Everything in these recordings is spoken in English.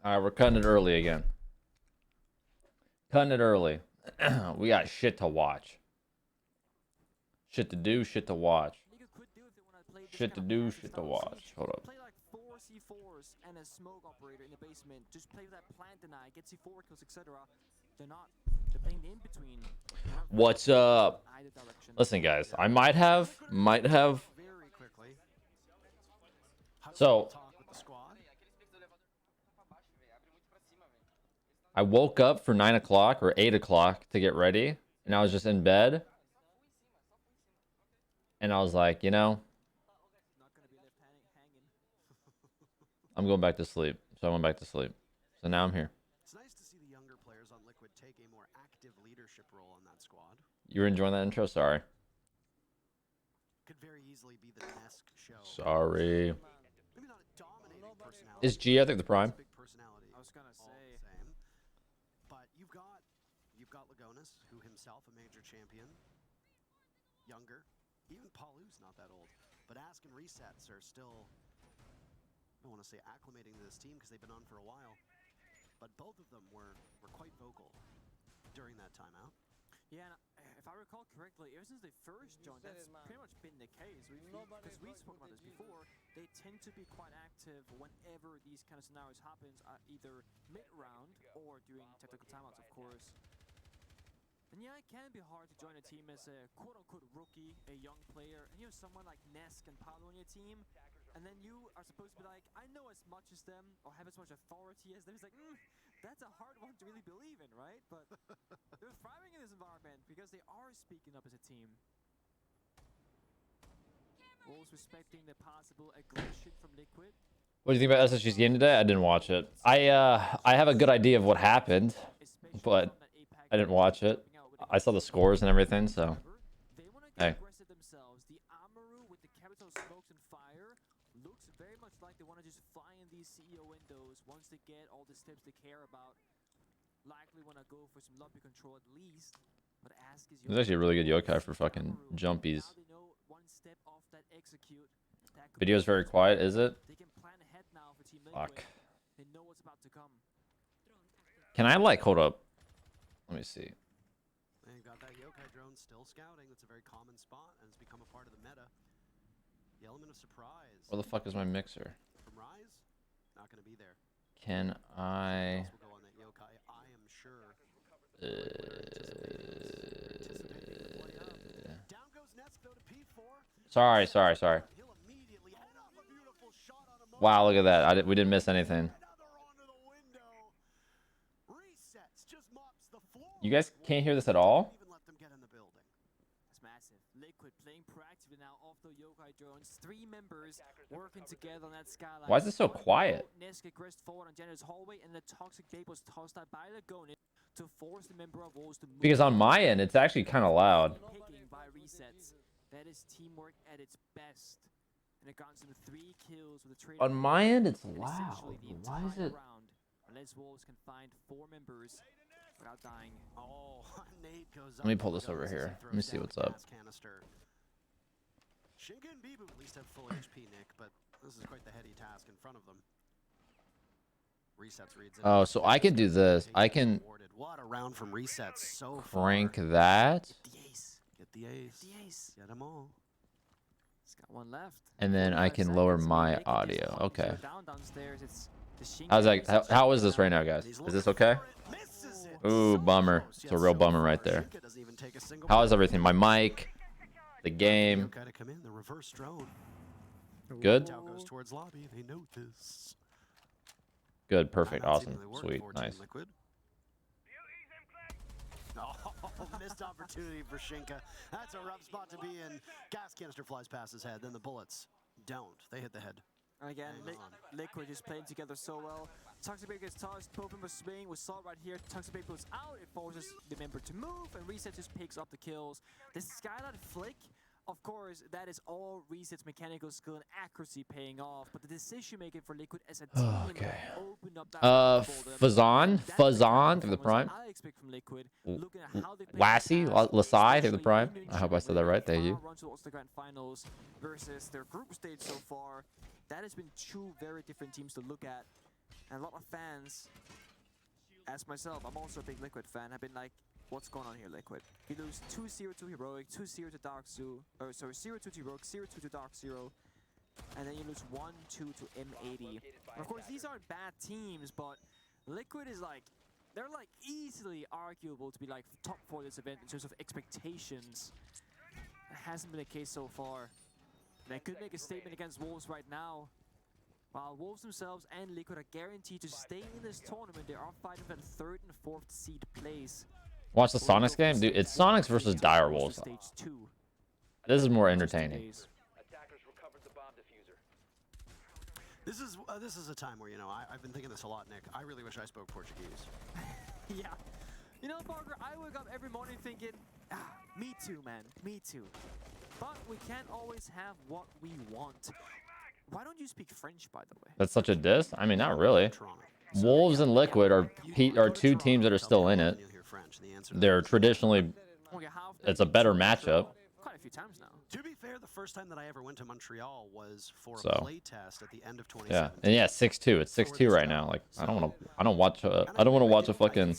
Alright, we're cutting it early again. Cutting it early. We got shit to watch. Shit to do, shit to watch. Shit to do, shit to watch. Hold up. Play like 4 C4s and a smoke operator in the basement. Just play with that plant deny, get C4 kills, etc. They're not. They're playing the in between. What's up? Listen, guys, I might have. So, I woke up for 9 o'clock or 8 o'clock to get ready, and I was just in bed. And I was like, you know, I'm going back to sleep. So I went back to sleep. So now I'm here. It's nice to see the younger players on Liquid take a more active leadership role on that squad. You were enjoying that intro? Sorry. Could very easily be the Nesk show. Sorry. Maybe not a dominating personality. Is G, I think, the prime? Big personality. I was gonna say. Same. But you've got Lagonis, who himself a major champion. Younger. Even Paulu's not that old. But Ask and Resets are still, I don't want to say acclimating to this team because they've been on for a while. But both of them were quite vocal during that timeout. Yeah, and if I recall correctly, ever since they first joined, that's pretty much been the case. Because we spoke about this before, they tend to be quite active whenever these kind of scenarios happens, either mid-round or during tactical timeouts, of course. And yeah, it can be hard to join a team as a quote-unquote rookie, a young player, and you have someone like Nesk and Paolo on your team, and then you are supposed to be like, I know as much as them, or have as much authority as them. It's like, that's a hard one to really believe in, right? But they're thriving in this environment because they are speaking up as a team. Wolves respecting the possible aggression from Liquid. What do you think about SSG's game today? I didn't watch it. I have a good idea of what happened, but I didn't watch it. I saw the scores and everything, so hey. Themselves. The Amaru with the capital smokes and fire looks very much like they want to just fly in these CEO windows once they get all the steps they care about. Likely want to go for some lobby control at least. But Ask is There's actually a really good yokai for fucking jumpies. Video is very quiet, is it? Fuck. They know what's about to come. Can I like hold up? Let me see. And you got that yokai drone still scouting. That's a very common spot, and it's become a part of the meta. The element of surprise. Where the fuck is my mixer? From Rise, not going to be there. Can I? Will go on that yokai, I am sure. Down goes Nesk, though, to P4. Sorry. He'll immediately head off a beautiful shot on a Wow, look at that. We didn't miss anything. You guys can't hear this at all? That's massive. Liquid playing proactively now off the yokai drones. 3 members working together on that skyline. Why is it so quiet? Nesk aggressed forward on Jenner's hallway, and the toxic vape was tossed out by Lagonis to force the member of Wolves to move. Because on my end, it's actually kind of loud. Picking by resets. That is teamwork at its best. And it got into 3 kills with a trade. On my end, it's and loud. essentially the Why is entire it? round, unless Wolves can find 4 members without dying. Oh, Nate goes Let me up pull with this over guns as he here. Let throws me see down what's the up. gas canister. Shinka and Bibu at least have full HP, Nick, but this is quite the heady task in front of them. Resets reads it. Oh, so I can do this. I can What a round from resets so crank far. that, The ace. Get the ace. The ace. Get them all. He's got 1 left. and then I 45 can lower seconds. my Nick gets audio. one Okay. zero down downstairs. It's the Shinka How's that? resets How is down. this right now, guys? He's Is this looking okay? for it, misses it. Ooh, So bummer. close, It's a yet real so bummer right far. there. Shinka doesn't even take a single How is bullet. everything? My mic, the game. Yokai to come in, the reverse drone. Good? Tau goes towards lobby. They note this. Good. Perfect. That Awesome. seemingly worked Sweet. for Team Nice. Liquid. Oh, missed opportunity for Shinka. That's a rough spot to be in. Gas canister flies past his head, then the bullets don't. They hit the head. And again, Hang on. Liquid is playing together so well. Toxic Vape gets tossed, both of them are swinging. We saw right here, Toxic Vape goes out, it forces the member to move, and Reset just picks up the kills. The Skylight flick, of course, that is all Reset's mechanical skill and accuracy paying off, but the decision making for Liquid as a team Okay. opened up that Fazan through the prime. I expect from Liquid, looking at how they played Lassie, the past, Lasai through the especially prime. in I hope I said that right. Thank you. run towards the grand finals versus their group stage so far. That has been 2 very different teams to look at. And a lot of fans, as myself, I'm also a big Liquid fan, have been like, what's going on here, Liquid? You lose 2-0 to Heroic, 2-0 to Dark Zoo, or sorry, 0-2 to Heroic, 0-2 to Dark Zero, and then you lose 1-2 to M80. Of course, these aren't bad teams, but Liquid is like, they're like easily arguable to be like top 4 this event in terms of expectations. It hasn't been the case so far. They could make a statement against Wolves right now. While Wolves themselves and Liquid are guaranteed to stay in this tournament, they are fighting for the 3rd and 4th seed place. Watch the Sonics game, dude. It's Sonics versus Dire Wolves. Stage 2. This is more entertaining. This is a time where, you know, I've been thinking this a lot, Nick. I really wish I spoke Portuguese. Yeah. You know, Parker, I wake up every morning thinking, me too, man, me too. But we can't always have what we want. Why don't you speak French, by the way? That's such a diss. I mean, not really. Toronto. Wolves and Liquid are 2 teams that are still in it. You'll hear French. The answer to They're traditionally, Okay, how often it's a better matchup. quite a few times now. To be fair, the first time that I ever went to Montreal was for So. a play test at the end of 2017. Yeah, and yeah, 6-2. It's 6-2 right now. Like, I don't want to watch a fucking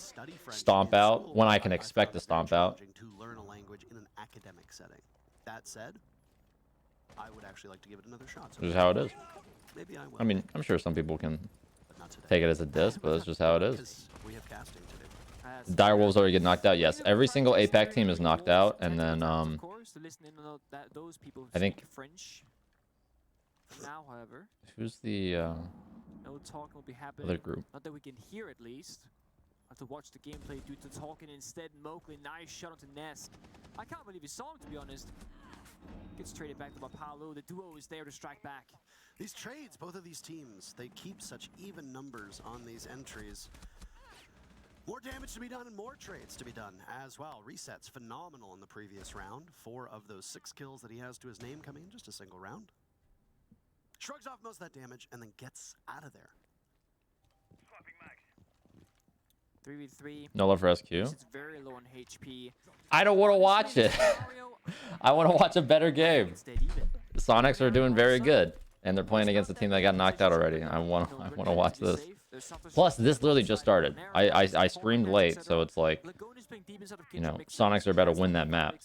stomp out when I can expect to stomp out. To learn a language in an academic setting. That said, I would actually like to give it another shot. So This is how it is. maybe I will. I mean, I'm sure some people can but not today. take it as a diss, but that's just how it is. Because we have casting to do. Dire Wolves already get knocked out. Yes, every single APAC team is knocked out, and then of course, to listen in on those people who I think- speak French. Now, however, who's the no talking will be happening. other group? Not that we can hear at least. Have to watch the gameplay due to talking instead. Mowgli, nice shot onto Nesk. I can't believe he saw him, to be honest. Gets traded back to Paulo. The duo is there to strike back. These trades, both of these teams, they keep such even numbers on these entries. More damage to be done and more trades to be done as well. Resets phenomenal in the previous round. 4 of those 6 kills that he has to his name coming in just a single round. Shrugs off most of that damage and then gets out of there. 3v3. No love for SQ. It's very low on HP. I don't want to watch it. I want to watch a better game. Instead, even. The Sonics are doing very good, and they're playing against a team that got knocked out already. I want to watch this. Plus, this literally just started. I streamed late, so it's like, you know, Sonics are about to win that map.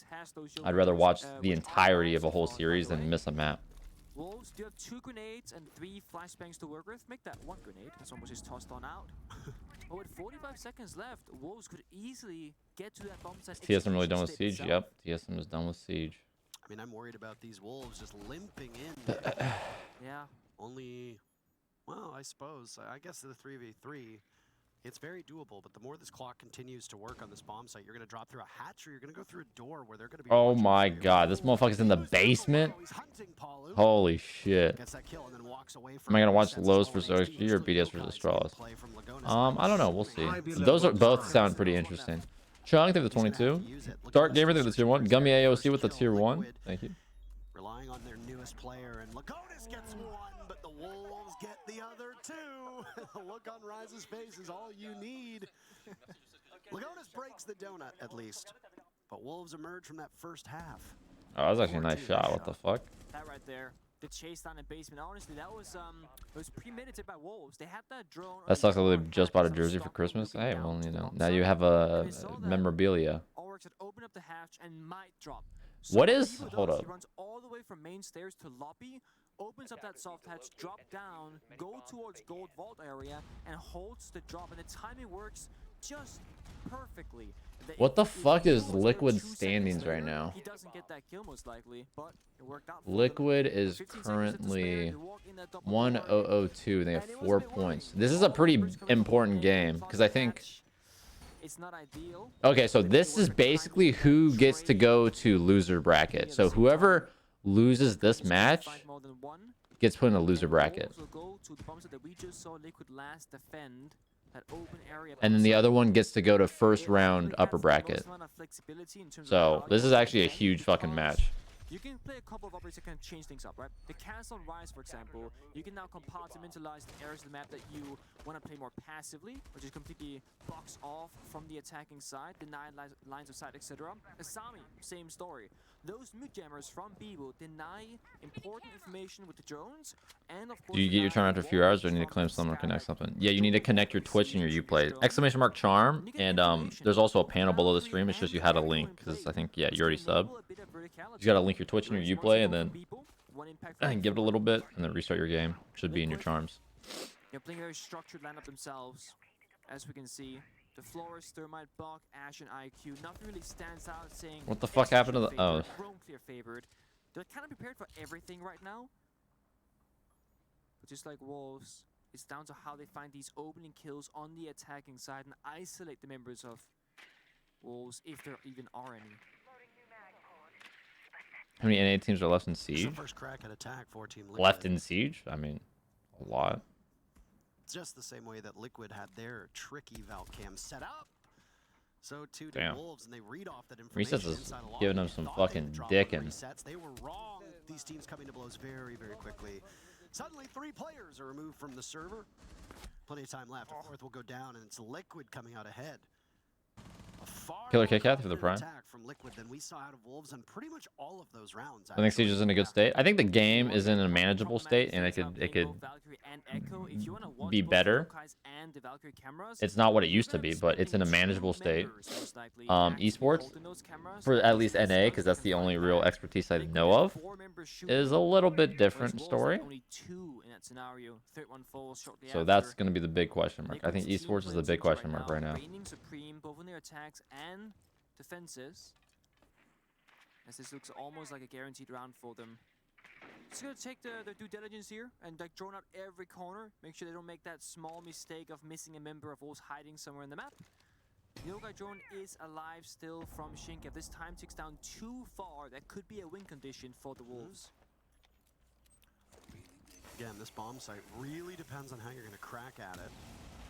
I'd rather watch the entirety of a whole series than miss a map. Wolves do have 2 grenades and 3 flashbangs to work with. Make that 1 grenade. That's almost just tossed on out. But with 45 seconds left, Wolves could easily get to that bomb site. TSM really done with Siege? Yep, TSM is done with Siege. I mean, I'm worried about these Wolves just limping in. Yeah. Only, well, I suppose. I guess the 3v3, it's very doable, but the more this clock continues to work on this bomb site, you're going to drop through a hatch or you're going to go through a door where they're going to be... Oh watching my for you. god, this motherfucker's in the basement? Oh, he's hunting Holy shit. Gets that kill and then walks away Am from I it. gonna watch Resets his Lowe's own versus HP. OXG or Looks BDS to versus Beaulo Straws? play from Lagona's I don't know. We'll see. High Beaulo Those are both R6 sound pretty Settings. interesting. Chung, they're the He's gonna have to 22. use it. Dark Lagona's Gamer, they're still the tier searching 1. for his Gummy very AOC first with the kill. tier 1. Liquid Thank you. relying on their newest player, and Lagona's gets one, but the Wolves get the other two. The look on Rise's face is all you need. Lagona's breaks the donut, at least. But Wolves emerge from that first half. Oh, that was actually a nice shot. What the fuck? That right there. The chase down in basement. Honestly, that was it was premeditated by Wolves. They had that drone. That sucks. I just bought a jersey for Christmas. Hey, well, you know, now you have a memorabilia. Ulrich had opened up the hatch and might drop. What So is? what he Hold does, up. He runs all the way from main stairs to lobby, opens up that soft hatch, drop down, go towards gold vault area, and holds the drop. And the timing works just perfectly. What the If fuck he is was there Liquid's 2 seconds standings right later, now? He doesn't get that kill most likely, but it worked out for them. Liquid is 15 seconds left to spare, currently they walk in that double door, 1002. They have and it was 4 a bit worrying. points. This is a All the pretty numbers coming up important and game they because I fought the think. match. It's not ideal. Okay, so but they this were is for time basically to who gets to trade go to loser bracket. So whoever loses this Wolves match find more than one, gets put in a loser and bracket. Wolves will go to the bombs that we just saw Liquid last defend, that open area And then the outside. other one gets to go to It first actually round has upper the most bracket. amount of flexibility in terms of So how this you is actually a defend huge fucking because match. you can play a couple of operators that can change things up, right? The cancel on Rise, for example, you can now compartmentalize the areas of the map that you want to play more passively, which is completely box off from the attacking side, deny lines of sight, etc. Asami, same story. Those mid jammers from Beaulo deny important information with the drones, and of course. Do you get your charm after a few hours, or need to claim someone or connect something? Yeah, you need to connect your Twitch and your Uplay. Exclamation mark charm, and there's also a panel below the stream. It shows you how to link, because I think, yeah, you already subbed. You gotta link your Twitch and your Uplay, and then give it a little bit, and then restart your game. Should be in your charms. They're playing a very structured lineup themselves, as we can see. The Florist, Thermite, Bach, Ash, and IQ. Nothing really stands out saying. What the fuck happened to the? Oh. Chrome clear favored. They're kind of prepared for everything right now. But just like Wolves, it's down to how they find these opening kills on the attacking side and isolate the members of Wolves, if there even are any. How many NA teams are left in It's the Siege? first crack at attack for Team Liquid. Left in Siege? I mean, a lot. Just the same way that Liquid had their tricky Valve cam set up. So too did Damn. Wolves, and they read off that information. Resets is inside a giving lobby. them some Thought they would fucking drop on the dicking. resets. They were wrong. These teams coming to blows very, very quickly. Suddenly, 3 players are removed from the server. Plenty of time left. A fourth will go down, and it's Liquid coming out ahead. A far Killer more Kit Kat for the confident Prime. attack from Liquid than we saw out of Wolves in pretty much all of those rounds. I think Siege is in a good state. I think the game is in a manageable state, and it could be better. It's not what it used to be, but it's in a manageable state. Esports, for at least NA, because that's the only real expertise I know of, is a little bit different story. So that's going to be the big question mark. I think esports is the big question mark right now. Reigning supreme both in their attacks and defenses, as this looks almost like a guaranteed round for them. Just gonna take their due diligence here and like drone out every corner, make sure they don't make that small mistake of missing a member of Wolves hiding somewhere in the map. The Yogai drone is alive still from Shink. If this time ticks down too far, that could be a win condition for the Wolves. Again, this bomb site really depends on how you're going to crack at it.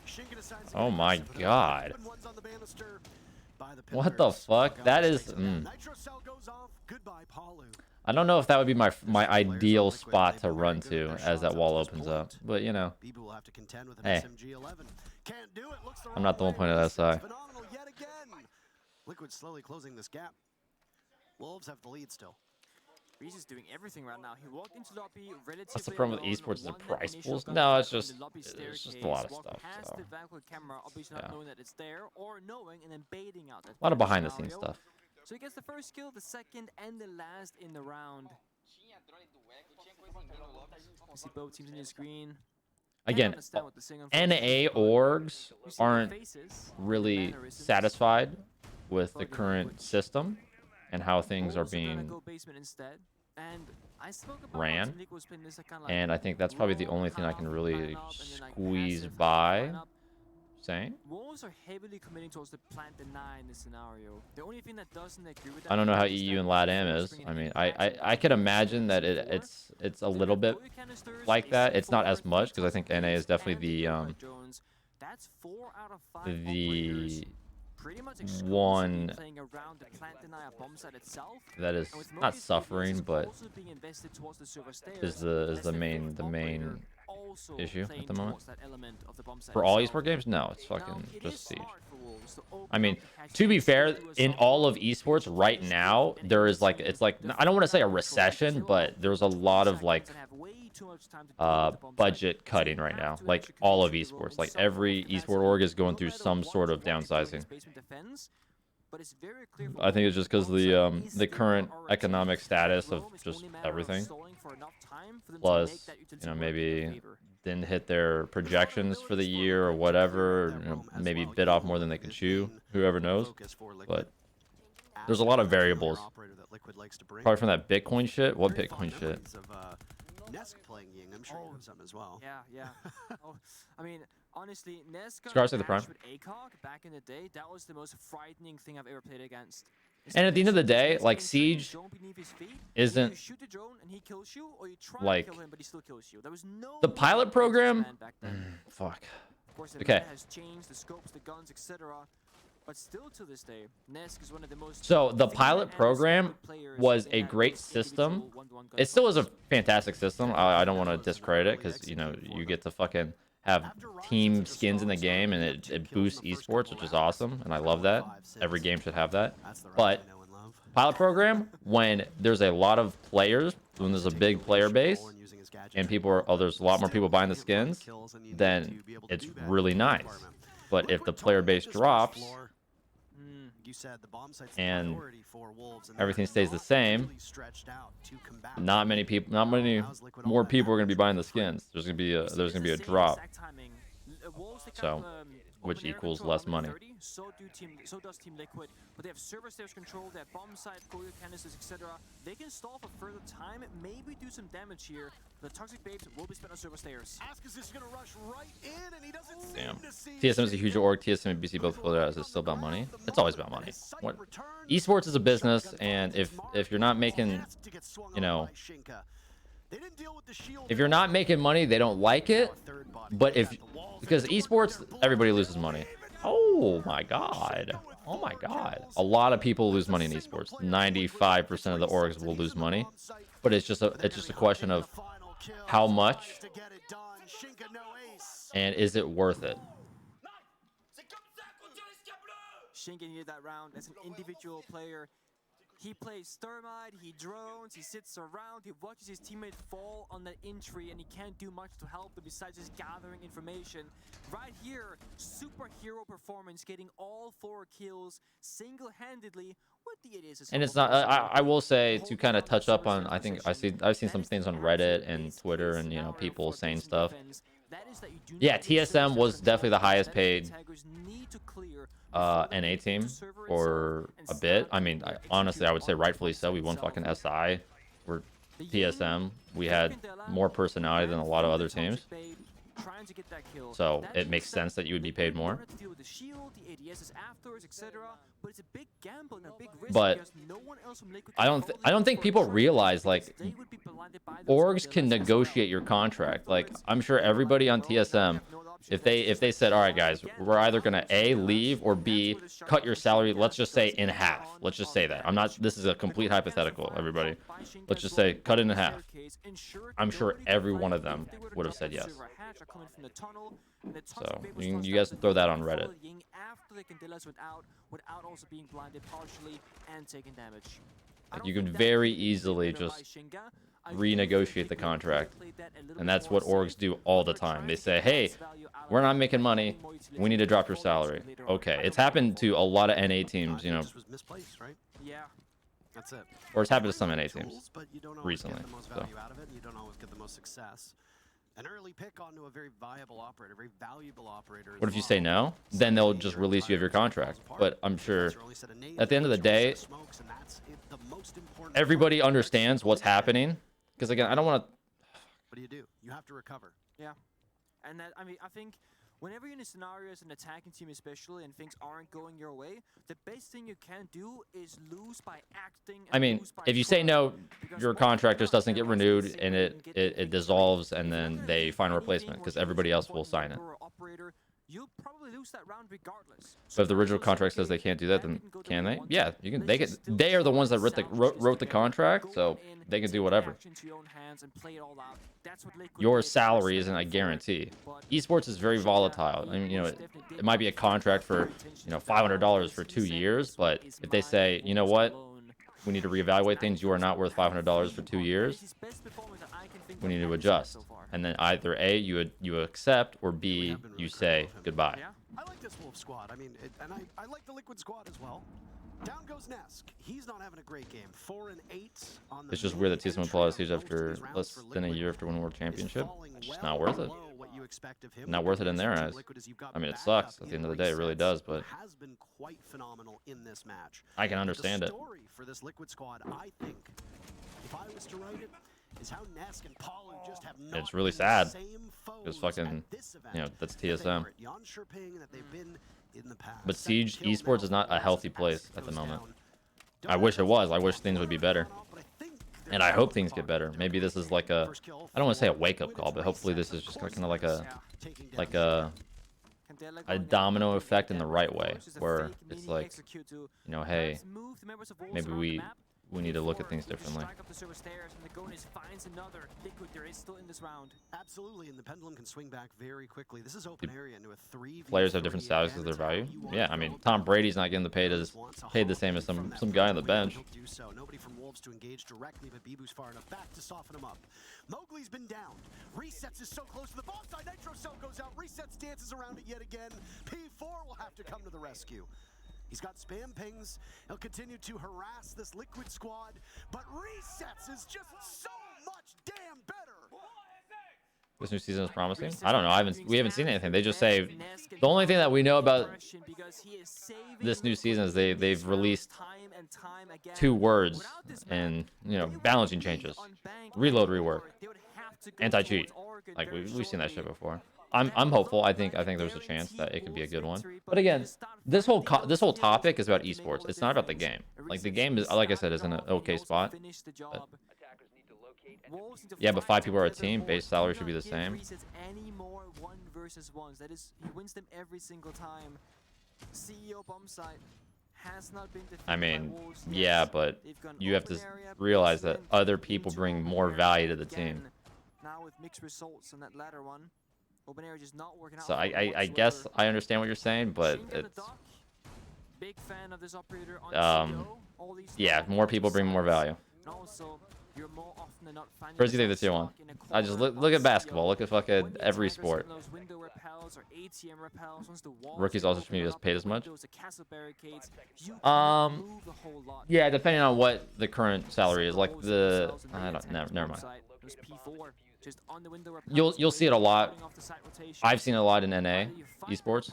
Shinken assigns Oh my god. one's on the banister by the What the pillars. fuck? That is... Takes it down. Nitro cell goes off. Goodbye, Palu. I don't know if that would be my ideal spot to run to as that wall opens up. But, you know, Bibu will have to contend with an hey. SMG-11. Can't do it. Looks the I'm not the wrong one way. pointing at SI. Phenomenal yet again. Liquid slowly closing this gap. Wolves have the lead still. Reese is doing everything right now. He walked into lobby relatively What's the problem with alone, esports? The won that price initial pools? gun No, fight it's on the just lobby it's just staircase, a lot of walked stuff. past So. the Valkyrie camera, obviously Yeah. not knowing that it's there, or knowing and then baiting out that A lot of third behind the scenes scenario. stuff. So he gets the first kill, the second, and the last in the round. You see both teams in your screen. Again, NA orgs aren't really satisfied with the current system and how things are being ran. And I think that's probably the only thing I can really squeeze by. saying? Wolves are heavily committing towards the plant deny in this scenario. The only thing that doesn't agree with that I don't know how is EU that and Wolves LATAM are is. bringing I in mean, impacts I and could dominance imagine that before. it's a They little have bit Bowie canisters, like they that. see It's not as 4, much 3 because I think toxic NA is waves, definitely and the drones. That's 4 out of 5 operators the pretty much exclusively one playing around the plant denier bomb site itself. that is And with not Mobius, suffering, is but also being invested towards the server is stairs, the as the main fifth operator main also issue playing at the moment. towards that element of the bomb site For all itself. esport games. No, it's Now, fucking it just is Siege. hard for Wolves to open I mean, up and catch to be these fair, through a in soft all of launch. esports right Those now, first there is enemies like it's like the I don't want to say a full recession, control but there's a lot of like and have way too much time to deal with the bomb site. budget So cutting they right have now. to Like actually all commit of to the role esports, in like some form of every esport capacity, org is going no through matter some what sort of you want to do in downsizing. its basement defense. But it's very clear for I think it's Wolves just because bomb site is the still current our economic advantage. status of Rome is just only a matter of everything. stalling for enough time for them to make Plus, that you utility know, work in their maybe favor. didn't hit their projections for the year or whatever. You know, maybe bit off more than they could chew. Whoever knows. But there's a lot of variables. Probably from that Bitcoin shit. What Bitcoin shit? Nesk playing Ying, I'm sure you have some as well. Yeah. Oh, I mean, honestly, Nesk Scars to the prime. with ACOG back in the day, that was the most frightening thing I've ever played against. And at the end of the day, He's like entering Siege drone beneath his feet, isn't you shoot the drone and he kills you, or you try like to kill him but he still kills you. There was no the pilot program. back then. Fuck. Of course, the Okay. meta has changed, the scopes, the guns, etc. But still to this day, Nesk is one of the most. So the feared pilot and program respected players was in a that great most system. individual one-to-one It still is a gunfights. fantastic system. I don't want to discredit it because, you know, you get to fucking have team skins in the game and it boosts esports, which is awesome. And I love that. Every game should have that. But pilot program, when there's a lot of players, when there's a big player base and people are, oh, there's a lot more people buying the skins, then it's really nice. But if the player base drops and everything stays the same, not many more people are going to be buying the skins. There's going to be a drop. So, which equals less money. So does Team Liquid, but they have server stairs control, they have bomb site, coil canisters, etc. They can stall for further time, maybe do some damage here. The toxic babes will be spent on server stairs. Damn. TSM is a huge org. TSM and BC both feel that it's still about money. It's always about money. What? Esports is a business, and if you're not making, you know, if you're not making money, they don't like it. But because esports, everybody loses money. Oh my god. Oh my god. A lot of people lose money in esports. 95% of the orgs will lose money. But it's just a question of how much and is it worth it? Shinken needed that round as an individual player. He plays Thermite, he drones, he sits around, he watches his teammate fall on the entry, and he can't do much to help them besides just gathering information. Right here, superhero performance, getting all 4 kills single-handedly with the idiots. And it's not. I will say to kind of touch up on. I think I've seen some things on Reddit and Twitter, and you know people saying stuff. Yeah, TSM was definitely the highest paid NA team for a bit. I mean, honestly, I would say rightfully so. We won fucking SI. We're TSM. We had more personality than a lot of other teams. So it makes sense that you would be paid more. But I don't think people realize like orgs can negotiate your contract. Like I'm sure everybody on TSM, if they said, all right guys, we're either gonna A, leave, or B, cut your salary, let's just say in half. Let's just say that. I'm not, this is a complete hypothetical, everybody. Let's just say cut it in half. I'm sure every one of them would have said yes. So you guys can throw that on Reddit. Like, you can very easily just renegotiate the contract, and that's what orgs do all the time. They say, hey, we're not making money, we need to drop your salary. Okay, it's happened to a lot of NA teams, you know, or it's happened to some NA teams recently. So. An early pick onto a very viable operator, very valuable operator. What if you say no? Then they'll just release you of your contract. But I'm sure at the end of the day, everybody understands what's happening. Because again, I don't want to. What do? You have to recover. Yeah, and that, I mean, I think whenever you're in a scenario as an attacking team especially and things aren't going your way, the best thing you can do is lose by acting. I mean, if you say no, your contract just doesn't get renewed and it dissolves, and then they find a replacement because everybody else will sign it. You'll probably lose that round regardless. So if the original contract says they can't do that, then can they? Yeah, you can. They can. They are the ones that wrote the contract, so they can do whatever. Your salary isn't a guarantee. Esports is very volatile. I mean, you know, it might be a contract for, you know, $500 for 2 years, but if they say, you know what, we need to reevaluate things, you are not worth $500 for 2 years, we need to adjust. And then either A, you accept, or B, you say goodbye. I like this Wolf squad. I mean, I like the Liquid squad as well. Down goes Nesk. He's not having a great game. 4 and 8 on the. It's just weird that TSM applies siege after less than a year after winning World Championship. It's just not worth it. Not worth it in their eyes. I mean, it sucks at the end of the day. It really does, but has been quite phenomenal in this match. I can understand it. The story for this Liquid squad, I think, if I was to write it, is how Nesk and Palu just have not it's really been sad. the same It's foes fucking, at this event you know, that's that they TSM. were at Jönköping, that they've been in the past. But Second Siege kill esports now is not a as healthy Axe place at the goes moment. down. I wish it was. I wish things would be better. And I hope things get better. Maybe this is like a, I don't want to say a wake-up call, but hopefully this is just kind of like a domino effect in the right way, where it's like, you know, hey, maybe we need to look at things differently. Absolutely, and the pendulum can swing back very quickly. This is open area into a 3v3. Players have different statuses of their value. Yeah, I mean, Tom Brady's not getting paid the same as some guy on the bench. Nobody from Wolves to engage directly, but Bibu's far enough back to soften him up. Mowgli's been downed. Resets is so close to the bomb side. Nitro Cell goes out. Resets dances around it yet again. P4 will have to come to the rescue. He's got spam pings. He'll continue to harass this Liquid squad, but Resets is just so much damn better. This new season is promising. I don't know. We haven't seen anything. They just say the only thing that we know about this new season is they've released 2 words and, you know, balancing changes, reload, rework, anti-cheat. Like we've seen that shit before. I'm hopeful. I think there's a chance that it could be a good one. But again, this whole topic is about esports. It's not about the game. Like the game is, like I said, is in an okay spot. But, yeah, but 5 people are a team. Base salary should be the same. Any more 1 versus 1s. That is, he wins them every single time. CEO bomb site has not been defeated. I mean, yeah, but you have to realize that other people bring more value to the team. Now with mixed results on that latter one, open area just not working out. So I guess I understand what you're saying, but it's big fan of this operator on yeah, more people bring more value. Also, you're more often than not finding Where's you think the tier 1? I just look at basketball. Look at fucking every sport. Rookies also should be paid as much. Yeah, depending on what the current salary is. Like I don't. Never mind. You'll see it a lot. I've seen it a lot in NA esports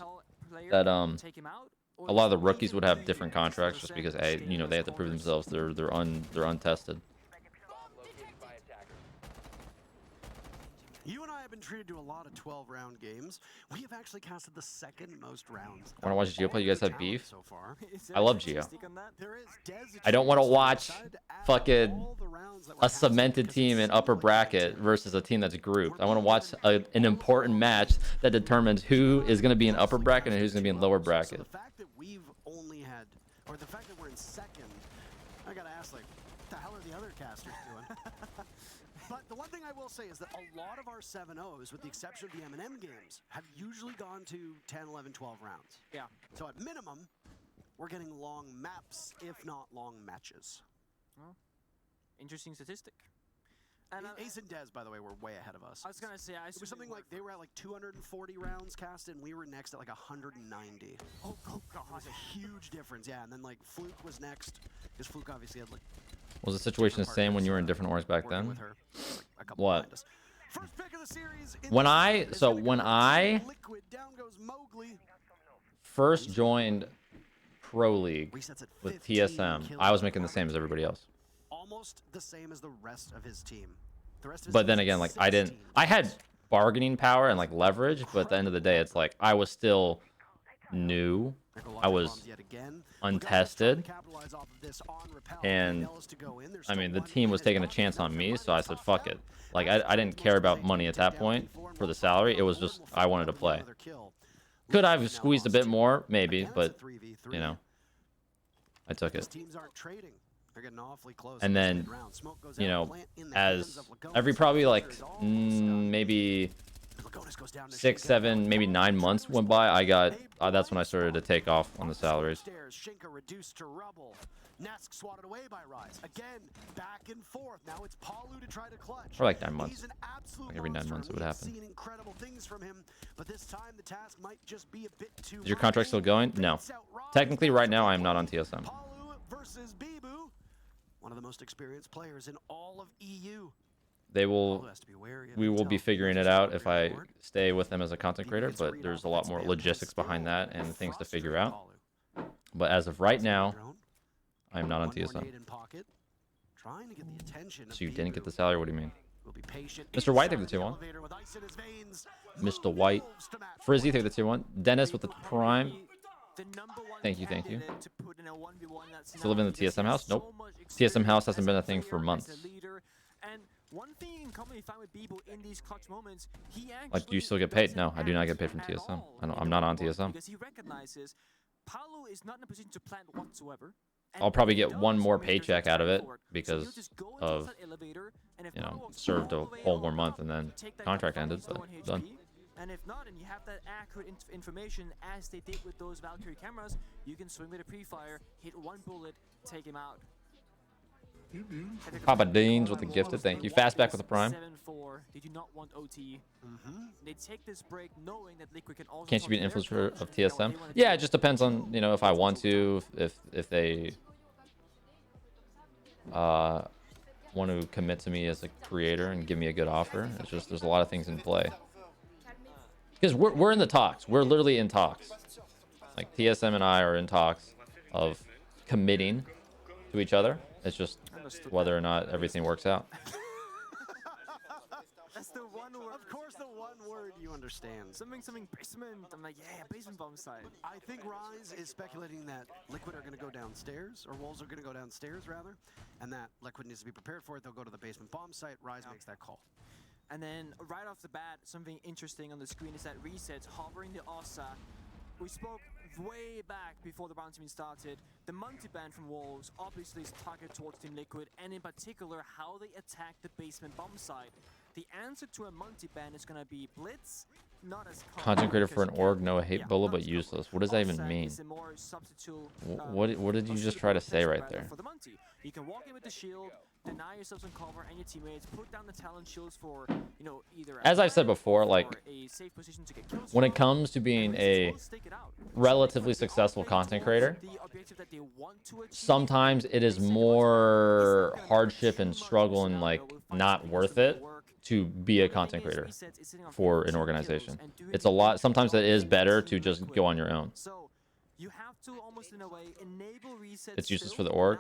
that a lot of the rookies would have different contracts just because you know, they have to prove themselves. They're untested. You and I have been treated to a lot of 12-round games. We have actually casted the 2nd most rounds. Want to watch Geo play? You guys have beef? So far. I love Geo. There is I don't want to watch fucking a cemented team in upper bracket versus a team that's grouped. I want to watch an important match that determines who is going to be in upper bracket and who's going to be in lower bracket. So the fact that we've only had, or the fact that we're in 2nd, I gotta ask, like, what the hell are the other casters doing? But the one thing I will say is that a lot of our 7-0s, with the exception of the M&M games, have usually gone to 10, 11, 12 rounds. Yeah. So at minimum, we're getting long maps, if not long matches. Well, interesting statistic. And Ace and Dez, by the way, were way ahead of us. I was gonna say, it was something like they were at like 240 rounds cast, and we were next at like 190. Oh God, it was a huge difference. Yeah, and then like Fluke was next, because Fluke obviously had like. Was the situation the same when you were in different orgs back then? What? When I first joined Pro League with TSM, I was making the same as everybody else. Almost the same as the rest of his team. But then again, like I bargaining power and like leverage, but at the end of the day, it's like I was still new. I was untested, and I mean the team was taking a chance on me, so I said fuck it. Like I didn't care about money at that point for the salary. It was just I wanted to play. Could I've squeezed a bit more? Maybe, but you know, I took it. And then, you know, as every probably like maybe 6, 7, maybe 9 months went by, I got that's when I started to take off on the salaries. Nesk swatted away by Rise. Again, back and forth. Now it's Palu to try to clutch. For like 9 months. Like every 9 months it would happen. Incredible things from him, but this time the task might just be a bit too. Is your contract still going? No. Technically, right now I am not on TSM. Palu versus Bibu, one of the most experienced players in all of EU. They will. We will be figuring it out if I stay with them as a content creator, but there's a lot more logistics behind that and things to figure out. But as of right now, I am not on TSM. So you didn't get the salary? What do you mean? Mr. White, take the 2-1. Mr. White. Frizzy, take the 2-1. Dennis with the prime. Thank you, thank you. Still live in the TSM house? Nope. TSM house hasn't been a thing for months. Like, do you still get paid? No, I do not get paid from TSM. I'm not on TSM. Palu is not in a position to plan whatsoever. I'll probably get one more paycheck out of it because of, you know, served a whole more month and then contract ended, but done. And if not, and you have that accurate information as they did with those Valkyrie cameras, you can swing with a pre-fire, hit one bullet, take him out. Papa Deans with the gifted, thank you. Fastback with the prime. 7-4. They do not want OT. They take this break knowing that Liquid can also. Can't you be an influencer of TSM? Yeah, it just depends on, you know, if I want to, if they want to commit to me as a creator and give me a good offer. It's just there's a lot of things in play. Because we're in the talks. We're literally in talks. Like TSM and I are in talks of committing to each other. It's just whether or not everything works out. That's the one word. Of course, the one word you understand. Something basement. I'm like, yeah, basement bomb side. I think Rise is speculating that Liquid are going to go downstairs, or Wolves are going to go downstairs rather, and that Liquid needs to be prepared for it. They'll go to the basement bomb site. Rise makes that call. And then right off the bat, something interesting on the screen is that resets hovering the Osa. We spoke way back before the round even started. The multi-ban from Wolves obviously is targeted towards Team Liquid, and in particular how they attack the basement bomb site. The answer to a multi-ban is going to be blitz, not as content creator for an org, no hate bullet, but useless. What does that even mean? What did you just try to say right there? For the multi, you can walk in with the shield, deny yourself some cover and your teammates, put down the talent shields for, you know, either as I've said before, like when it comes to being a relatively successful content creator, sometimes it is more hardship and struggle and like not worth it to be a content creator for an organization. It's a lot. Sometimes it is better to just go on your own. You have to almost in a way enable reset. It's useless for the org.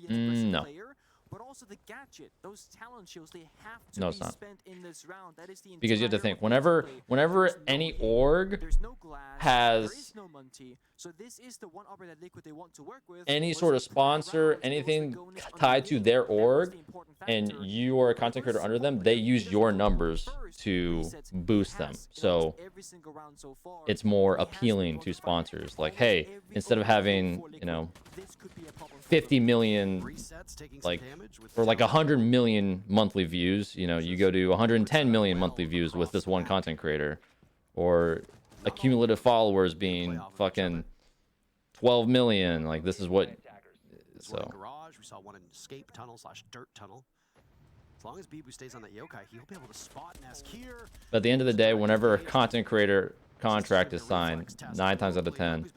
No. But also the gadget, those talent shields, they have to be spent in this round. That is the because you have to think whenever any org has so this is the one that Liquid they want to work with. Any sort of sponsor, anything tied to their org, and you are a content creator under them, they use your numbers to boost them. So it's more appealing to sponsors. Like, hey, instead of having, you know, 50 million, like, or like 100 million monthly views, you know, you go to 110 million monthly views with this one content creator, or accumulative followers being fucking 12 million. Like, this is what. So. Garage, we saw one in escape tunnel / dirt tunnel. As long as Bibu stays on that yokai, he'll be able to spot Nesk here. But at the end of the day, whenever a content creator contract is signed, 9 times out of 10,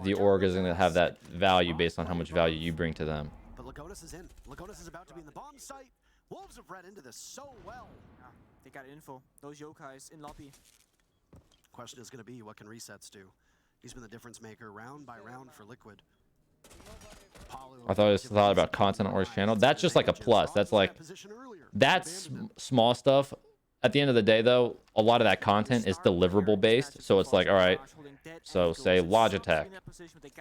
the org is going to have that value based on how much value you bring to them. But Lagonis is in. Lagonis is about to be in the bomb site. Wolves have read into this so well. Yeah, they got info. Those yokais in lobby. Question is going to be, what can resets do? He's been the difference maker round by round for Liquid. I thought about content on Org's channel. That's just like a plus. That's like, that's small stuff at the end of the day, though, a lot of that content is deliverable based. So it's like, all right, so say Logitech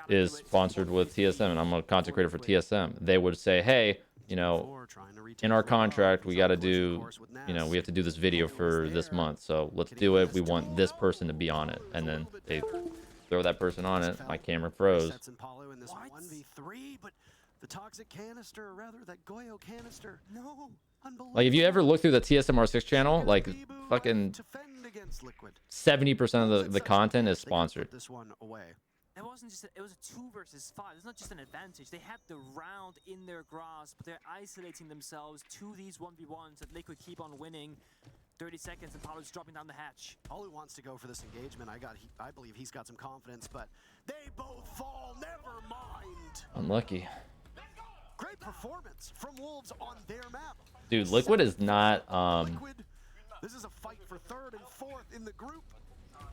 is sponsored with TSM, and I'm a content creator for TSM. They would say, hey, you know, in our contract, we got to do, you know, we have to do this video for this month. So let's do it. We want this person to be on it. And then they throw that person on it. My camera froze. The toxic canister, or rather that Goyo canister. No, like if you ever look through the TSM R6 channel, like fucking 70% of the content is sponsored. This one away. It wasn't just it was a 2 versus 5. It's not just an advantage. They had the round in their grasp, but they're isolating themselves to these 1v1s that Liquid keep on winning. 30 seconds and Paulo's dropping down the hatch. Paulo wants to go for this engagement. I believe he's got some confidence, but they both fall. Never mind. Unlucky. Great performance from Wolves on their map. Dude, Liquid is not Liquid, this is a fight for 3rd and 4th in the group.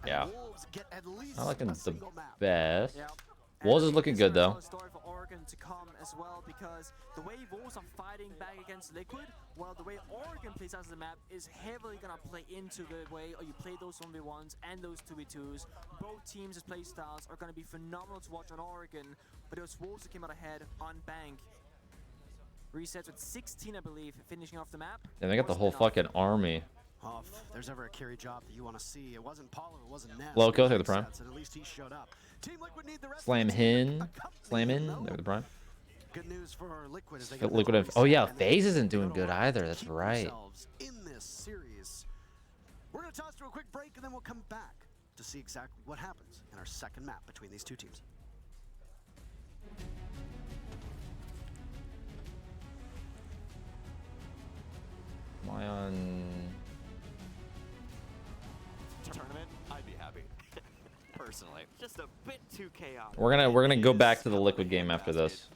Yeah. Wolves get at least Not looking a the single map. best. Yeah. Wolves is looking good though. Story for Oregon to come as well, because the way Wolves are fighting back against Liquid, well, the way Oregon plays out of the map is heavily gonna play into the way you play those 1v1s and those 2v2s. Both teams' play styles are gonna be phenomenal to watch on Oregon, but it was Wolves that came out ahead on Bank. Resets with 16, I believe, finishing off the map. And they got the whole fucking army. Oh, if there's ever a carry job that you want to see, it wasn't Paulo, it wasn't Ness. Loco, they're the prime. At least he showed up. Team Liquid need the rest Slam of the team in. Slam in. They're the prime. Good news for Liquid is they But got Liquid the oh yeah, reset, and FaZe they isn't go doing to good work either. to That's keep right. themselves in this series. We're going to toss to a quick break, and then we'll come back to see exactly what happens in our second map between these two teams. Am I on? Tournament, I'd be happy. Personally, just a bit too chaotic. We're gonna go back to the Liquid game after this,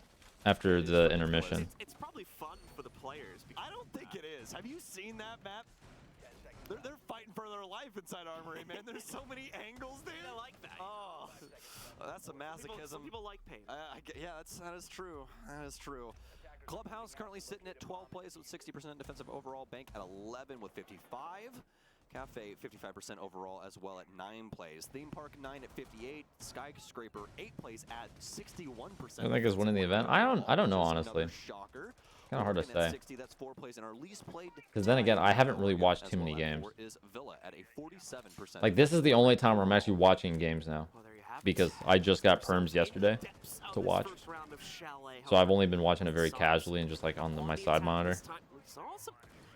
after the intermission. It's probably fun for the players. I don't think it is. Have you seen that map? They're fighting for their life inside Armory, man. There's so many angles there. I like that. Oh, that's a masochism. Some people like pain. Yeah, that is true. That is true. Clubhouse currently sitting at 12 plays with 60% defensive overall. Bank at 11 with 55. Cafe 55% overall as well at 9 plays. Theme Park 9 at 58. Skyscraper 8 plays at 61%. I think is winning the event. I don't know honestly. Shocker. Kind of hard to say. 60, that's 4 plays in our least played. Because then again, I haven't really watched too many games. Is Villa at a 47%. Like this is the only time where I'm actually watching games now, because I just got perms yesterday to watch. So I've only been watching it very casually and just like on my side monitor.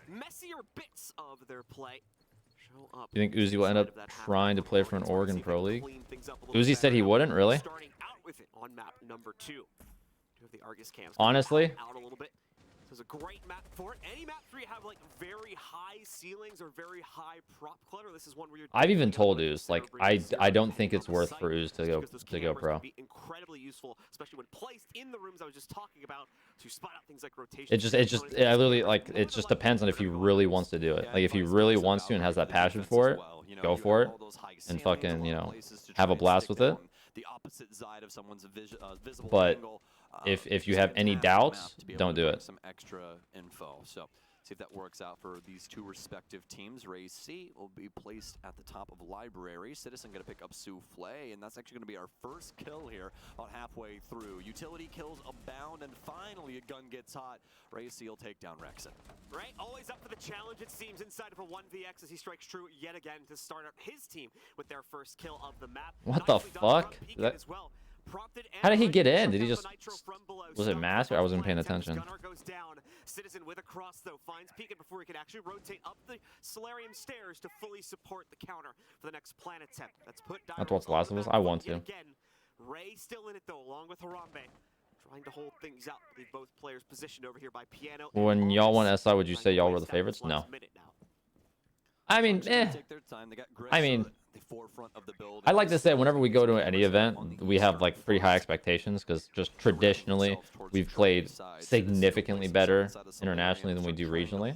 Messier bits of their play. You think Uzi will end up trying to play for an Oregon Pro League? Uzi said he wouldn't, really? Starting out with it on map number 2. Do have the Argus cams Honestly, out a little bit. This is a great map for it. Any map 3 have like very high ceilings or very high prop clutter. This is one where you're I've even told Uz, like I don't think it's worth for Uz to go pro. Be incredibly useful, especially when placed in the rooms I was just talking about to spot out things like rotation. I literally like it just depends on if he really wants to do it. Like if he really wants to and has that passion for it, go for it and fucking, you know, have a blast with it. The opposite side of someone's visible But angle. if you have any doubts, don't do it. Some extra info. So see if that works out for these two respective teams. Ray C will be placed at the top of library. Citizen going to pick up Souffle, and that's actually going to be our first kill here on halfway through. Utility kills abound, and finally a gun gets hot. Ray C will take down Rexon. Right, always up for the challenge, it seems, inside of a 1vx as he strikes true yet again to start up his team with their first kill of the map. What the fuck? How did he get in? Did he just... Was it mass or I wasn't paying attention? Gunnar goes down. Citizen with a cross though finds Pekin before he can actually rotate up the Solarium stairs to fully support the counter for the next planet tip. That's put That's what's Last of Us. I want to. Again, Ray still in it though, along with Harambe. Trying to hold things up. Leave both players positioned over here by Piano. When y'all won SI, would you say y'all were the favorites? No. I mean, I mean, I like to say whenever we go to any event, we have like pretty high expectations because just traditionally we've played significantly better internationally than we do regionally.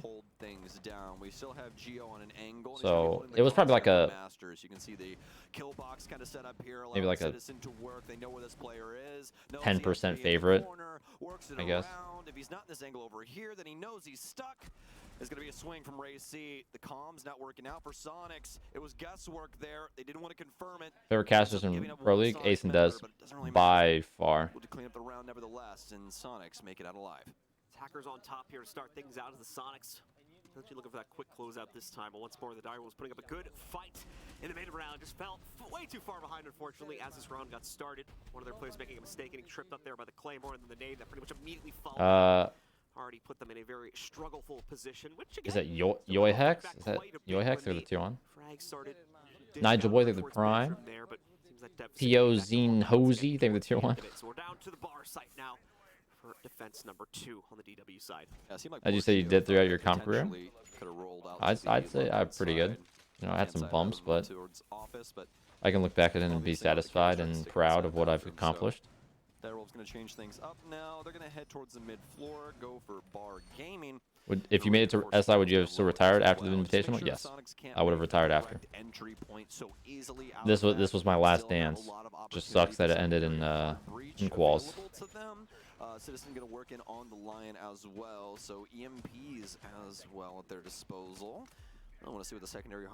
So it was probably like a maybe like a 10% favorite, I guess. If he's not in this angle over here, then he knows he's stuck. It's going to be a swing from Ray C. The comms not working out for Sonics. It was guesswork there. They didn't want to confirm it. Favorite casters in Pro League, Ace and Des, by far. Able to clean up the round nevertheless, and Sonics make it out alive. Attackers on top here to start things out as the Sonics. Actually looking for that quick closeout this time, but once more the Dire was putting up a good fight in the main round. Just fell way too far behind, unfortunately, as this round got started. One of their players making a mistake, getting tripped up there by the Claymore, and then the nade that pretty much immediately followed. Already put them in a very struggleful position. Which again, Is that Yoy Hex? Is that Yoy Hex or the tier 1? Nigel Boy, think the Prime. P.O. Zine Hosey, think the tier 1. So we're down to the bar site now for defense number 2 on the DW side. As you say, you did throughout your comp career. I'd say I'm pretty good. You know, I had some bumps, but I can look back at it and be satisfied and proud of what I've accomplished. Direwolf's going to change things up now. They're going to head towards the mid-floor, go for bar gaming. If you made it to SI, would you have still retired after the Invitational? Yes, I would have retired after. This was my last dance. Just sucks that it ended in quals. Citizen going to work in on the line as well, so EMPs as well at their disposal. I want to see what the secondary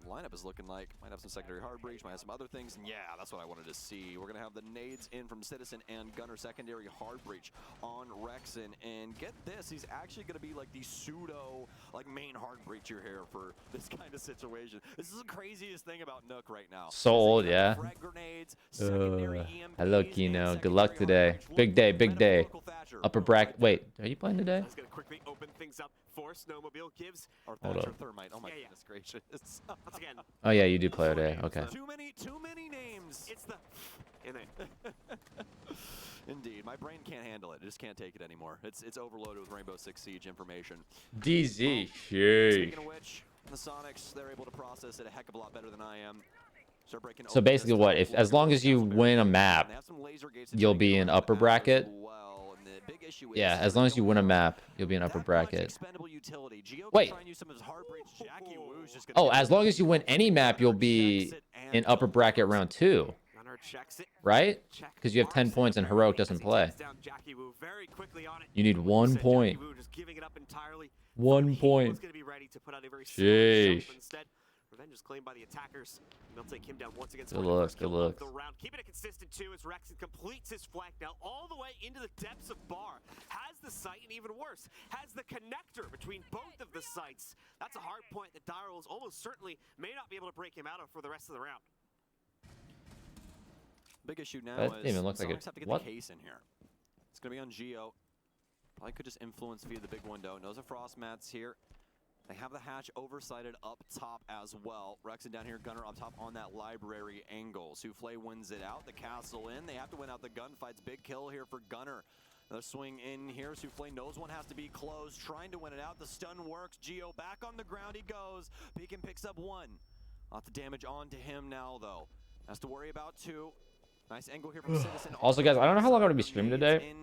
lineup is looking like. Might have some secondary hard breach, might have some other things, and yeah, that's what I wanted to see. We're going to have the nades in from Citizen and Gunner, secondary hard breach on Rexen, and get this, he's actually going to be like the pseudo, like main hard breacher here for this kind of situation. This is the craziest thing about Nook right now. So old, yeah. Hello, Kino. Good luck today. Big day, big day. Upper bracket. Wait, are you playing today? That's going to quickly open things up for Snowmobile. Gives Hold up. Thermite. Oh my goodness gracious. once again. Oh yeah, you do play today. Okay. Too many names. It's the in there. Indeed, my brain can't handle it. It just can't take it anymore. It's overloaded with Rainbow Six Siege information. DZ. Speaking of which, the Sonics, they're able to process it a heck of a lot better than I am. So basically, what if as long as you win a map, you'll be in upper bracket? Yeah, as long as you win a map, you'll be in upper bracket. Wait. Oh, as long as you win any map, you'll be in upper bracket round 2. Right? Because you have 10 points and Heroic doesn't play. You need 1 point. 1 point. Sheesh. Revenge is claimed by the attackers. They'll take him down once again. Good look, good look. Keeping it consistent too as Rexen completes his flank now all the way into the depths of bar. Has the site, and even worse, has the connector between both of the sites. That's a hard point that Direwolves almost certainly may not be able to break him out of for the rest of the round. Big issue now That didn't even look like Sonics it. have to get What? the case in here. It's going to be on Geo. Probably could just influence via the big window. Knows a frost mats here. They have the hatch oversighted up top as well. Rexen down here, Gunner up top on that library angle. Souffle wins it out, the castle in. They have to win out the gunfights. Big kill here for Gunner. Another swing in here. Souffle knows one has to be closed, trying to win it out. The stun works. Geo back on the ground he goes. Beacon picks up 1. Lots of damage on to him now, though. Has to worry about 2. Nice angle here from Citizen. Also, guys, I don't know how long I'm going to be streaming today.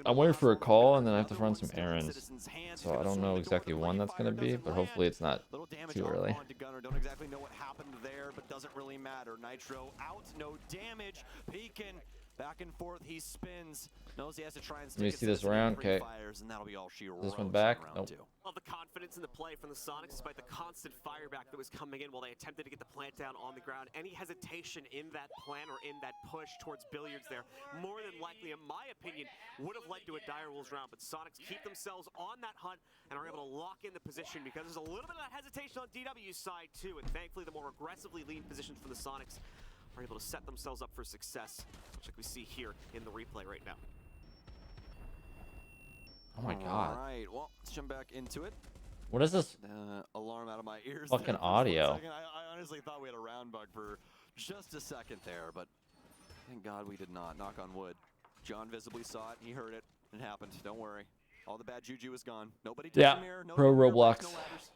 I'm waiting for a call, and then I have to run some errands. So I don't know exactly when that's going to be, but hopefully it's not too early. Don't exactly know what happened there, but doesn't really matter. Nitro out, no damage. Beacon back and forth, he spins. Knows he has to try and Let me see this round. Okay. This one back. Nope. Love the confidence in the play from the Sonics despite the constant fire back that was coming in while they attempted to get the plant down on the ground. Any hesitation in that plan or in that push towards Billiards there, more than likely, in my opinion, would have led to a Direwolves round. But Sonics keep themselves on that hunt and are able to lock in the position because there's a little bit of that hesitation on DW's side too. And thankfully, the more aggressively lean positions from the Sonics are able to set themselves up for success, much like we see here in the replay right now. Oh my god. All right, well, let's jump back into it. What is this? Alarm out of my ears. Fucking there for audio. 1 second. I honestly thought we had a round bug for just a second there, but thank God we did not. Knock on wood. John visibly saw it. He heard it. It happened. Don't worry. All the bad juju is gone. Nobody touched Yeah. the mirror. No Pro mirror, Roblox. no ladders.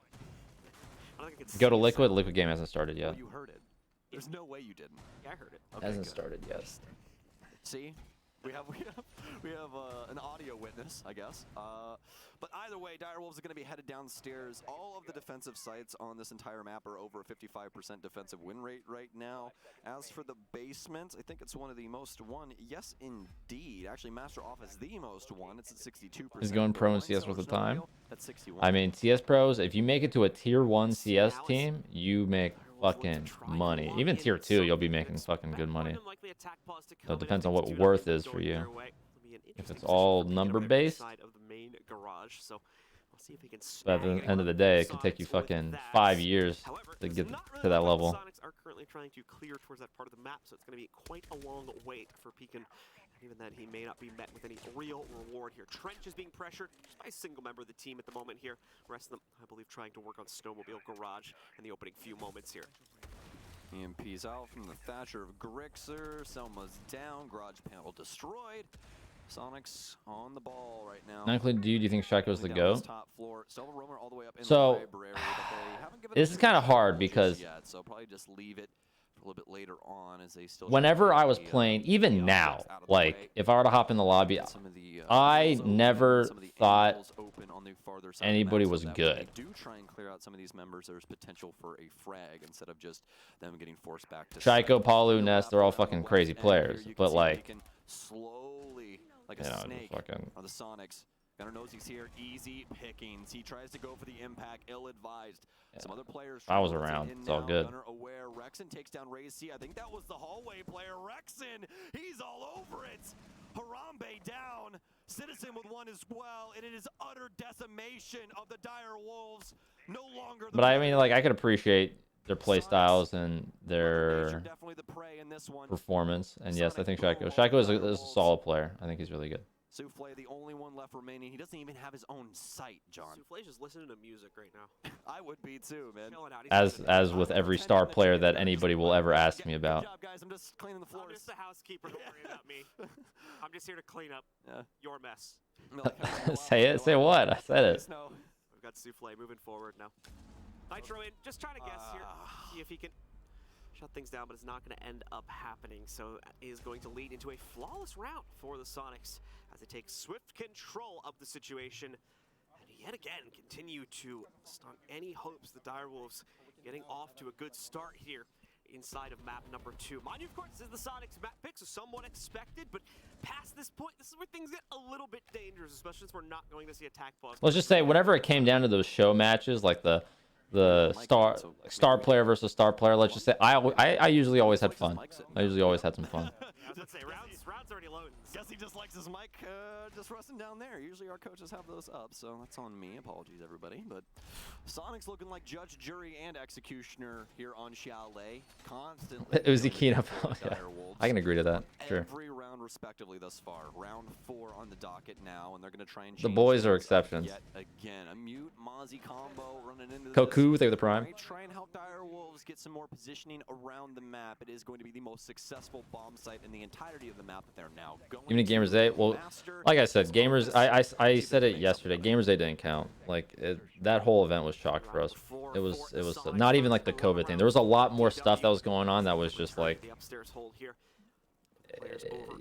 I don't think I can Go to see Liquid. it, Liquid game hasn't started Oh, yet. you heard it. There's no way you didn't. so- Yeah, I heard it. Okay, Hasn't good. started yet. See? We have an audio witness, I guess. But either way, Direwolves are going to be headed downstairs. All of the defensive sites on this entire map are over a 55% defensive win rate right now. As for the basement, I think it's one of the most won. Yes, indeed. Actually, Master Off is the most won. It's at 62%. He's going pro in CS with the time. That's 61. I mean, CS pros, if you make it to a tier 1 CS team, you make fucking money. Even tier 2, you'll be making fucking good money. So it depends on what worth is for you. If it's all number based, but at the end of the day, it could take you fucking 5 years to get to that level. Sonics are currently trying to clear towards that part of the map, so it's going to be quite a long wait for Pekin. Even then, he may not be met with any real reward here. Trench is being pressured just by a single member of the team at the moment here. The rest of them, I believe, trying to work on Snowmobile Garage in the opening few moments here. EMP's out from the Thatcher of Grixer. Selma's down. Garage panel destroyed. Sonics on the ball right now. Not including, do you think Shaco's the GOAT? Top floor. Still a roamer all the way up in So, the library, but they haven't given this is kind of hard because yet, so probably just leave it a little bit later on as they still whenever I was playing, even now, like if I were to hop in the lobby, I never thought anybody was good. Do try and clear out some of these members. There's potential for a frag instead of just them getting forced back to Chico, Palu, Ness, they're all fucking crazy players, but like, slowly, like you a know, snake, fucking are the Sonics. Gunner knows he's here. Easy pickings. He tries to go for the impact. Ill-advised. Yeah. Some other players. I was around. It's all good. Gunner aware. Rexon takes down Raze C. I think that was the hallway player. Rexon. He's all over it. Harambe down. Citizen with one as well. And it is utter decimation of the Dire Wolves. No longer. But I mean, like, I could appreciate their play styles and their performance. And yes, I think Shaco is a solid player. I think he's really good. Souffle, the only one left remaining. He doesn't even have his own site, John. Souffle's just listening to music right now. I would be too, man. As with every star player that anybody will ever ask me about. Good job, guys. I'm just cleaning the floors. I'm just the housekeeper. Don't worry about me. I'm just here to clean up your mess. Say it. Say what? I said it. We've got Souffle moving forward now. Nitro in, just trying to guess here. See if he can shut things down, but it's not going to end up happening. So it is going to lead into a flawless round for the Sonics as they take swift control of the situation. And yet again, continue to stunt any hopes the Direwolves getting off to a good start here inside of map number 2. Mind you, of course, this is the Sonics map pick, so somewhat expected, but past this point, this is where things get a little bit dangerous, especially since we're not going to see attack pause. Let's just say, whenever it came down to those show matches, like the star player versus star player, let's just say I usually always had fun. I usually always had some fun. Let's say rounds already loaded. Guess he just likes his mic just resting down there. Usually our coaches have those up, so that's on me. Apologies, everybody. But Sonic's looking like judge, jury, and executioner here on Chalet. Constantly. Uzi Keenup. Yeah, I can agree to that. Sure. Every round respectively thus far. Round 4 on the docket now, and they're going to try and the boys are exceptions. Yet again, a mute Mozzie combo running into Koku with the prime. Try and help Direwolves get some more positioning around the map. It is going to be the most successful bomb site in the entirety of the map that they're now going. Even Gamers 8, well, like I said, Gamers, I said it yesterday. Gamers 8 didn't count. Like that whole event was chalk for us. It was not even like the COVID thing. There was a lot more stuff that was going on that was just like,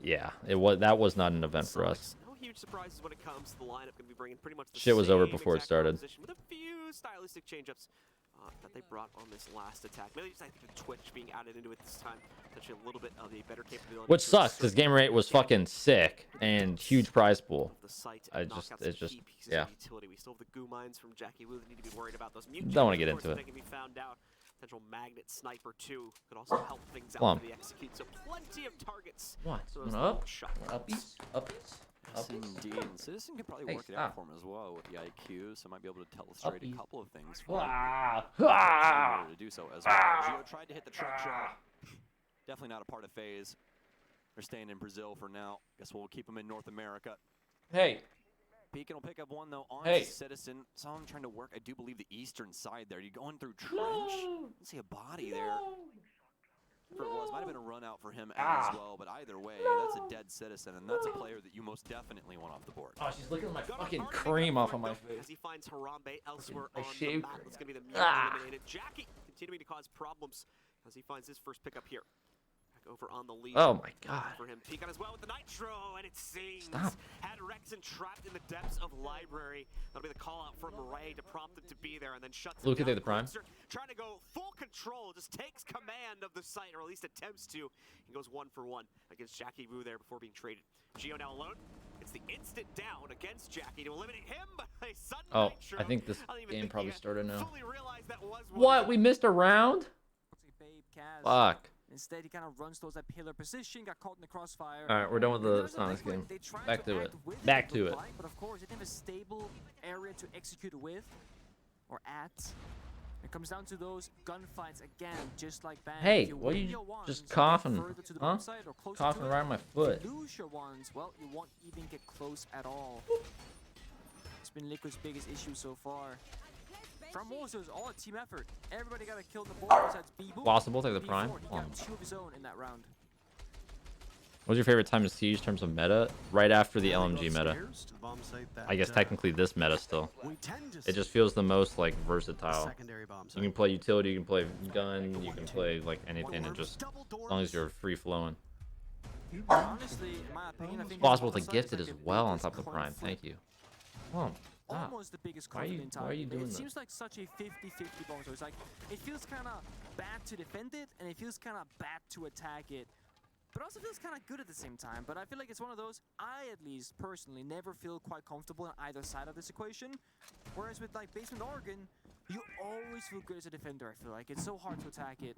yeah, that was not an event for us. No huge surprises when it comes to the lineup. Going to be bringing pretty much the shit was over same before it exact started. composition with a few stylistic change-ups that they brought on this last attack. Maybe just I think the Twitch being added into it this time, actually a little bit of a better capability. Which sucks because Gamer 8 was fucking sick and huge prize pool. It's just yeah. We still have the goo mines from Jackie Wu that need to be worried about those. Don't want to get into it. They can be found out. Potential magnet sniper 2 could also help things out Plum. for the execute. So plenty of targets. What? So Up? uppies. Yes, indeed. And Citizen can probably work it out for him as well with the IQ, so might be able to illustrate a couple of things for him. To do so as well. Gio tried to hit the truck shot. Definitely not a part of FaZe. They're staying in Brazil for now. Guess we'll keep them in North America. Hey. Beacon will pick up one though on Citizen. Saw him trying to work, I do believe, the eastern side there. You going through trench? I see a body there. For it was, might have been a run out for him as well, but either way, that's a dead Citizen, and that's a player that you most definitely want off the board. Oh, she's looking at my fucking cream off of my face. As he finds Harambe elsewhere on the shaved map, it's going to be the mute eliminated. Jackie continuing to cause problems as he finds his first pickup here. over on the lead. Oh my god. For him, peek on as well with the nitro, and it sings. Stop. Had Rexon trapped in the depths of library. That'll be the call out for Murray to prompt him to be there, and then shuts Luke, him they down. the prime. Crimster trying to go full control, just takes command of the site, or at least attempts to. He goes 1 for 1 against Jackie Wu there before being traded. Geo now alone. It's the instant down against Jackie to eliminate him, but a sudden nitro. I think this I don't even game think probably he started now. fully realized that was What? We missed a round? Babe, Kaz. Fuck. Instead, he kind of runs towards that pillar position, got caught in the crossfire. All right, we're done with And the there's a Sonics Liquid. game. They tried Back to it. act with Back to looked it. like, but of course, they didn't have a stable area to execute with or at. It comes down to those gunfights again, just like Bang. Hey, If you what are win you your ones, just you get coughing? further to the Huh? bomb site or closer Coughing to it. right on my If foot. you lose your ones, well, you won't even get close at all. It's been Liquid's biggest issue so far. From Wolves, it was all a team effort. Everybody got a kill on the board besides B-Boom. Possible, take the B4, prime. He got 2 of his own in that round. What's your favorite time to siege in terms of meta? Right after the LMG meta. Upstairs to the bomb site that, I guess technically this meta still. we tend to It just see feels the most like the versatile. secondary bomb You site. can play utility, you can play gun, you can play like anything, and just Double as long as doors. you're free flowing. Honestly, in my opinion, I think Possible to his gift bomb it site as is well on like top of the the biggest prime. coin flip. Thank you. Oh, stop. Almost the biggest Why are coin you- flip in time. why are you doing It that? seems like such a 50-50 bomb, so it's like it feels kind of bad to defend it, and it feels kind of bad to attack it. But also feels kind of good at the same time. But I feel like it's one of those, I at least personally never feel quite comfortable on either side of this equation. Whereas with like Basement Oregon, you always feel good as a defender, I feel like. It's so hard to attack it.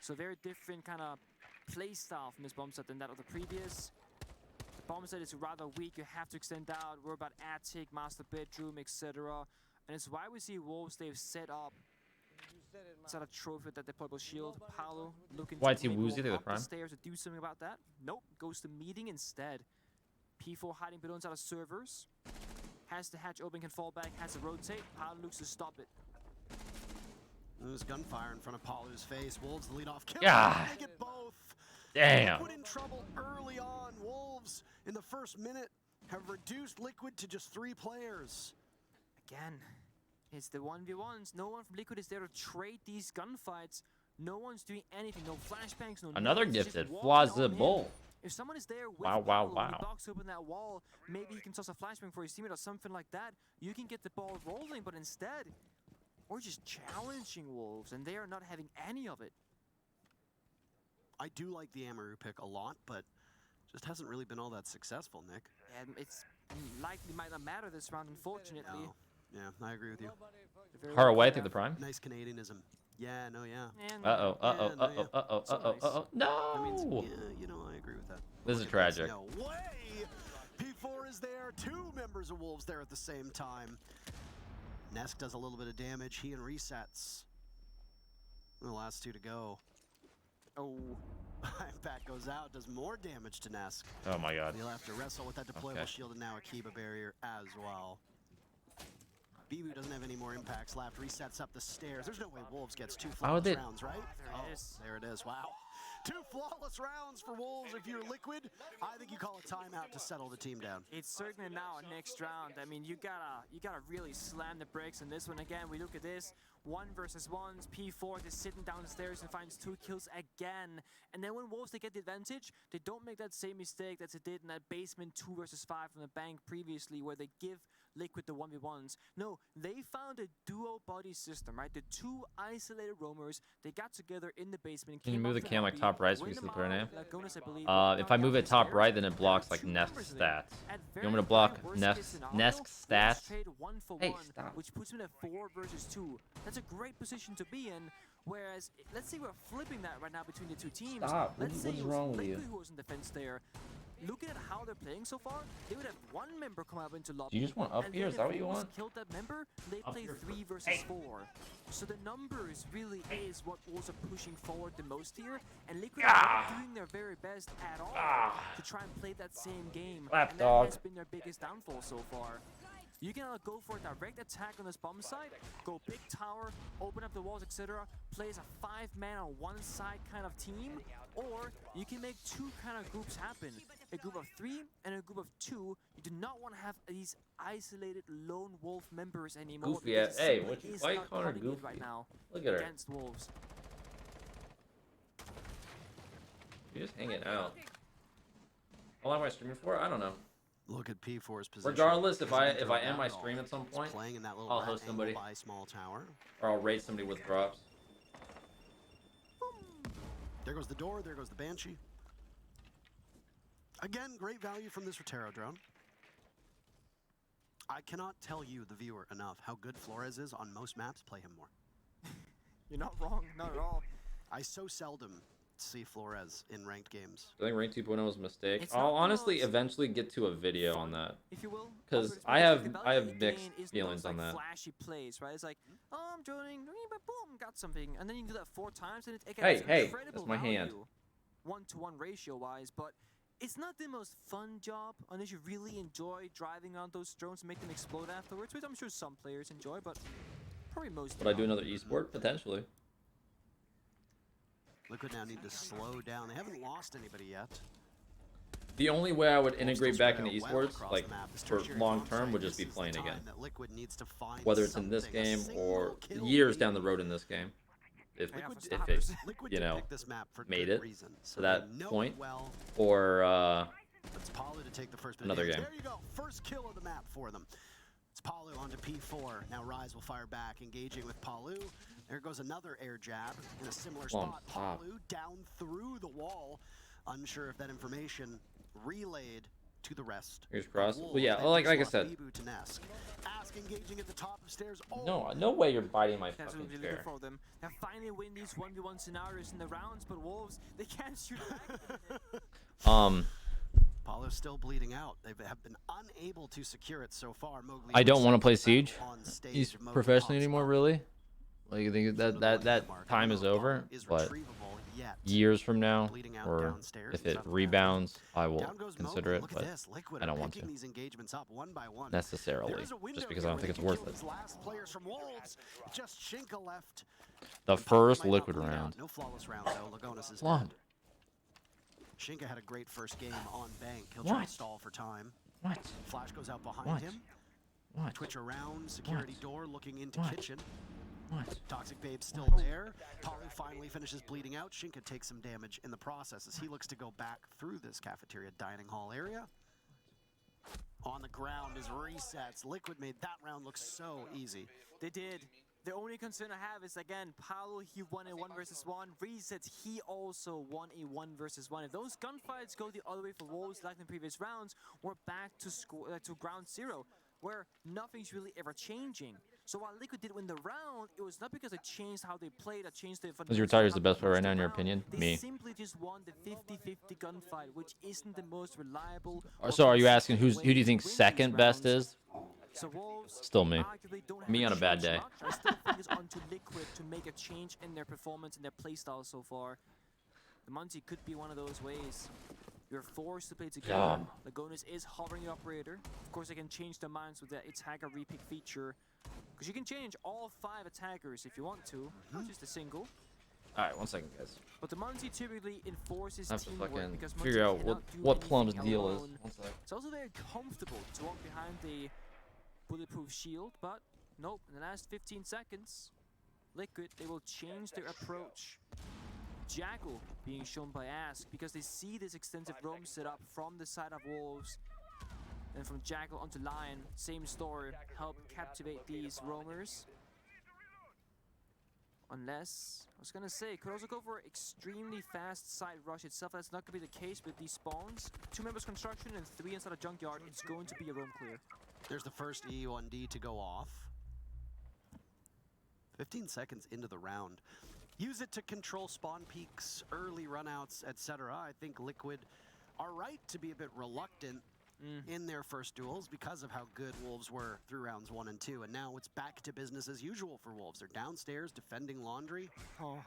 So very different kind of play style from this bomb set than that of the previous. The bomb set is rather weak, you have to extend out, worry about attic, master bedroom, etc. And it's why we see Wolves, they've set up set a trophy with that deployable shield. Paolo looking Why to is he maybe woozy? go They're the up the prime? stairs to do something about that. Nope, goes to meeting instead. P4 hiding below inside of servers. Has the hatch open, can fall back, has to rotate. Paolo looks to stop it. There's gunfire in front of Paulu's face. Wolves the lead off kill. God. They get both. Damn. Liquid in trouble early on. Wolves in the first minute have reduced Liquid to just 3 players. Again, it's the 1v1s. No one from Liquid is there to trade these gunfights. No one's doing anything. No flashbangs, no Another nades, just gifted. walking on in. Plausible. If someone is there with Wow, wow, Paolo, when wow. he blocks open that wall, maybe he can toss a flashbang for his teammate or something like that. You can get the ball rolling, but instead, we're just challenging Wolves, and they are not having any of it. I do like the Amaru pick a lot, but just hasn't really been all that successful, Nick. And it's likely might not matter this round, unfortunately. No. Yeah, I agree with you. They're very Far well away played through the out. prime. Nice Canadianism. Yeah, no, yeah. And, Uh-oh, uh-oh, Yeah, no, uh-oh, yeah. uh-oh, So uh-oh, nice. uh-oh. I mean, No! yeah, you know, I agree with that. This is Look at tragic. No way! P4 is there. 2 members of Wolves there at the same time. Nesk does a little bit of damage. He and resets. The last 2 to go. Oh, Back goes out. Does more damage to Nesk. Oh my god. He'll have to wrestle with that deployable Okay. shield and now a Kiba barrier as well. Bibu doesn't have any more impacts left. Resets up the stairs. There's no way Wolves gets 2 How would flawless they- rounds, right? there it is. There it is. Wow. 2 flawless rounds for Wolves. If you're Liquid, I think you call a timeout to settle the team down. it's certainly now next round. I mean, you gotta really slam the brakes on this one. Again, we look at this. 1 versus 1s. P4 just sitting downstairs and finds 2 kills again. And then when Wolves, they get the advantage, they don't make that same mistake that they did in that basement 2 versus 5 from the bank previously, where they give Liquid the 1v1s. No, they found a duo body system, right? The 2 isolated roamers, they got together in the basement. Can you came move up the to cam like lobby, top right so we win can see them the player out. name? Lagonis, I believe, If knocked I down move the it top stairs. right, then it There blocks were like 2 Nest members there. stats. At You very want me to bare block worst Nest case scenario, Nest Wolves stats? trade 1 for Hey, 1, stop. which puts him in a 4 versus 2. That's a great position to be in. Whereas, let's say we're flipping that right now between the 2 teams. Stop. Let's say What is it was wrong with Liquid you? who was in defense there. Looking at how they're playing so far, they would have 1 member come up into lobby. Do you just want up and here? then Is that if what you Wolves want? killed that member, they Up play here 3 first. versus 4. So the numbers really is what Wolves are pushing forward the most here. And Liquid are not doing their very best at all to try and play that same game. Lap And dog. that has been their biggest downfall so far. You can go for a direct attack on this bomb site, go big tower, open up the walls, etc. Play as a 5-man on one side kind of team, or you can make 2 kind of groups happen. A group of 3 and a group of 2. You do not want to have these isolated lone wolf members anymore. Goofy because ass- it hey, simply what you- is why you not calling her cutting it goofy? right now Look at her. against Wolves. You're just hanging out. How long am I streaming for? I don't know. Look at P4's position. Regardless, if I Doesn't throw end down my at all. stream at some It's point, playing in that little I'll rat host angle somebody. by small tower. Or I'll raid somebody with drops. There goes the door. There goes the Banshee. Again, great value from this Rotero drone. I cannot tell you, the viewer, enough how good Flores is on most maps. Play him more. You're not wrong, not at all. I so seldom see Flores in ranked games. I think rank 2.0 was a mistake. It's I'll not the honestly most eventually get to a video on that. If you will, 'Cause it's I because have- the I have value of the mixed game is feelings not, on like, that. Flashy plays, right? It's like, oh, I'm joining, boom, got something, and then you can do that 4 times, and it's Hey, incredible that's my hand. value, 1-to-1 ratio-wise, but it's not the most fun job unless you really enjoy driving around those drones and make them explode afterwards, which I'm sure some players enjoy, but probably most. Would I do another esport? Potentially. Liquid now need to slow down. They haven't lost anybody yet. The only way I would Wolves integrate still back spread into out well esports, across like the map. This for tertiary long bomb term, site, would just this be is the playing time again. that Liquid needs to find Whether it's in this something. A game or single kill years down the lead. road in this game. If Yeah, for it, starters. Liquid you did know, pick this map for made good it reason. to So that they know point. it well. or It's Palu to take the first bit of Another damage. game. There you go. First kill of the map for them. It's Palu onto P4. Now Rise will fire back, engaging with Palu. There goes another air jab in a similar Plum spot. top. Palu down through the wall. Unsure if that information relayed to the rest. Fingers of crossed. Wolves. Well, yeah, They like I lost said. Bibu to Nesk. Ask engaging at the top of stairs. no way you're biting my That's fucking really good chair. for them. They finally win these 1v1 scenarios in the rounds, but Wolves, they can't shoot back. Palu's still bleeding out. They have been unable to secure it so far. Mowgli I don't was want to play back Siege on stage. He's Mowgli professionally pops anymore, up. really? Like you think Under the that blanket mark. time I is don't know if over? Palu is But retrievable yet. years from now, Bleeding out or downstairs if inside it of the rebounds, I will Down goes consider Mowgli. it, Look but at this. Liquid I don't are want picking to these engagements up one by one. necessarily, There's a window just because I here don't where think they it's worth can kill it. these last players from Wolves. Just Shinka left. The And Palu first might not liquid bleed out. round. No flawless round though. Lagonis is Flawed. dead. Shinka had a great first game on bank. He'll try What? to stall for time. What? Flash goes out behind What? him. What? Twitch around, security What? door looking into What? kitchen. What? Toxic Babe's still there. Palu finally finishes bleeding out. Shinka takes some damage in the process as he looks to go back through this cafeteria dining hall area. On the ground is resets. Liquid made that round look so easy. They did. The only concern I have is, again, Paolo, he won a 1 versus 1. Resets, he also won a 1 versus 1. If those gunfights go the other way for Wolves like in the previous rounds, we're back to to ground zero, where nothing's really ever changing. So while Liquid did win the round, it was not because they changed how they played, or changed the Who's your Tiger's the best player right now, in your opinion? They Me. simply just won the 50-50 gunfight, which isn't the most reliable. So are you asking who do you way think to win these second best rounds. is? So Wolves Still me. arguably don't have Me to on a bad change day. much. I still think it's on to Liquid to make a change in their performance and their playstyle so far. The Muncie could be one of those ways. You're forced to play together. Yeah. Lagonis is hovering your operator. Of course, they can change their minds with the attacker repick feature. Because you can change all 5 attackers if you want to, not just a single. Alright, 1 second, guys. But the Muncie typically enforces I have to teamwork fucking because figure Muncie out cannot do what Plum's anything deal is. alone. 1 sec. It's also very comfortable to walk behind the bulletproof shield, but nope, in the last 15 seconds, Liquid, they will change their approach. Jackal being shown by Ask because they see this extensive roam setup from the side of Wolves. And from Jackal onto Lion, same story, help captivate these roamers. Unless, I was gonna say, could also go for extremely fast side rush itself. That's not gonna be the case with these spawns. 2 members construction and 3 inside a junkyard. It's going to be a roam clear. There's the first E1D to go off. 15 seconds into the round. Use it to control spawn peaks, early runouts, etc. I think Liquid are right to be a bit reluctant in their first duels because of how good Wolves were through rounds 1 and 2. And now it's back to business as usual for Wolves. They're downstairs defending Laundry. Oh,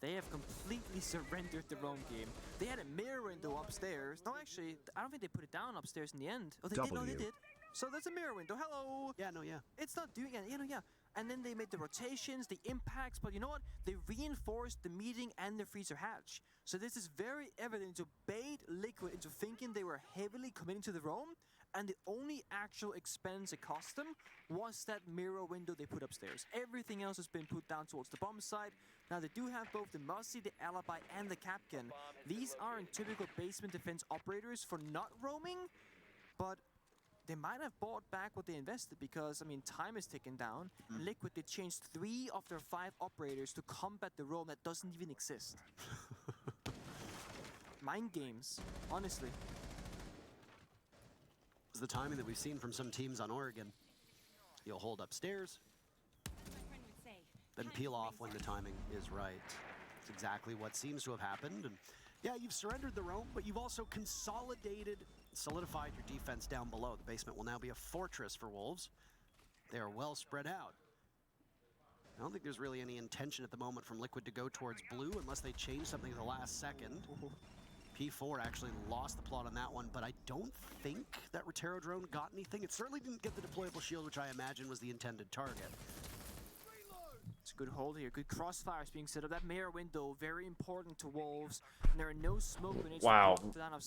they have completely surrendered the roam game. They had a mirror window upstairs. No, actually, I don't think they put it down upstairs in the end. Oh, they did. No, they did. So that's a mirror window. Hello. Yeah, no, yeah. It's not doing it. Yeah. And then they made the rotations, the impacts, but you know what? They reinforced the meeting and the freezer hatch. So this is very evident to bait Liquid into thinking they were heavily committing to the roam, and the only actual expense it cost them was that mirror window they put upstairs. Everything else has been put down towards the bomb side. Now they do have both the Mussy, the Alibi, and the Capcan. These aren't typical basement defense operators for not roaming, but they might have bought back what they invested because, I mean, time is ticking down. Liquid, they changed 3 of their 5 operators to combat the roam that doesn't even exist. Mind games, honestly. It's the timing that we've seen from some teams on Oregon. You'll hold upstairs, then peel off when the timing is right. It's exactly what seems to have happened. And yeah, you've surrendered the roam, but you've also solidified your defense down below. The basement will now be a fortress for Wolves. They are well spread out. I don't think there's really any intention at the moment from Liquid to go towards blue unless they change something at the last second. P4 actually lost the plot on that one, but I don't think that Rotero drone got anything. It certainly didn't get the deployable shield, which I imagine was the intended target. It's a good hold here. Good crossfires being set up. That mirror window, very important to Wolves. And there are no smoke grenades. Wow.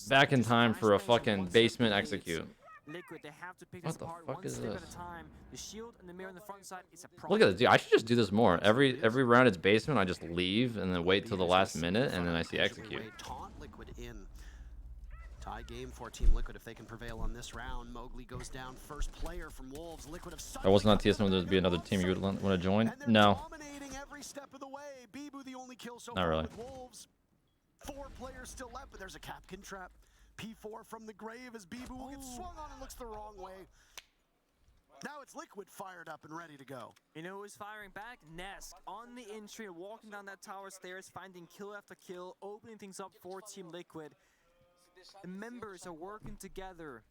Back in time for a fucking basement execute. Liquid, they have to pick What this the apart fuck one is step this? at a time. The shield and the mirror on the front side is a Look problem. at this, dude. I should just do this more. Every round it's basement, I just leave and then wait till the last minute, and then I see execute. Taunt Liquid in. Tie game for Team Liquid if they can prevail on this round. Mowgli goes down, first player from Wolves. Liquid have That wasn't on TSM. There'd be another team you would want to join? No. Dominating every step of the way. Bibu the only kill so Not far really. with Wolves. 4 players still left, but there's a Capcan trap. P4 from the grave as Bibu will get swung on and looks the wrong way. Now it's Liquid fired up and ready to go. You know who's firing back? Nesk on the entry, walking down that tower stairs, finding kill after kill, opening things up for Team Liquid. The members are working together.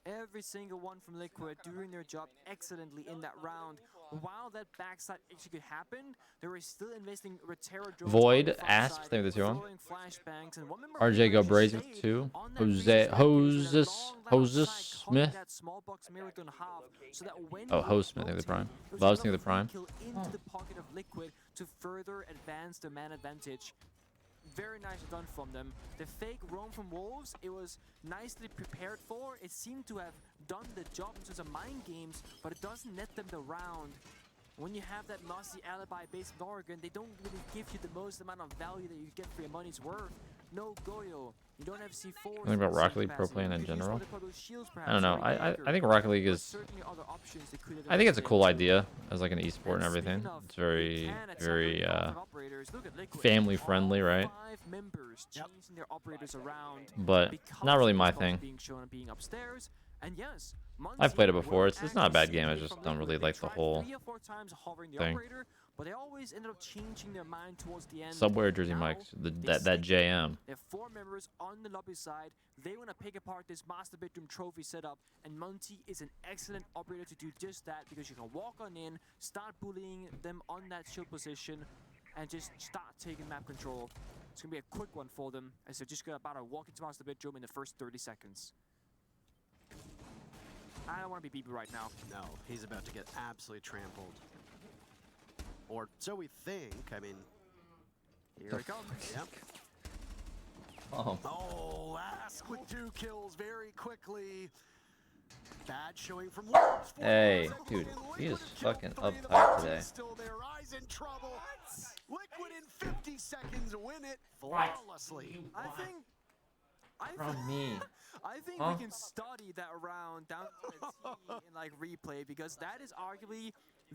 Every single one from Liquid doing their job excellently in that round. While that backside execute happened, they were still investing Rotero drones. Void asked, thank you, this one. Flashbangs, and one member RJ go actually Brazy with stayed 2. on that Jose reset package with a Hoses long line of Hoses sight, cutting Smith. that small box marathon half, so that when Oh, you Hose Smith, rotate, think the prime. it was Loves, think enough the prime. kill into the pocket of Liquid to further advance their man advantage. Very nicely done from them. The fake roam from Wolves, it was nicely prepared for. It seemed to have done the job in terms of mind games, but it doesn't net them the round. When you have that Mussy Alibi based in Oregon, they don't really give you the most amount of value that you get for your money's worth. No Goyo. You don't have C4. Think about Rocket League pro playing in general. I don't know. I think Rocket League is. I think it's a cool idea as like an esport and everything. It's very family friendly, right? But not really my thing. I've played it before. It's not a bad game. I just don't really like the whole thing. But they always ended up changing their mind towards the end. Subway or Jersey Mike's, that JM. There are 4 members on the lobby side. They want to pick apart this master bedroom trophy setup, and Monty is an excellent operator to do just that, because you can walk on in, start bullying them on that shield position, and just start taking map control. It's gonna be a quick one for them, as they're just gonna about to walk into master bedroom in the first 30 seconds. I don't want to be BB right now. No, he's about to get absolutely trampled. Or so we think. I mean, Here it comes. Yep. Oh, Ask with 2 kills very quickly. Bad showing from Wolves. Hey, dude, he is fucking uptight today. Still there, Eyes in trouble. Liquid in 50 seconds win it flawlessly. I think From me. I think we can study that round down to the T in like replay, because that is arguably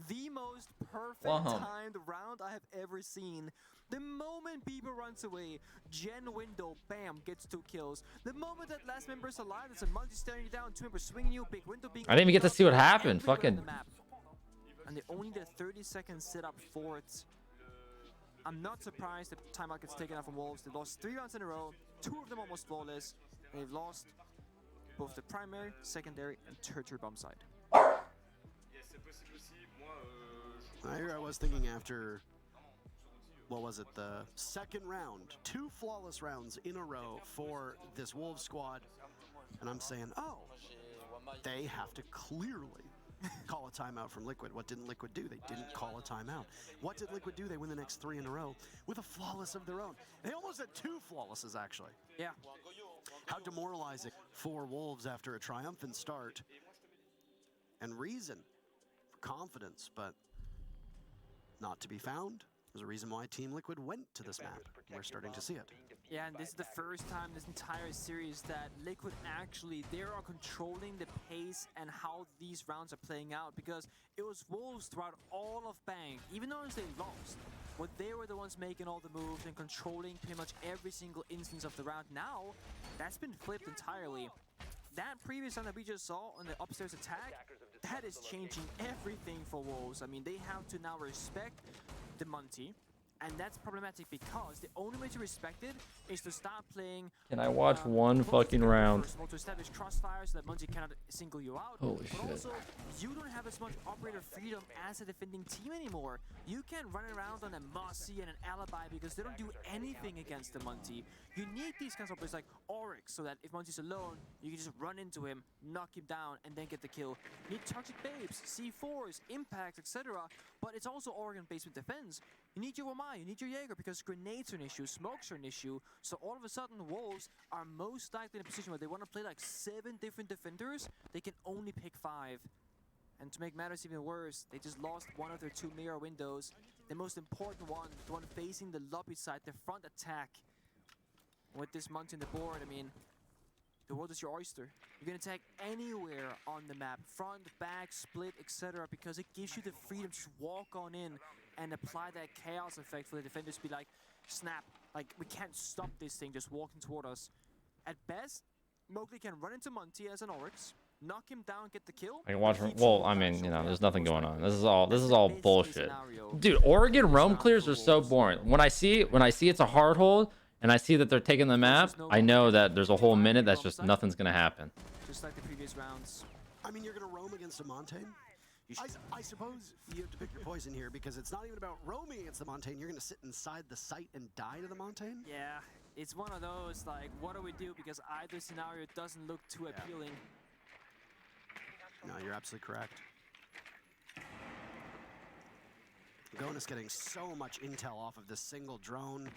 the most perfect timed round I have ever seen. The moment Bieber runs away, Gen window, bam, gets 2 kills. The moment that last member's alive, there's a multi staring you down, 2 members swinging you, big window being. I didn't even get to see what happened. everywhere on Fucking. the map. And they only did 30-second setup for it. I'm not surprised the timeout gets taken out from Wolves. They lost 3 rounds in a row, 2 of them almost flawless. They've lost both the primary, secondary, and tertiary bomb side. I was thinking after, what was it, the second round, 2 flawless rounds in a row for this Wolves squad, and I'm saying, oh, they have to clearly call a timeout from Liquid. What didn't Liquid do? They didn't call a timeout. What did Liquid do? They win the next 3 in a row with a flawless of their own. They almost had 2 flawlesses, actually. Yeah. How demoralizing for Wolves after a triumphant start. And reason for confidence, but not to be found. There's a reason why Team Liquid went to this map. We're starting to see it. Yeah, and this is the first time this entire series that Liquid actually, they are controlling the pace and how these rounds are playing out, because it was Wolves throughout all of Bang, even though they lost. But they were the ones making all the moves and controlling pretty much every single instance of the round. Now, that's been flipped entirely. That previous round that we just saw on the upstairs attack, that is changing everything for Wolves. I mean, they have to now respect the Monty. And that's problematic because the only way to respect it is to start playing. Can I watch one fucking round? First of all, to establish crossfire so that Monty cannot single you out. Holy but shit. also, you don't have as much operator freedom as a defending team anymore. You can run around on a Mossy and an Alibi because they don't do anything against the Monty. You need these kinds of operators like Oryx so that if Monty's alone, you can just run into him, knock him down, and then get the kill. You need Toxic Babes, C4s, Impacts, etc. But it's also Oregon-based with defense. You need your Wamai, you need your Jaeger because grenades are an issue, smokes are an issue. So all of a sudden, Wolves are most likely in a position where they want to play like 7 different defenders. They can only pick 5. And to make matters even worse, they just lost one of their 2 mirror windows. The most important one, the one facing the lobby side, the front attack. With this Monty on the board, I mean, the world is your oyster. You can attack anywhere on the map, front, back, split, etc. because it gives you the freedom to just walk on in and apply that chaos effect for the defenders to be like, snap, like we can't stop this thing just walking toward us. At best, Mowgli can run into Monty as an Oryx, knock him down, get the kill. I can watch. Well, I mean, you know, there's nothing going on. This is all bullshit. Dude, Oregon roam clears are so boring. When I see it's a hard hold and I see that they're taking the map, I know that there's a whole minute that's just nothing's gonna happen. Just like the previous rounds. I mean, you're going to roam against a Montaigne? I suppose you have to pick your poison here because it's not even about roaming against the Montaigne. You're going to sit inside the site and die to the Montaigne? Yeah, it's one of those, like, what do we do? Because either scenario doesn't look too appealing. No, you're absolutely correct. Gonus getting so much intel off of this single drone.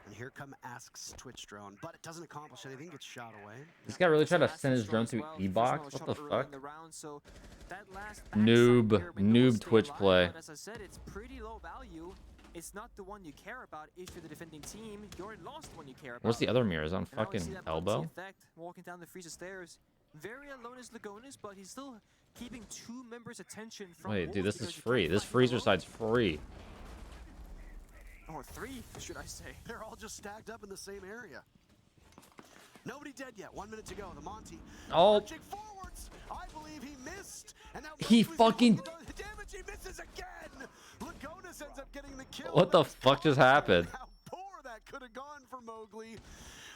And here come Ask's Twitch drone, but it doesn't accomplish anything, gets shot away. This guy really tried to send his drone through E-box? What the fuck? Noob Twitch play. As I said, it's pretty low value. It's not the one you care about. If you're the defending team, you already lost one you care about. What's the other mirrors on And now we fucking see that elbow? Monty effect, walking down the freezer stairs. Very alone is Lagonis, but he's still keeping 2 members' attention from Wait, dude, Wolves this is because you free. can't This find freezer alone. side's free. Or 3, should I say. They're all just stacked up in the same area. Nobody dead yet. 1 minute to go. The Monty Oh. marching forwards. I believe he missed. And now He Mowgli's fucking- able to do the damage. He misses again. Lagonis ends up getting the kill. What the fuck just happened? How poor that could have gone for Mowgli.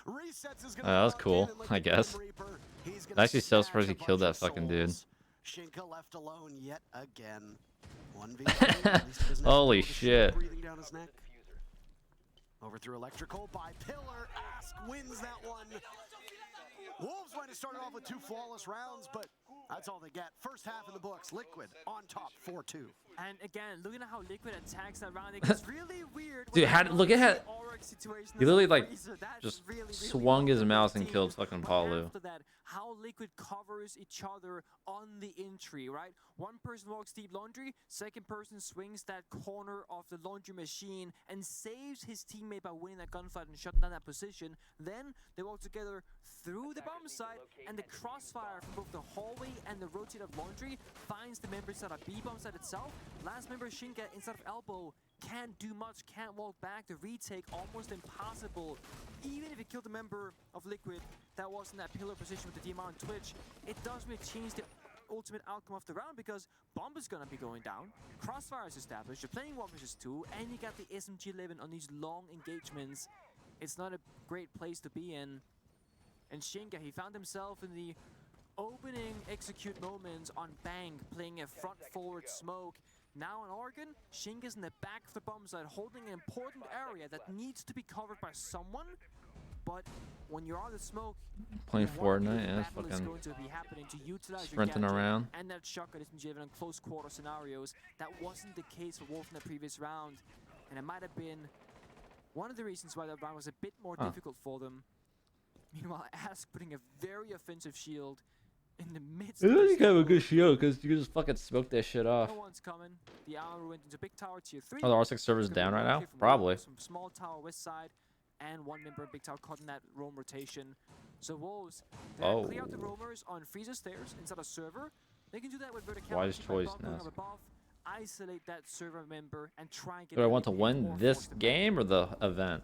Resets is gonna Oh, that was lock cool, in, and like I the guess. Grim Reaper, he's I'm gonna actually so snatch surprised he a killed bunch that of fucking dude. souls. Shinka left alone yet again. 1v1. At least he doesn't have Holy to deal with the shit. breathing down his neck. Over through electrical by Pillar. Ask wins that one. Wolves might have started off with 2 flawless rounds, but that's all they get. First half in the books. Liquid on top, 4-2. And again, looking at how Liquid attacks that round, it gets really weird. Dude, look at how he literally like That's just really swung his awkward mouse for and the killed team. fucking But Palu. after that, how Liquid covers each other on the entry, right? One person walks deep laundry, second person swings that corner of the laundry machine and saves his teammate by winning that gunfight and shutting down that position. Then they walk together through the bomb site, and the crossfire from both the hallway and the rotate of laundry finds the members that are B-bomb site itself. Last member Shinka inside of elbow can't do much, can't walk back. The retake almost impossible. Even if you kill the member of Liquid that was in that pillar position with the DMR on Twitch, it doesn't really change the ultimate outcome of the round because bomb is gonna be going down. Crossfire is established. You're playing 1 versus 2, and you got the SMG-11 on these long engagements. It's not a great place to be in. And Shinka, he found himself in the opening execute moments on Bang, playing a front-forward smoke. Now in Oregon, Shinka's in the back of the bomb site, holding an important area that needs to be covered by someone. But when you're on the smoke, Playing you wanna be Fortnite, where yeah, the it's battle is fucking going to be happening to utilize sprinting your gadget around. and that shotgun is given in close quarter scenarios. That wasn't the case for Wolf in the previous round, and it might have been one of the reasons why that round was a bit more difficult for them. Meanwhile, Ask putting a very offensive shield in the midst It of doesn't this have a jungle. good shield because you can just fucking smoke that shit off. No one's coming. The armor went into big tower tier 3. Are the R6 servers Gonna be down right one now? clear from Probably. Wolves from small tower west side, and one member of big tower caught in that roam rotation. So Wolves, they clear out the roamers on freezer stairs inside a server. They can do that with verticality. Wise by choice, bunkering up Ness. above, isolate that server member and try and get. Do I that want to liquid in win or this force them back. game or the event?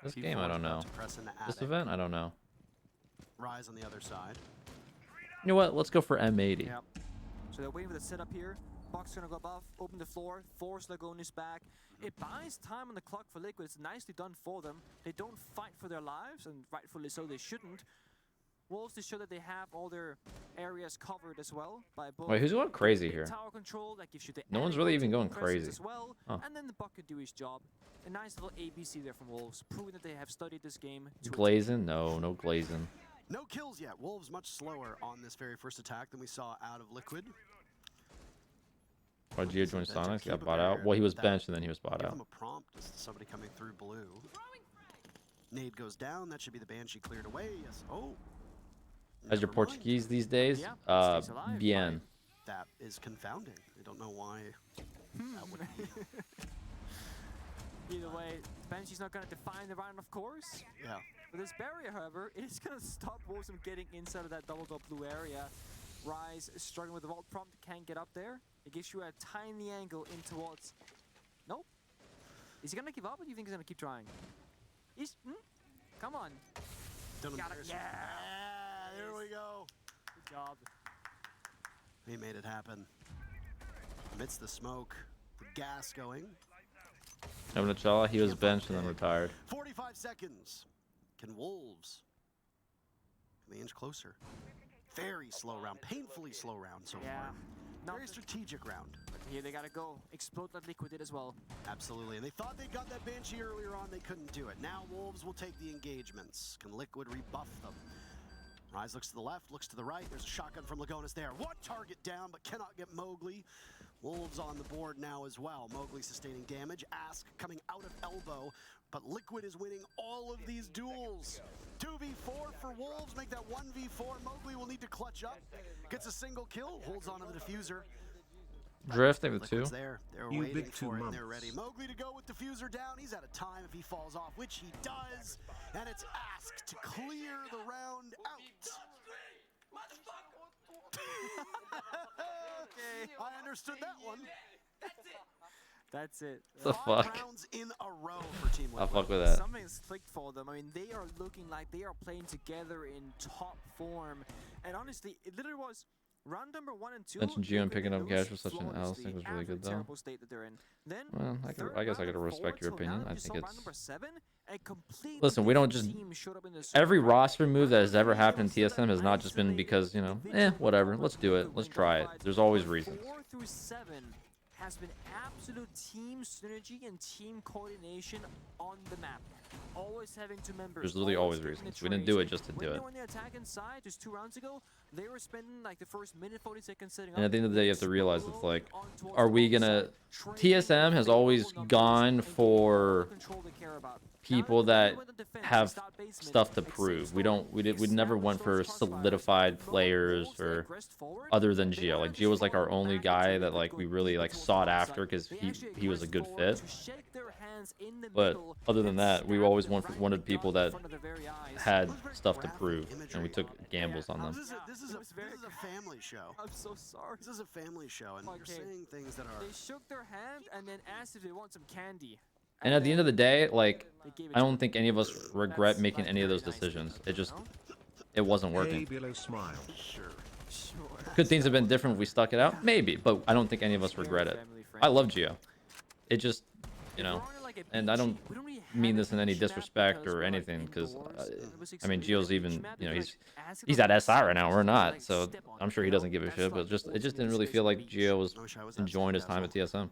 This game, I don't know. This event, I don't know. Rise on the other side. You know what? Let's go for M80. Yep. So they're waiting for the setup here. Box gonna go above, open the floor, force Lagonis back. It buys time on the clock for Liquid. It's nicely done for them. They don't fight for their lives, and rightfully so, they shouldn't. Wolves to show that they have all their areas covered as well by both. Wait, who's going crazy big here? Tower control that gives you the No one's added really even rotating going presence crazy. as well, Huh. and then the Buck could do his job. A nice little ABC there from Wolves, proving that they have studied this game. To a T. Glazing? No, no glazing. No kills yet. Wolves much slower on this very first attack than we saw out of Liquid. Why Geo joined That Sonics? Jacob Got bought out. Well, he was that- benched and then he was bought Give out. them a prompt as to somebody coming through blue. Nade goes down. That should be the Banshee cleared away. Yes. Oh. As your Never mind. Portuguese these days? Yeah, stays alive. Bien. That is confounding. I don't know why that would be. Either way, Banshee's not going to define the round, of course. Yeah. With this barrier, however, it is going to stop Wolves from getting inside of that double blue area. Rise is struggling with the vault prompt, can't get up there. It gives you a tiny angle in towards. Nope. Is he going to give up, or do you think he's going to keep trying? He's. Come on. Don't Got it. embarrass Yeah. me. There we go. Good job. He made it happen. Amidst the smoke, the gas going. Chala, he was benched and then retired. 45 seconds. Can Wolves? Can they inch closer? Very slow round, painfully slow round so Yeah. far. Not Very the- strategic round. But here they got to go. Explode that Liquid did as well. Absolutely, and they thought they got that Banshee earlier on, they couldn't do it. Now Wolves will take the engagements. Can Liquid rebuff them? Rise looks to the left, looks to the right. There's a shotgun from Lagonis there. One target down, but cannot get Mowgli. Wolves on the board now as well. Mowgli sustaining damage. Ask coming out of elbow, but Liquid is winning all of these duels. 2v4 for Wolves, make that 1v4. Mowgli will need to clutch up. Gets a single kill, holds on to the diffuser. Drifting the two. Liquid's there. They're You waiting big for it and two they're ready. Mowgli to go with diffuser down. He's out of time if he falls off, which he does. And it's Ask to clear the round out. Okay, I understood that one. That's it. The Five fuck? rounds in a row for Team I'll Liquid. fuck with that. Something's clicked for them. I mean, they are looking like they are playing together in top form. And honestly, it literally was round number 1 and 2. Mentioned Geo and they picking up lose cash was such an flawlessly Aliasing was really after good, the though. terrible state that they're in. Then, Well, third I guess I round gotta of respect your four till opinion. now, I you think saw round it's... number 7, a completely Listen, we don't different just... team showed up in the Every server. roster move that has ever happened in Individuals TSM that has not just been because, you know, whatever, let's do it, let's try it. There's always reasons. 4 through 7 has been absolute team synergy and team coordination on the map. Always having two members. There's literally always taking the reasons. We didn't do trades. it just to When do they it. were on the attack inside just 2 rounds ago, they were spending like the first minute 40 seconds setting up. And at the end of the day, you have to realize it's like, on towards are the we ball gonna... side, trading TSM has favorable always numbers gone and getting for all the control they care about. people Now, that they went on defense, have they start basement, stuff to like prove. safe We don't, we never established went for those crossfires. solidified Mo- players Wolves, they or aggressed forward. other than They Geo. weren't Like just Geo was like our falling only back guy until that they like could we go really deep like towards the sought ball after side. because They he actually was a aggressed good forward fit. to shake their hands in the But middle other than and that, we stab always them right in wanted the people gut in that front of their very eyes. had It was very stuff to graphic prove, and we imagery. took gambles on them. This is Yeah, this is it a was very this is a family show. I'm so sorry. This is a family show, and you're Okay. saying things that are. They shook their hand and then asked if they want some candy. And at the end of the day, like, They gave it I to don't them. think any of us regret That's, making like, any of very those nice of them, decisions. you It just, know? it wasn't Hey, working. Beaulo smile. Sure. Sure. Could things have been different if we stuck it out? Maybe, but I don't think any of us regret it. I love Geo. It just, you know, and I don't mean this in any disrespect or anything, because I mean Geo's even, you know, he's at SI right now. We're not, so I'm sure he doesn't give a shit. But just it just didn't really feel like Geo was I wish I was enjoying his upset time at as TSM.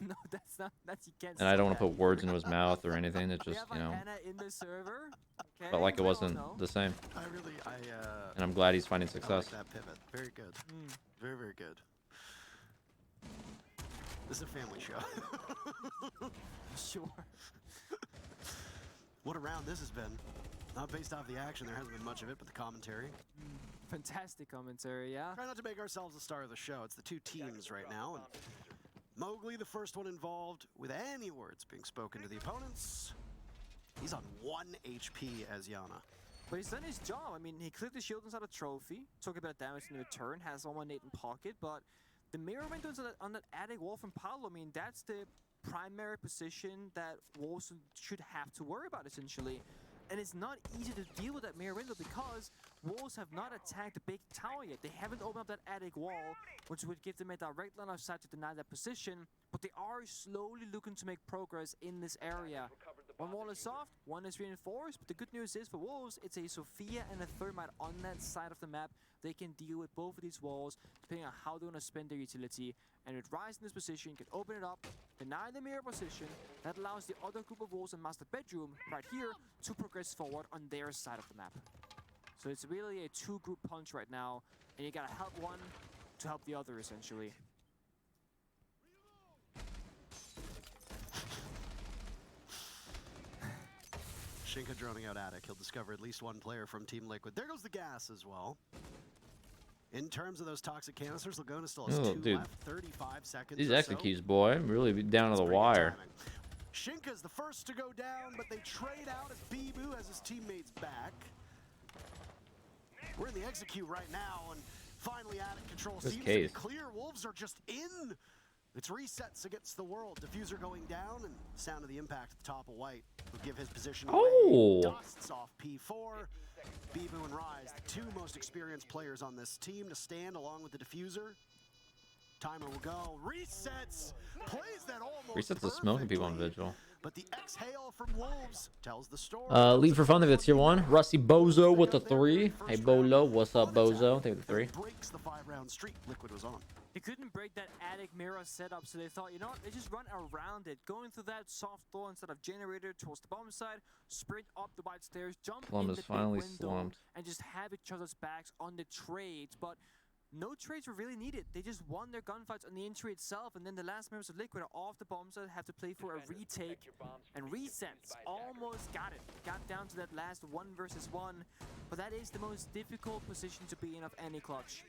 No, that's not. That's you can't. And I say don't want that. to put words into his mouth or anything. It's We just, have you know, Anna in the server. Okay, felt like it we all wasn't know. the same. I And I'm glad he's finding I like success. that pivot. Very good. Mm. Very, very good. This is a family show. Sure. What a round this has been. Not based off the action, there hasn't been much of it, but the commentary. Fantastic commentary, yeah. Try not to make ourselves the star of the show. It's the two teams right now. And Mowgli, the first one involved, with any words being spoken to the opponents. He's on 1 HP as Yana. But he's done his job. I mean, he cleared the shield inside a trophy, took a bit of damage in return, has 118 in pocket, but the mirror window on that attic wall from Paulo, I mean, that's the primary position that Wolves should have to worry about, essentially. And it's not easy to deal with that mirror window because Wolves have not attacked the big tower yet. They haven't opened up that attic wall, which would give them a direct line of sight to deny that position, but they are slowly looking to make progress in this area. One wall is soft, one is reinforced, but the good news is for Wolves, it's a Sophia and a Thermite on that side of the map. They can deal with both of these walls, depending on how they want to spend their utility. And with Rise in this position, can open it up, deny the mirror position. That allows the other group of Wolves in Master Bedroom, right here, to progress forward on their side of the map. So it's really a two-group punch right now, and you gotta help one to help the other, essentially. Shinka droning out attic. He'll discover at least one player from Team Liquid. There goes the gas as well. In terms of those toxic canisters, Laguna still has 2 left, 35 seconds. These or so. executes, boy, really down to the That's pretty good wire. timing. Shinka's the first to go down, but they trade out as Bibu has his teammates back. We're in the execute right now, and finally attic control This seems case. to be clear. Wolves are just in. It's resets against the world. Diffuser going down, and sound of the impact at the top of White will give his position away. Oh! Dusts off P4. Bibu and Rise, the two most experienced players on this team to stand along with the Diffuser. Timer will go. Resets. Plays that almost Resets the smoking people on perfectly, Vigil. but the exhale from Wolves tells the story. Lead for fun if it's tier 1. Rusty Bozo with the 3. Hey, Bolo, what's up, Bozo? Take the 3. Breaks the 5-round streak Liquid was on. They couldn't break that attic mirror setup, so they thought, you know what, they just run around it, going through that soft door instead of generator towards the bomb side, sprint up the wide stairs, jump in the big finally window, slumped. and just have each other's backs on the trades. But no trades were really needed. They just won their gunfights on the entry itself, and then the last members of Liquid are off the bomb side, have to play for a retake, and resets. Almost got it. Got down to that last 1 versus 1, but that is the most difficult position to be in of any clutch.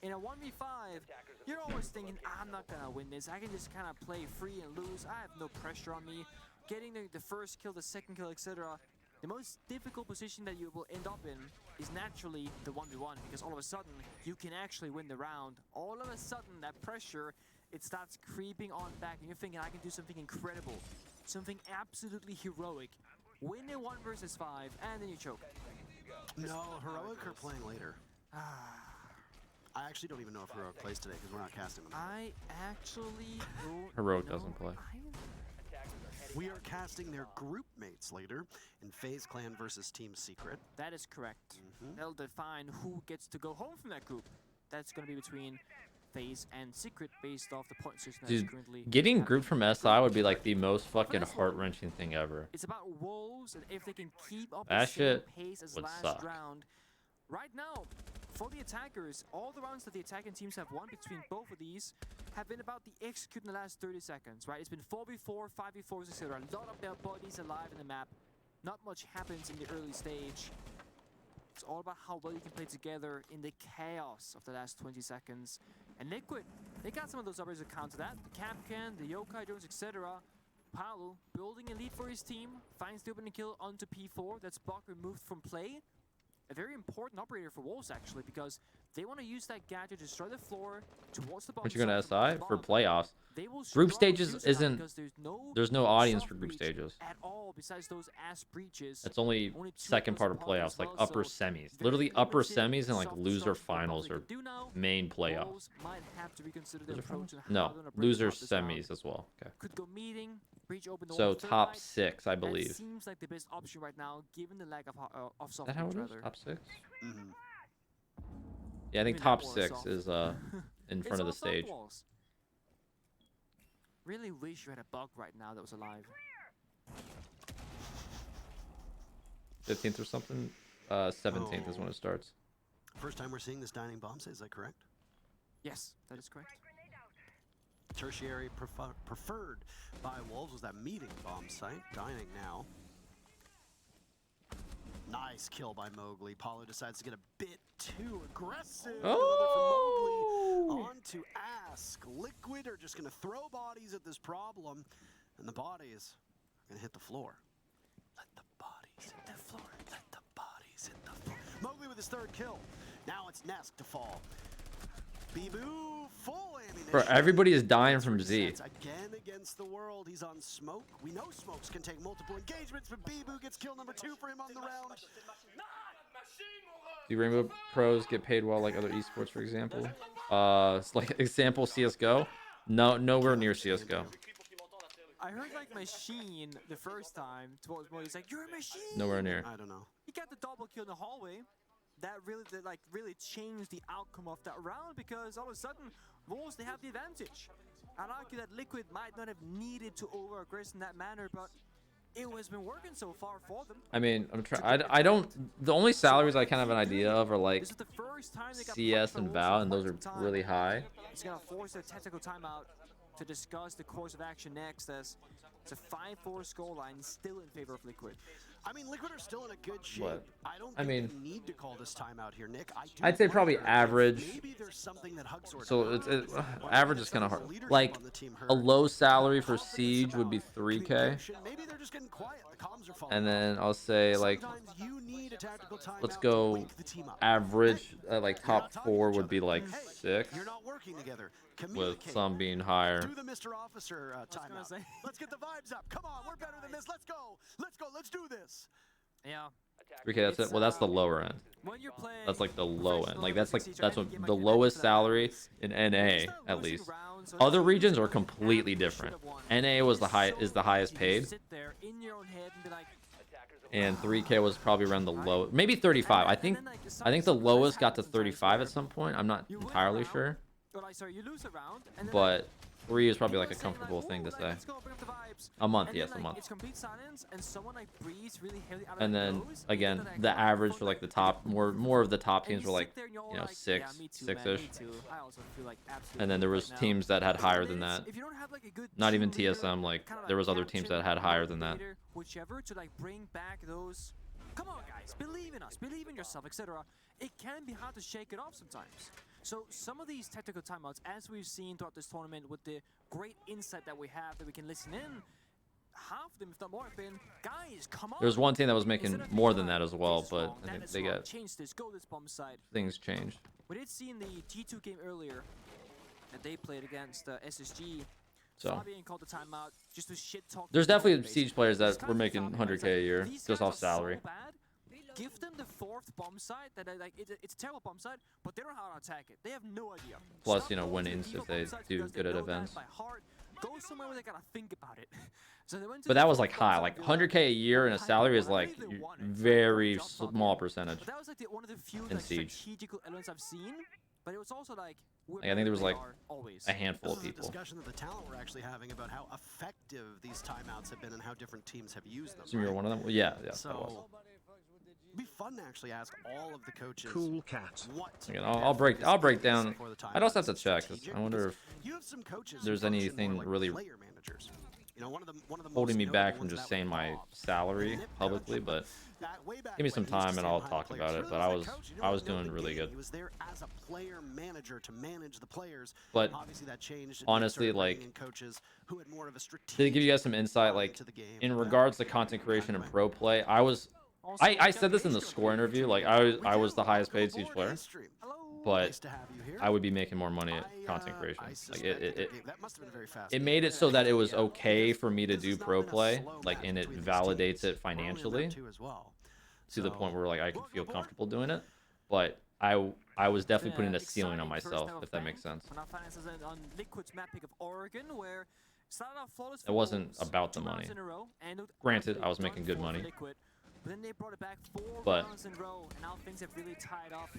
In a 1v5, you're always thinking, I'm not gonna win this. I can just kind of play free and lose. I have no pressure on me. Getting the first kill, the second kill, etc. The most difficult position that you will end up in is naturally the 1v1, because all of a sudden, you can actually win the round. All of a sudden, that pressure, it starts creeping on back, and you're thinking, I can do something incredible. Something absolutely heroic. Win a 1 versus 5, and then you choke. No, Heroic are playing later. I actually don't even know if Heroic plays today because we're not casting them. I actually don't Heroic know doesn't play. either. We are casting their group mates later in FaZe Clan versus Team Secret. That is correct. They'll define who gets to go home from that group. That's going to be between FaZe and Secret based off the point system that is Dude, currently getting happening. grouped from SI would be like the most fucking heart-wrenching thing ever. It's about Wolves, and if they can keep up That the same shit pace as would last suck. round. Right now, for the attackers, all the rounds that the attacking teams have won between both of these have been about the execute in the last 30 seconds, right? It's been 4v4, 5v4s, etc. A lot of their bodies alive in the map. Not much happens in the early stage. It's all about how well you can play together in the chaos of the last 20 seconds. And Liquid, they got some of those others to counter that. The Capcan, the Yokai drones, etc. Paulo building a lead for his team, finds the opening kill onto P4. That's Buck removed from play. A very important operator for Wolves, actually, because they want to use that gadget to destroy the floor towards the bomb. Aren't you gonna side, SI the for bomb. playoffs? They will Group struggle to stages use that isn't. because There's no audience soft for group breach stages. at all, besides those ass breaches. It's only Only 2 second part of points playoffs, per like as well, upper so semis. very Literally upper limited semis and like soft loser start for what finals they or can do now. main playoffs. Wolves might have to reconsider their Loser approach finals? and how No, they're gonna break loser apart this round. semis as well. Okay. Could go meeting, breach open door. So third top light. 6, I That believe. seems like the best option right now, given the lack of Is soft that how it breach, is? rather. Top 6? Mm-hmm. Yeah, I think Maybe top not more 6 soft. is in front of the It's all soft stage. walls. Really wish you had a bug right now that was alive. 15th or something. 17th is when it starts. First time we're seeing this dining bomb set, is that correct? Yes, that is correct. Tertiary preferred by Wolves was that meeting bomb site. Dining now. Nice kill by Mowgli. Paulo decides to get a bit too aggressive. Oh! Another from Mowgli. On to Ask. Liquid are just going to throw bodies at this problem, and the bodies are going to hit the floor. Let the bodies hit the floor. Let the bodies hit the floor. Mowgli with his third kill. Now it's Nesk to fall. Bibu, full ammunition. Bro, everybody is dying from Z. Again against the world. He's on Smoke. We know Smokes can take multiple engagements, but Bibu gets kill number 2 for him on the round. Do Rainbow pros get paid well like other esports, for example? It's like example CS:GO. No, nowhere near CS:GO. I heard like machine the first time. He's like, "You're a machine." Nowhere near. I don't know. He got the double kill in the hallway. That really changed the outcome of that round, because all of a sudden Wolves, they have the advantage. I'd argue that Liquid might not have needed to over-aggress in that manner, but it has been working so far for them. I mean, I'm trying. I don't. The only salaries I kind of have an idea of are like This is the first time they got CS punched and by Val, Wolves and in those are quite some time. really high. It's gonna force a tactical timeout to discuss the course of action next, as it's a 5-4 scoreline still in favor of Liquid. I mean, Liquid are still in a good shape. What? I don't I think mean, they need to call this timeout here, Nick. I'd say probably average. Maybe there's something that Hugsor So does. average is kind of hard. Like a low salary for Siege would be 3K, Maybe they're just getting quiet. The comms are falling and off. then I'll say like Sometimes you need a tactical timeout let's to go wake the team up. average. Like You're not top talking 4 to each would be other. like Hey, 6, You're not working together. with Communicate. some being higher. Do the Mr. Officer gonna timeout. say. Let's get the vibes up. Come on, we're better than this. Let's go. Let's go. Let's do this. Yeah. 3K. That's it. Well, that's the lower end. When you're playing That's like the low end. Like that's Siege or that's any what game the like that, lowest that salary matters. in When you NA start at losing least. rounds, or Other teams regions that are you completely should different. have won, NA was the it's high so is the highest easy to paid, sit there in your own head and be like, and 3K was probably around the low, maybe 35. I think the lowest got to 35 at some point. I'm not you win a entirely round, sure, or like, sorry, you lose a round, and then but 3 is probably people like a are saying, comfortable thing to "Ooh, say. let's go, bring up the vibes." A month, And yes, then, a month. It's complete silence, and someone like breathes really heavily out of And their then nose, again, and the like, average fuck, for like the like, top, more of the top and teams you were sit like, there and you're all you know, like, 6, yeah, me too, 6ish. man, me too. I also feel like absolutely And then there right was now. teams that had higher And than then that. if you don't have, like, a good Not even team leader, TSM, like kinda, there was other teams captain, that had higher than that. motivator, whichever, to like bring back those, come on guys, believe in us, believe in yourself, etc. It can be hard to shake it off sometimes. So some of these tactical timeouts, as we've seen throughout this tournament with the great insight that we have, that we can listen in, half of them, if not more, have been, guys, come on. There was one team that was Instead making of more being than that like, as well, this is but wrong, I that think is they wrong, got change this, go this bomb side. things changed. We did see in the G2 game earlier that they played against SSG. So Fabian called the timeout just to shit talk. there's the definitely opponent, Siege basically. players It's that kind were of making Fabian, right? It's 100K a like, year these just guys off are salary. So bad. Give them the 4th bomb site that like it's a terrible bomb site, but they don't know how to attack it. They have no idea. Plus, Stop you know, going to the winnings default if they bomb sites do because they good at know that events. by heart. Go somewhere where they gotta think about it. So they went to But the that was 4th like bomb high, site like and be 100K a year in a "Type salary one." is I like believe they won it. very Great job, Fabian. small percentage. But that was like one of the few in like, Siege. strategical elements I've seen. But it was also like, we're Like, I think there was better like than they are always. a handful This of is a people. discussion that the talent we're actually having about how effective these timeouts have been and how different teams have used them. So you're right? one of them? Well, yeah, that was. So it'd be fun to actually ask all of the coaches. Cool cat. What Again, I'll break down. before the I'd also have timeout. to check, 'cause Strategic, I wonder because if you have some coaches there's who function anything more like really player managers. You know, one of the holding most me back notable from ones just of that saying was my Bob. salary Nip publicly, but way back give me some when, he used to time and stand I'll behind talk the about players. it. Really But I that was coach. You I know, was know doing the really game. good. He was there as a player manager to manage the players. But Obviously that changed. and honestly, started bringing like, in coaches who had more of a to give you guys some strategic insight, element like to the game. in Yeah. regards to content creation and pro play, Also, I said this in the score interview, like I was the highest paid Siege player, hello. but Nice to have you here. I would be making more money at I, content creation. I Like suspect that must have been very fast. it made it so that it was Yeah. okay for me to This do has not pro been a play, slow like, match and it between these validates teams. it We're only in round financially two as well. to the point where like I could Welcome feel aboard. comfortable doing it. But I was definitely putting a ceiling on myself, if that makes sense. On our finances and on Liquid's map pick of Oregon, where started off flawless. It wasn't about the money. Granted, I was making good money. Liquid, but then they brought it back 4 But rounds in a row, and now things have really tied up.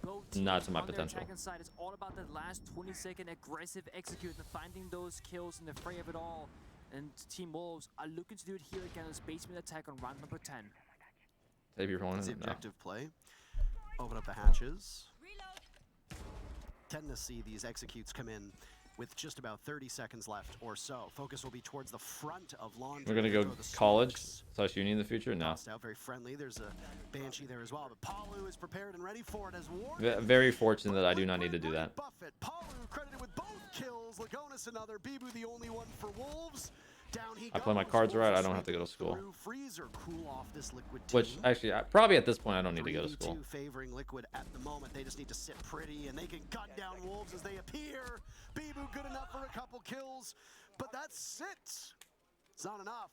both not teams to my on their potential. attacking side, it's all about that last 20-second aggressive execute and finding those kills in the fray of it all. And Team Wolves are looking to do it here against basement attack on round number 10. Save your one. That's the No. objective play. Open up the hatches. Tend to see these executes come in with just about 30 seconds left or so. Focus will be towards the front of laundry. We're gonna go Throw the college smokes. / uni in the future. No. Tossed out, very friendly. There's a Banshee there as well, but Palu is prepared and ready for it as Warden. Very fortunate that I do not need to do that. Buffett, Palu credited with both kills. Lagonis another. Bibu the only one for Wolves. Down he I play my goes. cards right. I Wolves don't have to go to sweeping school. through. Freeze or cool off this Liquid Which team. actually, probably at this point, I don't need to go to 3v2 school. favoring Liquid at the moment. They just need to sit pretty and they can gun down Wolves as they appear. Bibu good enough for a couple kills, but that's it. It's not enough.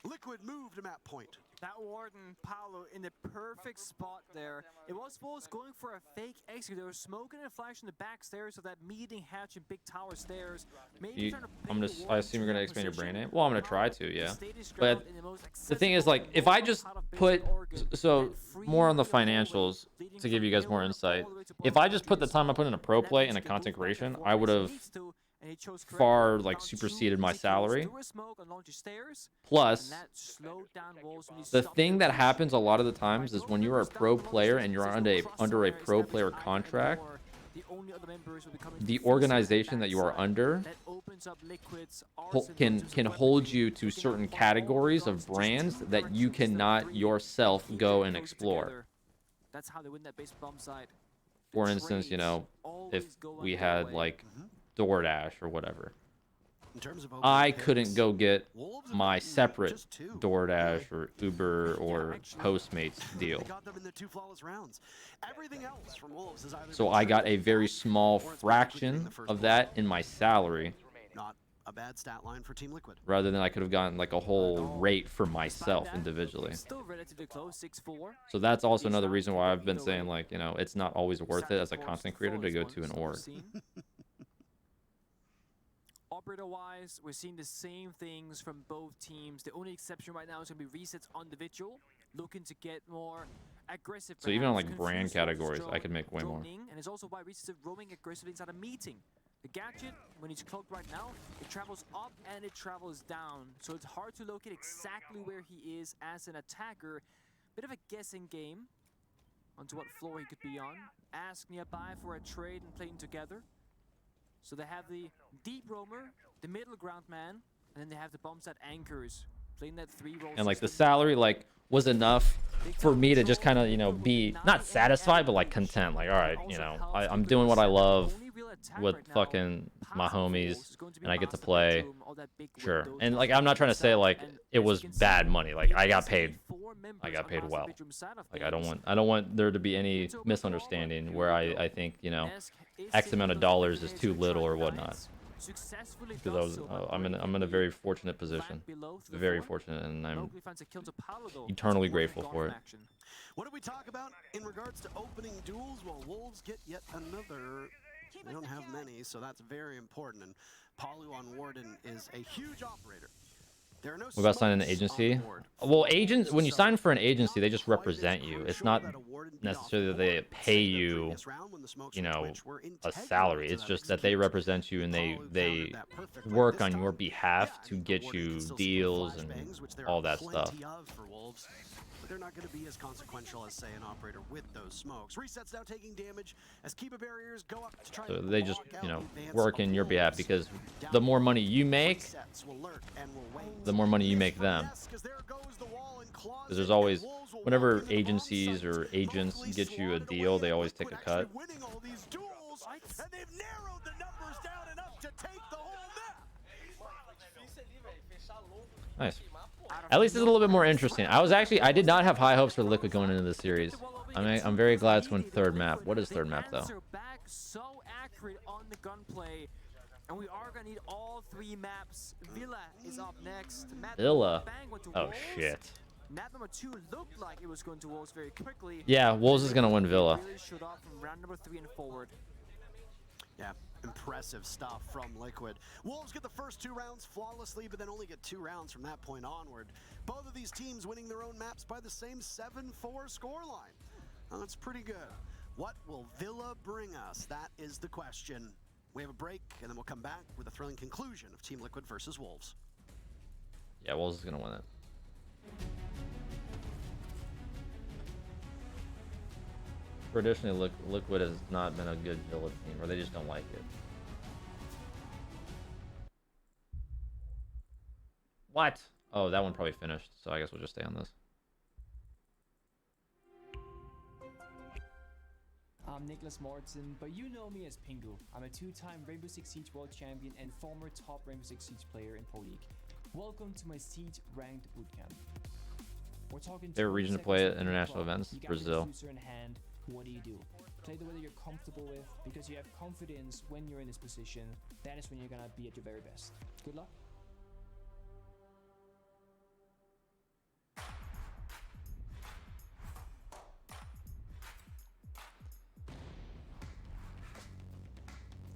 Liquid moved to map point. That Warden, Paolo, in the perfect spot there. It was Wolves going for a fake exit. They were smoking and flashing the back stairs of that meeting hatch and big tower stairs. Maybe trying to I'm pick just. the I assume you're gonna Warden expand your brain position. name. Well, I'm gonna try to, yeah. Stayed his But ground in the most the thing is, like, if I just put so more on the financials to give you guys more insight. If I just put the time I put in a pro play and a content creation, I would have far like superseded my salary. Plus, the thing that happens a lot of the times is when you're a pro player and you're under a pro player contract, the organization that you are under can hold you to certain categories of brands that you cannot yourself go and explore. That's how they win that base bomb side. For instance, you know, if we had like DoorDash or whatever, In terms of I opening couldn't picks, go get Wolves my have separate just two. DoorDash or Uber or Postmates deal. They got them in the 2 flawless rounds. Everything else from Wolves is either So been I got a traded very or small it's been Liquid fraction getting the first of blood. that in my salary, Not a bad stat line for Team Liquid. rather than I could have gotten like a whole rate for myself individually. Still relatively close, 6-4. So that's also another reason why I've been saying, like, you know, it's not always worth it as a content creator to go to an org. Operator-wise, we're seeing the same things from both teams. The only exception right now is going to be resets on the Vigil, looking to get more aggressive. So even on perhaps, like brand confuse those categories, I could make way more. droning, and it's also why resets are roaming aggressively inside a meeting. The gadget, when it's cloaked right now, it travels up and it travels down. So it's hard to locate exactly where he is as an attacker. Bit of a guessing game onto what floor he could be on. Ask nearby for a trade and playing together. So they have the deep roamer, the middle ground man, and then they have the bomb set anchors playing that 3-role. And like the salary like was enough for me to just kind of, you know, be not satisfied but like content. Like, all right, you know, I'm doing what I love with fucking my homies and I get to play. Sure. And like I'm not trying to say like it was bad money. Like I got paid well. Like I don't want there to be any misunderstanding where I think, you know, X amount of dollars is too little or whatnot. Because I'm in a very fortunate position, very fortunate, and I'm eternally grateful for it. What did we talk about in regards to opening duels? Well, Wolves get yet another. They don't have many, so that's very important. And Palu on Warden is a huge operator. There are no What about signing an smokes agency? on board. Well, agents, when you So sign for an agency, they just not quite as represent you. It's crucial not that a Warden be necessarily off that they board. pay Instead, the you, previous round when the smokes you from know, Twitch were a integral salary. to It's that just that they execute. represent you and Palu they countered that perfectly. work This on your time, behalf yeah, I to think the get Warden you can still deals score and flashbangs, which there all are that stuff. plenty of for Wolves. They're not going to be as consequential as, say, an operator with those smokes. Resets now taking damage as Kiba barriers go up to try So and they just, block you out know, the advance work of in your behalf Wolves. because Down the more money you make, resets will lurk and will wait. the more money you make Missed them. finesse, 'cause there goes the wall and closet, Because there's and always, Wolves will whenever walk into the bomb agencies site, or agents mostly get you a swatted deal, away, they and always take Liquid a cut. actually winning all these duels, and they've narrowed the numbers down enough to take the whole map. Nice. At least it's a little bit more interesting. I did not have high hopes for Liquid going into this series. I'm very glad to win third map. What is third map though? Back so accurate on the gunplay, and we are gonna need all 3 maps. Villa is up next. Map Villa. Bang went to Oh Wolves. shit. Map number 2 looked like it was going to Wolves very quickly. Yeah, Wolves is gonna win Villa. Really showed off from round number 3 and forward. Yeah, impressive stuff from Liquid. Wolves get the first 2 rounds flawlessly, but then only get 2 rounds from that point onward. Both of these teams winning their own maps by the same 7-4 scoreline. That's pretty good. What will Villa bring us? That is the question. We have a break, and then we'll come back with a thrilling conclusion of Team Liquid versus Wolves. Yeah, Wolves is gonna win it. Traditionally, Liquid has not been a good Villa team, or they just don't like it. What? Oh, that one probably finished, so I guess we'll just stay on this. I'm Nicholas Mortson, but you know me as Pingu. I'm a two-time Rainbow Six Siege World Champion and former top Rainbow Six Siege player in Pro League. Welcome to my Siege Ranked Bootcamp. We're talking Favorite region to play at international events? Brazil. In hand, what do you do? Play the way that you're comfortable with, because you have confidence when you're in this position. That is when you're gonna be at your very best. Good luck.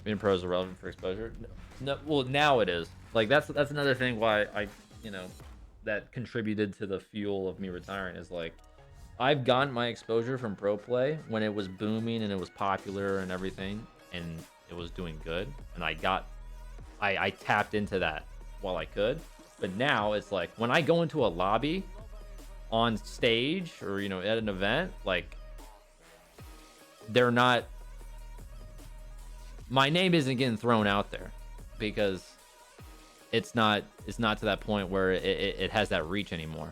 Being pro is irrelevant for exposure. No, well, now it is. Like that's another thing why I, you know, that contributed to the fuel of me retiring is like I've gotten my exposure from pro play when it was booming and it was popular and everything and it was doing good, and I tapped into that while I could. But now it's like when I go into a lobby on stage or, you know, at an event, like they're not, my name isn't getting thrown out there because it's not to that point where it has that reach anymore.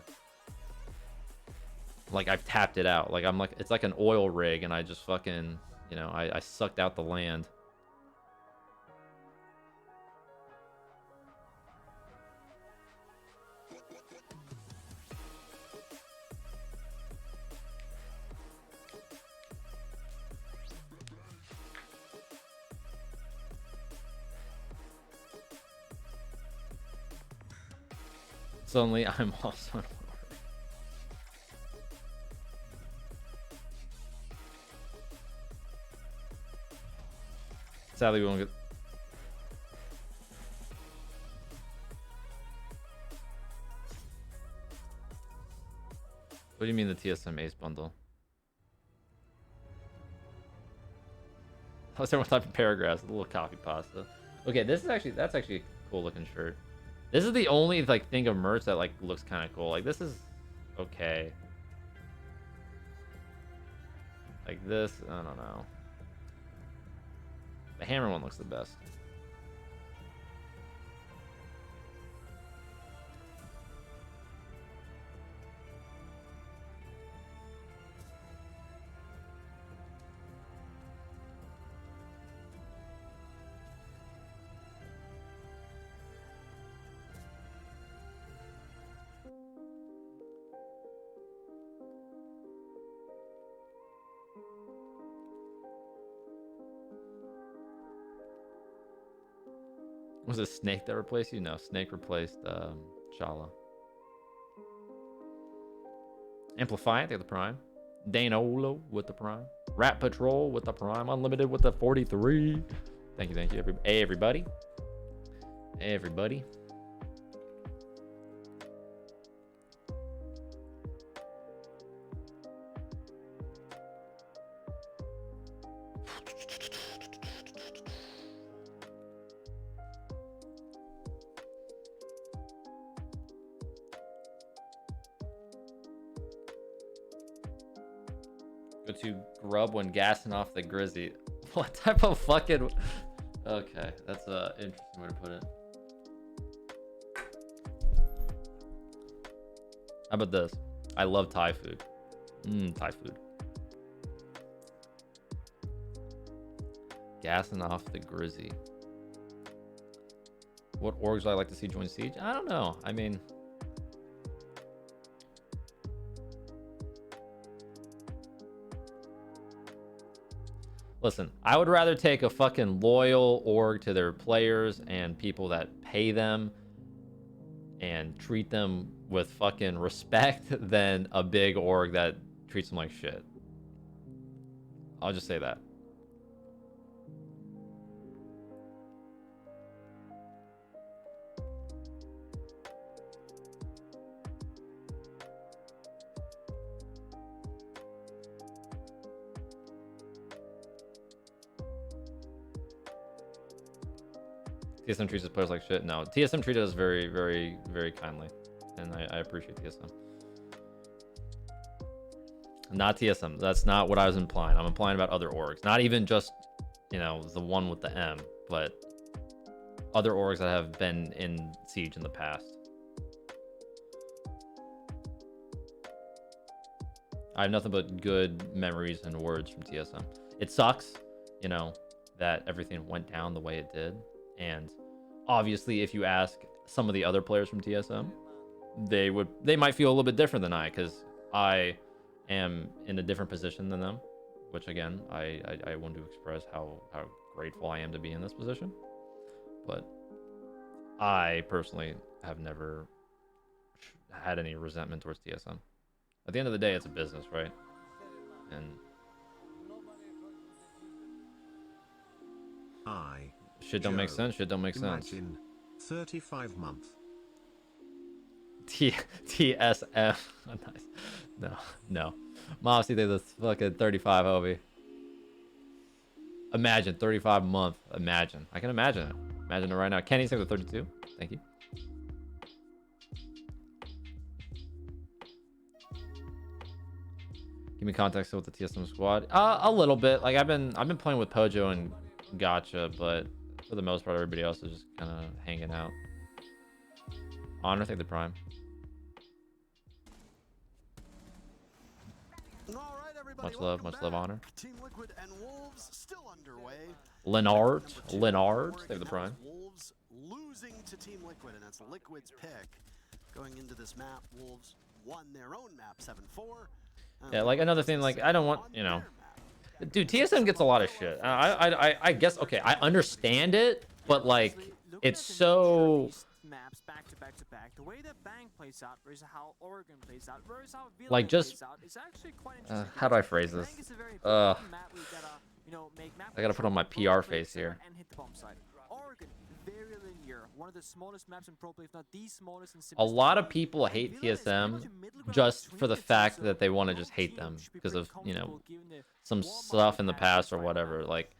Like I've tapped it out. Like I'm like, it's like an oil rig and I just fucking, you know, I sucked out the land. Suddenly, I'm also an order. Sadly, we won't get. What do you mean the TSM Ace bundle? How's everyone typing paragraphs? A little copy pasta. Okay, that's actually a cool looking shirt. This is the only like thing of merch that like looks kind of cool. Like this is okay. Like this, I don't know. The hammer one looks the best. Was it Snake that replaced you? No, Snake replaced Shala. Amplifiant, they have the Prime. Danolo with the Prime. Rat Patrol with the Prime. Unlimited with the 43. Thank you. Hey, everybody. Hey, everybody. Go to grub when gassing off the Grizzy. What type of fucking... Okay, that's a interesting way to put it. How about this? I love Thai food. Thai food. Gassing off the Grizzy. What orgs would I like to see join Siege? I don't know. I mean... Listen, I would rather take a fucking loyal org to their players and people that pay them and treat them with fucking respect than a big org that treats them like shit. I'll just say that. TSM treats his players like shit. No, TSM treated us very, very, very kindly, and I appreciate TSM. Not TSM. That's not what I was implying. I'm implying about other orgs. Not even just, you know, the one with the M, but other orgs that have been in Siege in the past. I have nothing but good memories and words from TSM. It sucks, you know, that everything went down the way it did. And obviously, if you ask some of the other players from TSM, they might feel a little bit different than I, because I am in a different position than them. Which again, I want to express how grateful I am to be in this position. But I personally have never had any resentment towards TSM. At the end of the day, it's a business, right? And shit don't make sense. Shit don't make sense. 35 month. TSM. Nice. No. Mossy did this fucking 35 Hobie. Imagine 35 month. Imagine. I can imagine it. Imagine it right now. Kenny sings with 32. Thank you. Give me context with the TSM squad. A little bit. Like I've been playing with Pojo and Gotcha, but for the most part, everybody else is just kind of hanging out. Honor, take the prime. All right, everybody, Much love, Honor. Team Liquid and Wolves still underway. Leonard, take the prime. Wolves losing to Team Liquid, and that's Liquid's pick. Going into this map, Wolves won their own map 7-4. Yeah, like another thing, like I don't want, you know, dude, TSM gets a lot of shit. I guess, okay, I understand it, but like it's so maps back to back to back. The way that Bang plays out versus how Oregon plays out versus how Beaulo like just plays out is actually quite interesting. how do I phrase this? Bang is a very important map where you gotta, you know, make map I gotta put on my control, PR face here. and hit the bomb side. Oregon, very linear, one of the smallest maps in Pro Play, if not the smallest. And A lot of people hate TSM just for the fact that they want to just hate them because of, you know, some stuff in the past or whatever. Like,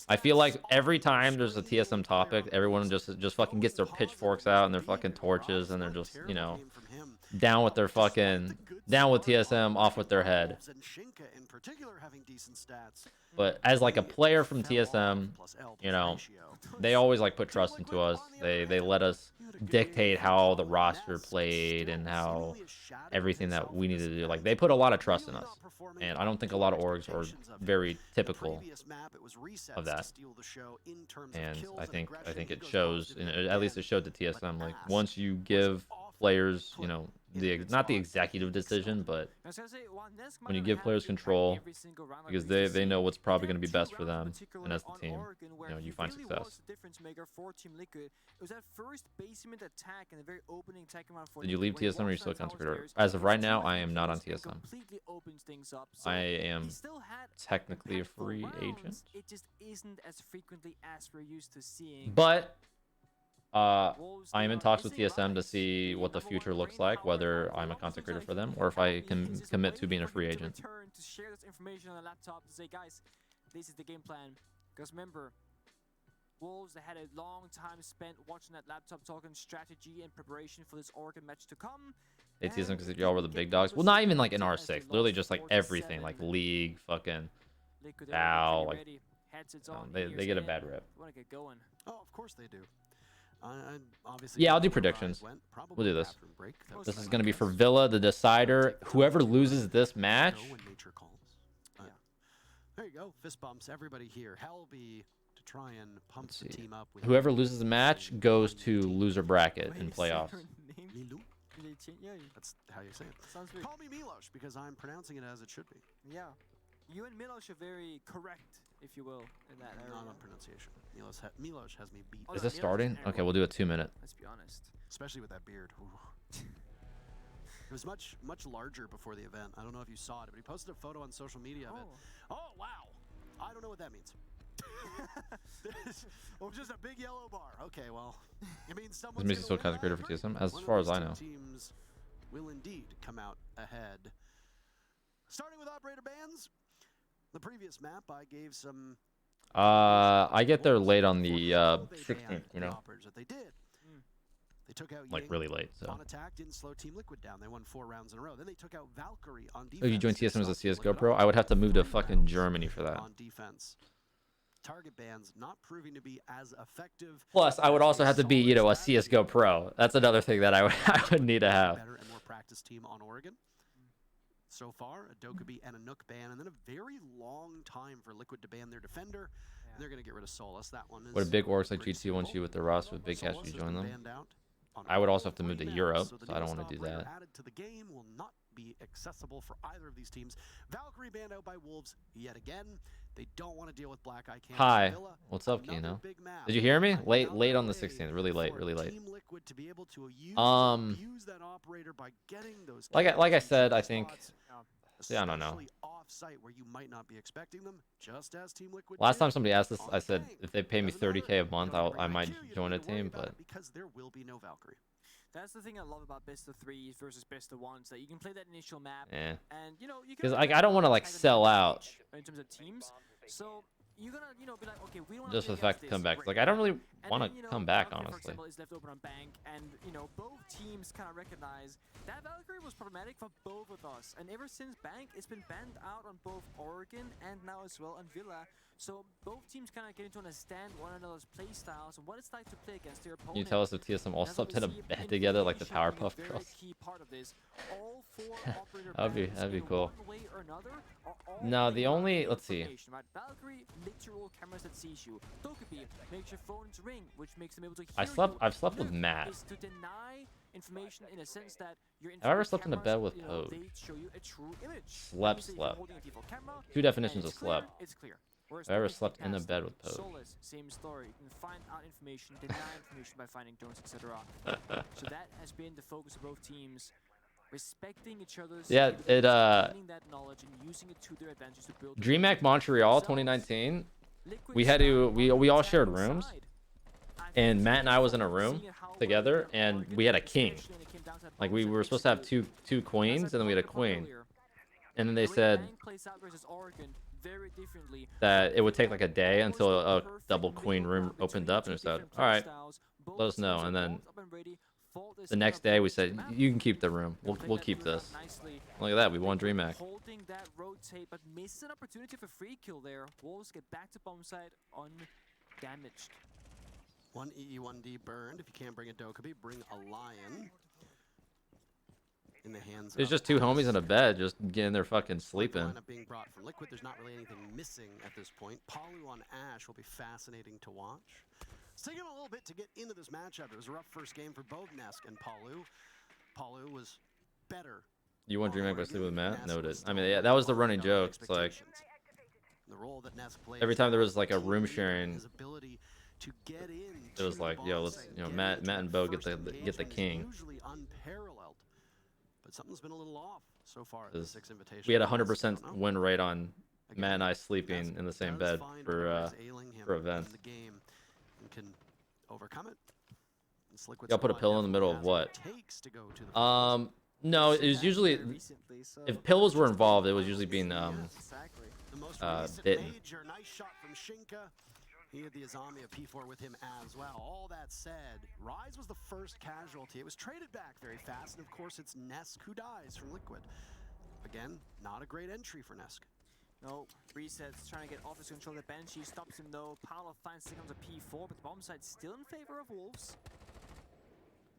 I feel like every time there's a TSM topic, everyone just fucking gets their pitchforks out and their fucking torches, and they're just, you know, down with their fucking, down with TSM, off with their head. But as like a player from TSM, you know, they always like put trust into us. They let us dictate how the roster played and how everything that we needed to do. Like they put a lot of trust in us, and I don't think a lot of orgs are very typical of that. And I think it shows. At least it showed to TSM. Like once you give players, you know, not the executive decision, but when you give players control, because they know what's probably going to be best for them, and as the team, you know, you find success. Did you leave TSM or are you still a content creator? As of right now, I am not on TSM. I am technically a free agent, but I am in talks with TSM to see what the future looks like, whether I'm a content creator for them or if I can commit to being a free agent. To share this information on the laptop to say, guys, this is the game plan. Because remember, Wolves, they had a long time spent watching that laptop, talking strategy and preparation for this Oregon match to come. They TSM because y'all were the big dogs. Well, not even like in R6, literally just like everything, like League, fucking Bow, like they get a bad rep. Want to get going? Oh, of course they do. Obviously, yeah, I'll do predictions. We'll do this. This is going to be for Villa, the decider. Whoever loses this match. There you go. Fist bumps. Everybody here. Helby to try and pump the team up. Whoever loses the match goes to loser bracket in playoffs. That's how you say it. Call me Milos because I'm pronouncing it as it should be. Yeah. You and Milos are very correct, if you will, in that area. Not on pronunciation. Milos has me beat. Is this starting? Okay, we'll do a 2 minute. Let's be honest. Especially with that beard. It was much larger before the event. I don't know if you saw it, but he posted a photo on social media of it. Oh, wow. I don't know what that means. Oh, just a big yellow bar. Okay, well, it means someone's This makes still content creator for TSM, as far as I know. Teams will indeed come out ahead. Starting with operator bans. The previous map, I gave some I get there late on the 16th, you know, Operators that they did. They took out like Ying really late. So. on attack, didn't slow Team Liquid down. They won 4 rounds in a row. Then they took out Valkyrie on defense. If you join didn't TSM as a stop Team CSGO Liquid pro, on I would have to move to 3 fucking rounds Germany for that. on defense. Target bans not proving to be as effective. Plus, I would also have to be, you know, a strategy. CSGO pro. That's another thing that I would need to have. Better and more practice team on Oregon. So far, a Dokkaebi and a Nook ban, and then a very long time for Liquid to ban their defender. And they're going to get rid of Solus. That one is. What a big orcs like pretty GT wants simple. you with the roster with big cash Solus you has join been them. banned out on I would all also have to move 3 to maps, Europe, so the so I don't newest want to do operator that. added to the game will not be accessible for either of these teams. Valkyrie banned out by Wolves yet again. They don't want to deal with Black Eye Campus. Hi, Villa. what's up, Another Kino? big map. Did you hear me? Late Another on the way 16th, really late, for really late. Team Liquid to be able to use that operator by getting those like I said, I think. spots, Yeah, I don't know. especially off-site where you might not be expecting them, just as Team Liquid Last did time somebody asked this, on I said Tank. if they pay me Doesn't matter. 30K a month, You don't I bring might IQ, you join don't a need to worry team. about But it because there will be no Valkyrie. That's the thing I love about best of 3s versus best of 1s, that you can play that initial map, yeah, and you know you can. because like I don't want to like sell out in terms of teams, so you're gonna be like, okay, we want just for the fact to come back. 'Cause, like I don't really want to come back, Valkyrie, for honestly. example, is left open on Bank, and both teams kind of recognize that Valkyrie was problematic for both of us, and ever since Bank, it's been banned out on both Oregon and now as well on Villa. So both teams kind of getting to understand one another's play styles and what it's like to play against their opponent. Can you tell us if TSM all And that's what slept in a we see bed together like the information being a Powerpuff very Girls? key part of this. All 4 operator That'd be bans in cool. one way or another are all No, the based on only let's see. information, right? Valkyrie, literal cameras that sees you. Dokkaebi makes your phone's ring, which makes them able to hear I've slept with Luke Matt. is to deny information in a sense that your Have I ever infrared slept in a cameras, bed with Pogue? they show you a true image. Slept. Obviously, if you're holding a default camera, Two definitions and of it's clear, slept. it's clear. Whereas Have I ever Luke is slept in a fantastic. bed with Pogue? Solus, same story. You can find out information, deny information by finding drones, etc. So that has been the focus of both teams. Respecting each other's Yeah, capabilities, gaining that knowledge and using it to their advantage to build DreamHack Montreal 2019. We had to we all shared rooms, and Matt and I was in a room together, and we had a king. Like we were supposed to have two queens, and then we had a queen. And then they said that it would take like a day until a double queen room opened up, and it said, all right, let us know. And then the next day we said, you can keep the room. We'll keep this. Look at that, we won DreamHack. Holding that rotate, but misses an opportunity for free kill there. Wolves get back to bomb site undamaged. 1 EE1D burned. If you can't bring a Dokkaebi, bring a Lion. In the hands There's of just two homies in a Axe. bed, just getting there fucking sleeping. Lineup being brought from Liquid. There's not really anything missing at this point. Palu on Ash will be fascinating to watch. It's taken a little bit to get into this matchup. It was a rough first game for both Nesk and Palu. Palu was better. You want on DreamHack by Oregon. sleep with Matt? Nesk Noted. was I mean, still yeah, that was the far running beyond joke. It's like expectations. The role that Nesk plays every time there was like a team room leader, sharing, his ability to get in it was to like, the yo, bomb let's, site, you know, get Matt into and the Bo first get the engagement is king. Usually unparalleled, but something's been a little off so far at the 'Cause 6 invitation. We had a I don't 100% know. win rate on Again, Matt and I sleeping Nesk in the same does bed find for whatever is ailing him events. in the game and can overcome it. This Liquid Y'all put a squad pill in the middle definitely of has what? it takes to go to the finals. No, it was usually recently, so if pills were involved, it was usually being exactly. The most recent bitten. major, nice shot from Shinka. He had the Azami of P4 with him as well. All that said, Rise was the first casualty. It was traded back very fast, and of course it's Nesk who dies from Liquid. Again, not a great entry for Nesk. No, resets trying to get office control. The Banshee stops him though. Paolo finds thing on the P4, but the bomb site's still in favor of Wolves.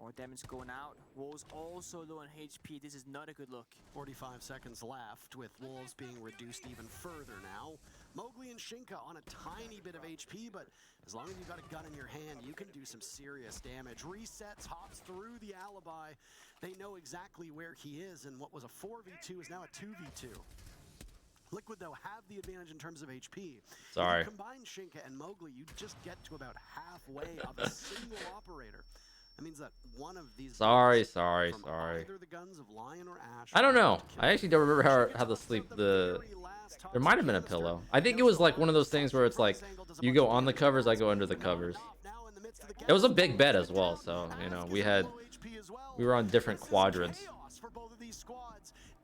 More damage going out. Wolves also low on HP. This is not a good look. 45 seconds left, with Wolves being reduced even further now. Mowgli and Shinka on a tiny bit of HP, but as long as you've got a gun in your hand, you can do some serious damage. Resets, hops through the alibi. They know exactly where he is, and what was a 4v2 is now a 2v2. Liquid, though, have the advantage in terms of HP. Sorry. If you combine Shinka and Mowgli, you just get to about halfway of a single operator. That means that one of these Sorry. bullets from either the guns of Lion or Ash I don't know. will kill I actually don't remember how to sleep. There might have been a pillow. I think it was like one of those things where it's like you go on the covers, I go under the covers. It was a big bed as well, so you know we were on different quadrants.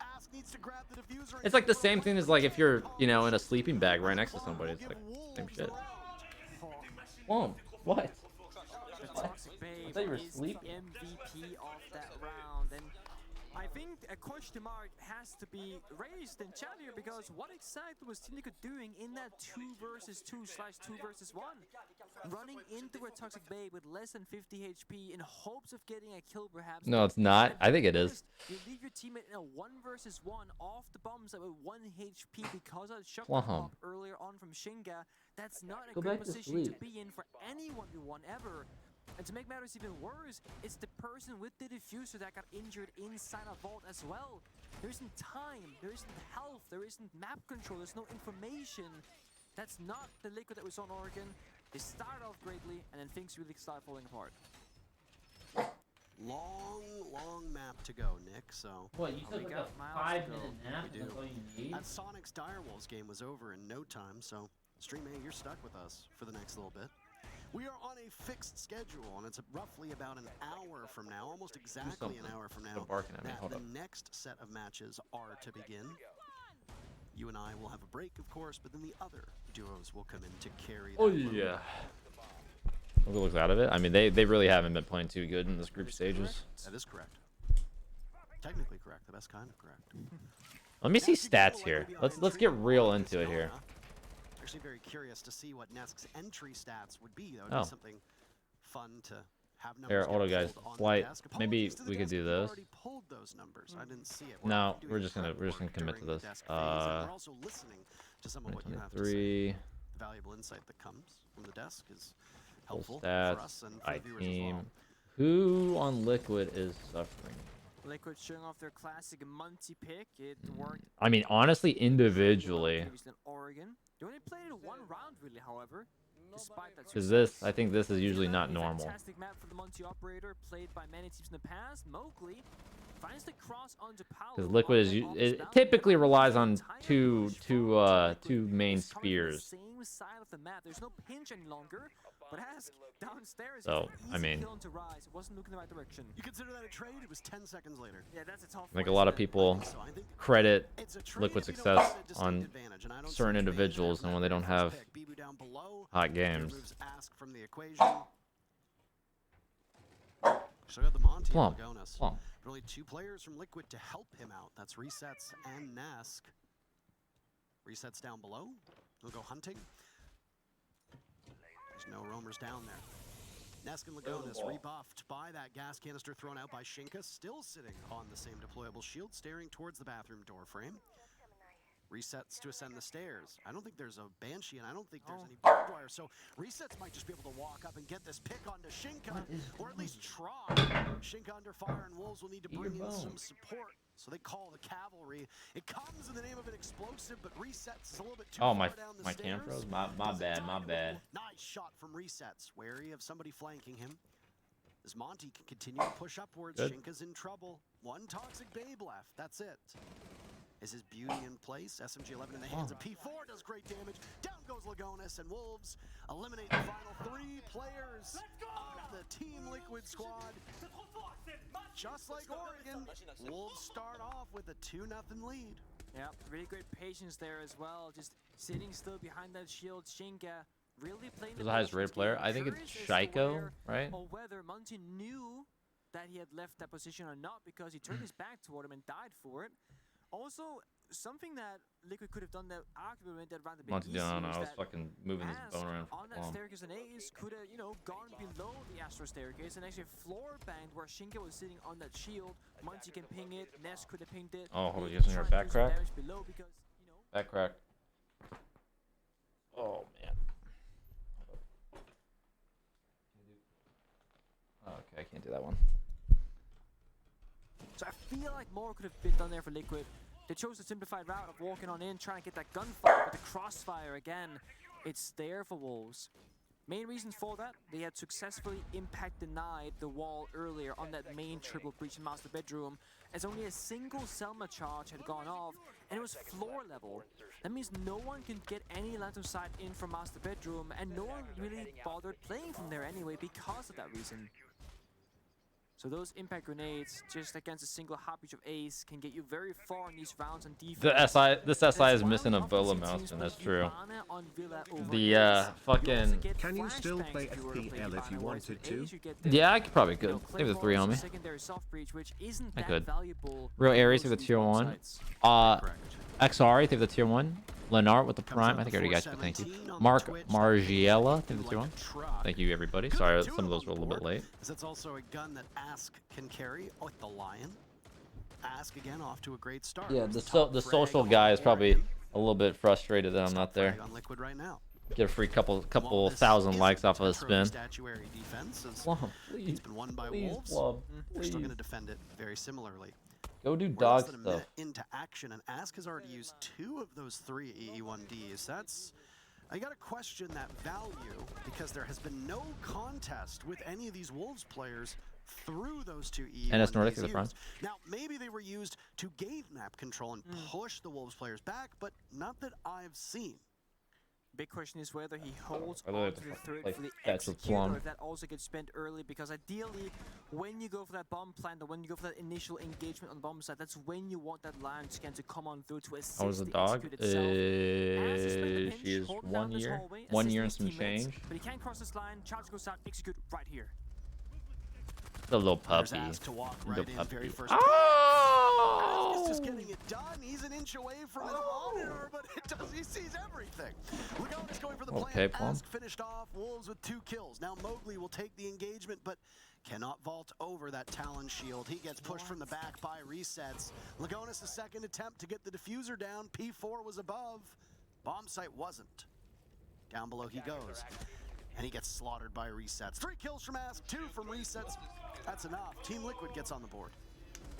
Ask needs to grab the diffuser and It's like the go same for thing as like if you're, you know, in a sleeping bag right next to somebody. It's like same shit. Whoa, what? The Toxic Babe thought you were is asleep. the MVP of that round, and I think a question mark has to be raised in chat here, because what exactly was Team Liquid doing in that 2 versus 2/2 versus 1? Running into a Toxic Babe with less than 50 HP in hopes of getting a kill perhaps. No, but it's not. at I think it very is. worst, you leave your teammate in a 1 versus 1 off the bombs with 1 HP because of the shot Plum. pop earlier on from Shinga. That's not a Go good back to position to sleep. be in for any 1v1 ever. And to make matters even worse, it's the person with the diffuser that got injured inside a vault as well. There isn't time, there isn't health, there isn't map control, there's no information. That's not the Liquid that we saw in Oregon. They started off greatly, and then things really start falling apart. Long map to go, Nick, so... What, you took like a 5-minute nap? We do. all you need? That Sonic's Direwolves game was over in no time, so Stream A, you're stuck with us for the next little bit. We are on a fixed schedule, and it's roughly about an hour from now, almost exactly an hour from now, barking at me. that Hold the up. next set of matches are to begin. You and I will have a break, of course, but then the other duos will come in to carry that Oh load. yeah. Look looks out of it. I mean, they really haven't been playing too good in this group stages. That is correct. Technically correct, the best kind of correct. Let me see stats here. Let's get real into it here. Actually very curious to see what Nesk's entry stats would be. That would Oh. be something fun to have numbers Here, get hold on, guys. pulled on the Flight. desk. Maybe Apologies to the we could desk do if you this. already pulled those numbers. I didn't see it. No, doing we're just gonna prep work commit to during the this. desk phase, and we're also listening to some of what you have to say. 2023. The valuable insight that comes from the desk is Full helpful for stats. us and for I the viewers as team. well. Who on Liquid is suffering? Liquid showing off their classic Monty pick. It worked. I mean, honestly, individually. previously in Oregon. They only played it 1 round, really, however. Despite that Because this, success. I think this is usually not normal. Fantastic map for the Monty operator, played by many teams in the past. Mowgli finds the cross onto Paolo. Because Liquid is it typically relies on two main spears. Same side of the map. There's no pinch any longer. But Ask downstairs. So, I mean, It wasn't looking in the right direction. You consider that a trade? It was 10 seconds later. Yeah, that's a tough I think a one, lot of isn't it? people So I think credit it's a trade Liquid if you don't success have a distinct on advantage, and I don't see certain much advantage individuals from and that when they don't first have pick. Bibu down below. hot games. Removes Ask from the equation. So we got the Monty Plum. and Lagonas. Plum. But only 2 players from Liquid to help him out. That's Resets and Nesk. Resets down below. He'll go hunting. There's no roamers down there. Nesk and Lagonas rebuffed by that gas canister thrown out by Shinka, still sitting on the same deployable shield, staring towards the bathroom door frame. Resets to ascend the stairs. I don't think there's a Banshee, and I don't think there's any barbed wire, so Resets might just be able to walk up and get this pick onto Shinka, or at least try. Shinka under fire, and Wolves will need to bring in some support, so they call the cavalry. It comes in the name of an explosive, but Resets is a little bit too Oh, far my down the cam stairs. froze. My bad. My bad. Nice shot from Resets, wary of somebody flanking him. As Monty can continue to push upwards, Good. Shinka's in trouble. 1 Toxic Babe left, that's it. Is his beauty in place? SMG-11 in the hands of P4 does great damage. Down goes Lagonas, and Wolves eliminate the final 3 players of the Team Liquid squad. Just like Oregon, Wolves start off with a 2-0 lead. Yeah, really great patience there as well. Just sitting still behind that shield. Shinka really playing Who's the highest rated player? I think it's Shaiko, right? Or whether Monty knew that he had left that position or not, because he turned his back toward him and died for it. Also, something that Liquid could have done that arguably made that round a bit Monty, easier I don't know. is I was that fucking moving this Ask bone around. on that staircase and Ace could have, you know, gone below the Astro staircase and actually floor banged where Shinka was sitting on that shield. Monty can ping it, Ness could have pinged it. Oh, hold on, He you guys tried hear a to back do some crack? damage below because, you know, Back crack. Oh man. Okay, I can't do that one. so I feel like more could have been done there for Liquid. They chose the simplified route of walking on in, trying to get that gunfight, but the crossfire again, it's there for Wolves. Main reason for that, they had successfully impact denied the wall earlier on that main triple breach in Master Bedroom, as only a single Selma charge had gone off, and it was floor level. That means no one can get any line of sight in from Master Bedroom, and no one really bothered playing from there anyway because of that reason. So those impact grenades, just against a single heartbeat of Ace, can get you very far in these rounds on defense. This SI is missing a Beaulo mouse, and that's true. The fucking. Can you still play FPL if you wanted to? Yeah, I could probably could. Leave the 3 on me. I could. Real Aries with the tier 1. XR, they have the tier 1. Lenart with the prime. I think I already got you, but thank you. Mark Margiela, they have the tier 1. Thank you, everybody. Sorry, some of those were a little bit late. That's also a gun that Ask can carry. Oh, the Lion. Ask again off to a great start. Yeah, the social guy is probably a little bit frustrated that I'm not there. On Liquid right now. Get a free couple thousand likes off of a spin. Statuary defense Please, it's been won by please, Wolves. Plum, They're still please. going to defend it very similarly. Go do We're less dog than a stuff. minute into action, and Ask has already used 2 of those 3 EE1Ds. That's, I gotta question that value because there has been no contest with any of these Wolves players through those 2 EE1Ds. NS Nordic is the front. Now, maybe they were used to gain map control and push the Wolves players back, but not that I've seen. Big question is whether he holds By the way, on to the third like, for the that's with execute, Plum. or if that also gets spent early, because ideally, when you go for that bomb plant, or when you go for that initial engagement on the bomb side, that's when you want that lion scan to come on through to assist How was the the dog? execute itself. As he spent the pinch, She is holding 1 down this year. hallway, 1 year and assisting some his teammates, change. But he can't cross this line, charge goes out, execute right here. The little There's puppy. Ask to walk The right in puppy. very first. Oh! Ask is just getting it done. He's an inch away from his monitor, but he sees everything. Legonis going for the Okay, plant. Plum. Ask finished off. Wolves with 2 kills. Now Mowgli will take the engagement, but cannot vault over that Talon shield. He gets pushed from the back by resets. Legonis' second attempt to get the diffuser down. P4 was above. Bomb site wasn't. Down below he goes. And he gets slaughtered by resets. 3 kills from Ask, 2 from resets. That's enough. Team Liquid gets on the board.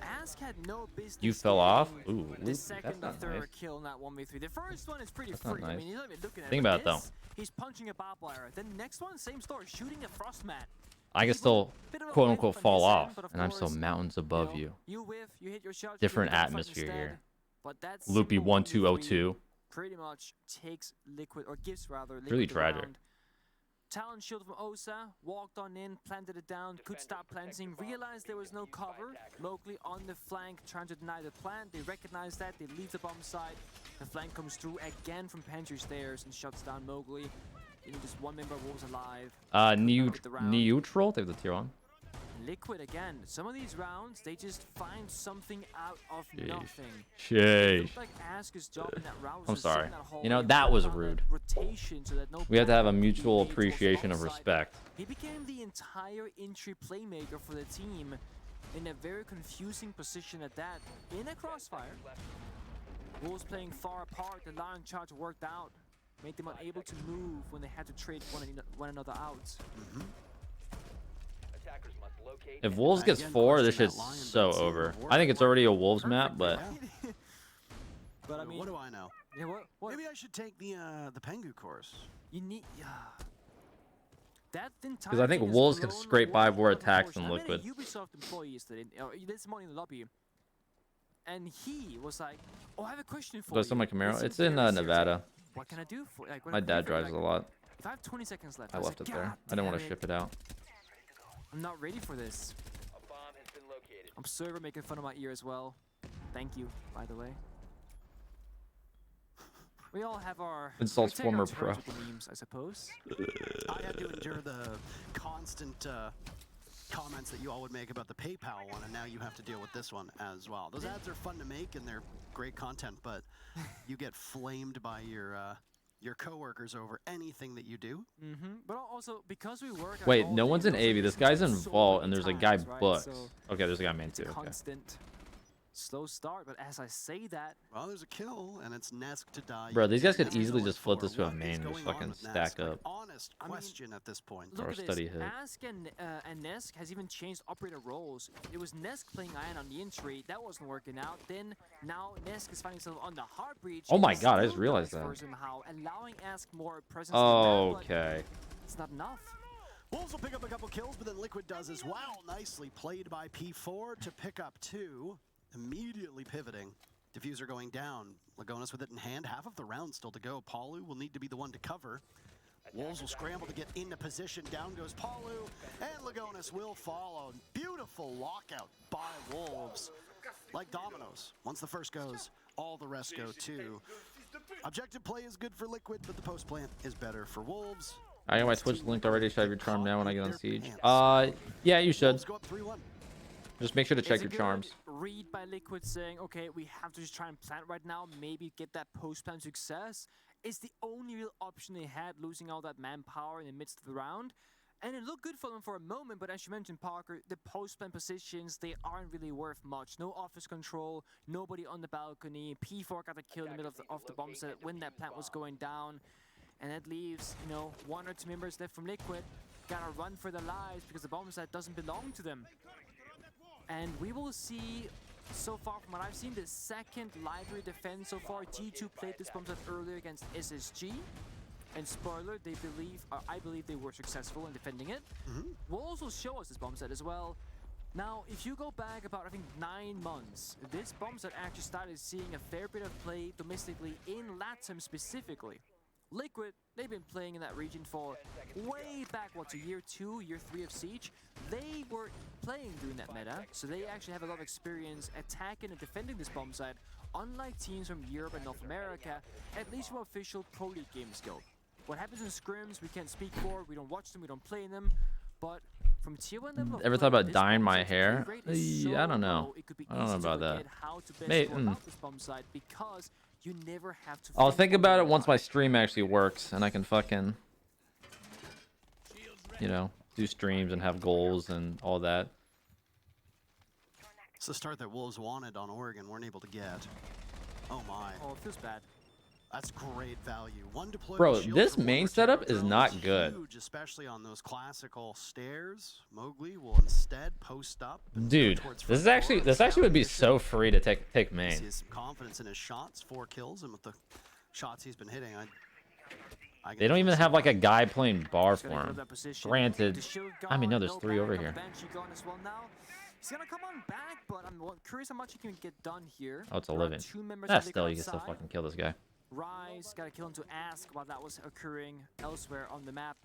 Ask had no business. You fell off? getting Ooh, the that's second or not third nice. kill in that 1v3. The first one is pretty That's not free. I nice. mean, he's not even looking at Think it. about it, This, he's punching a barbwire. Then the next one, same story, shooting a frost mat. I can still quote unquote fall off, and I'm still mountains above you. You whiff, you hit your shot. Different you get fucking atmosphere instead. here. But that Loopy simple 1202. 1v3 pretty much takes Liquid, or gives rather, Liquid Really the tragic. round. Talon shield from Osa, walked on in, planted it down, could stop planting, realized there was no cover. Mowgli on the flank, trying to deny the plant. They recognize that, they leave the bomb site. The flank comes through again from pantry stairs and shuts down Mowgli. You know, just 1 member of Wolves alive. Neutral, they have the tier 1. Liquid again. Some of these rounds, they just find something out of nothing. It Sheesh. looked like Ask's job in that round was I'm to sit in sorry. that You know, hallway, that was hold down rude. rotation so that no We have to have a backup mutual engage towards the appreciation of bomb site. respect. He became the entire entry playmaker for the team in a very confusing position at that. In a crossfire. Wolves playing far apart. The Lion charge worked out. Made them unable to move when they had to trade one another out. If Wolves gets 4, this shit's so over. I think it's already a Wolves map, but But I mean, what do I know? yeah, what? Maybe I should take the Pengu course. You need, that entire 'Cause I think thing has Wolves can blown scrape by way more out of attacks proportion. than I met a Liquid. Ubisoft employee yesterday, this morning in the lobby, and he was like, "Oh, I have a question for you." Does my Camaro? This It's is in very serious. Nevada. What can I do for? Like, what My can I dad do for you?" drives a Like, lot. If I have 20 seconds left, I was left like, it there. "God I didn't want to damn ship it out. I'm not ready for this. Observer making fun of my ear as well. Thank you, by the way. We all have our Insults we take our former turns pro. with the memes, I suppose. I had to endure the constant comments that you all would make about the PayPal one, and now you have to deal with this one as well. Those ads are fun to make and they're great content, but you get flamed by your coworkers over anything that you do. But also because we work. at Wait, all no day, one's in we also AV. This get guy's in so Vault, many and there's a guy times, right? Books. So Okay, there's a guy main it's too. a Okay. constant slow start, but as I say that, Well, there's a kill, and it's Nesk to die. Bro, these guys could Nesk easily going just flip for this to a what is main and just going on fucking with stack Nesk? up. Honest I mean, question at this point. look Or at steady this. hit. Ask and Nesk has even changed operator roles. It was Nesk playing Iron on the entry. That wasn't working out. Then now Nesk is finding himself on the hard breach. Oh and my he God, I just still realized dies that. for somehow, allowing Ask more presence. on the map, but Okay. it's not enough. Wolves will pick up a couple kills, but then Liquid does as well. Nicely played by P4 to pick up 2. Immediately pivoting. Diffuser going down. Legonis with it in hand. Half of the round still to go. Palu will need to be the one to cover. Wolves will scramble to get into position. Down goes Palu, and Lagonis will follow. Beautiful lockout by Wolves. Like dominoes. Once the first goes, all the rest go too. Objective play is good for Liquid, but the post plant is better for Wolves. I got my Twitch linked already. Should I have your charm now when I get on Siege? Yeah, you should. Wolves go up 3-1. Just make sure to check It's a your good charms. read by Liquid saying, okay, we have to just try and plant right now, maybe get that post-plant success. It's the only real option they had, losing all that manpower in the midst of the round. And it looked good for them for a moment, but as you mentioned, Parker, the post-plant positions, they aren't really worth much. No office control, nobody on the balcony. P4 got the kill in the middle of the bomb set when that plant was going down. And that leaves, you know, 1 or 2 members left from Liquid. Gotta run for their lives because the bomb set doesn't belong to them. And we will see, so far from what I've seen, the second library defense so far. G2 played this bomb set earlier against SSG. And spoiler, they believe, I believe they were successful in defending it. Wolves will show us this bomb set as well. Now, if you go back about, I think, 9 months, this bomb set actually started seeing a fair bit of play domestically in LATAM specifically. Liquid, they've been playing in that region for way back, what, to year 2, year 3 of Siege. They were playing during that meta, so they actually have a lot of experience attacking and defending this bomb site, unlike teams from Europe and North America, at least from official Pro League games go. What happens in scrims, we can't speak for, we don't watch them, we don't play in them, but from tier 1 level of Ever play, thought about this dyeing bomb my site's hair? play rate is so I don't know. low, it could be I don't know easy to about that. forget how to best Mate, go about this bomb site because you never have to I'll fend think for about your it once my life. stream actually works and I can fucking, you know, do streams and have goals and all that. It's the start that Wolves wanted on Oregon, weren't able to get. Oh my. Oh, it feels bad. That's great value. One deployable Bro, shield this for main Warrior setup Terror is Drone not good. Huge, especially on those classical stairs. Mowgli will instead post up. And go Dude, towards this is front actually door. this actually would be Scouting so free to take mission. main. He has some confidence in his shots, 4 kills, and with the shots he's been hitting, I They don't even have like a guy playing bar He's for gonna go to him. that position. Granted, The shield I mean, no, gone, there's 3 over back, here. the Banshee gone as well now. He's gonna come on back, but I'm curious how much he can get done here. Oh, it's a There are living. 2 members Ah, of Liquid still, you can still outside. fucking kill this guy. Rise got to kill him to ask while that was occurring elsewhere on the map.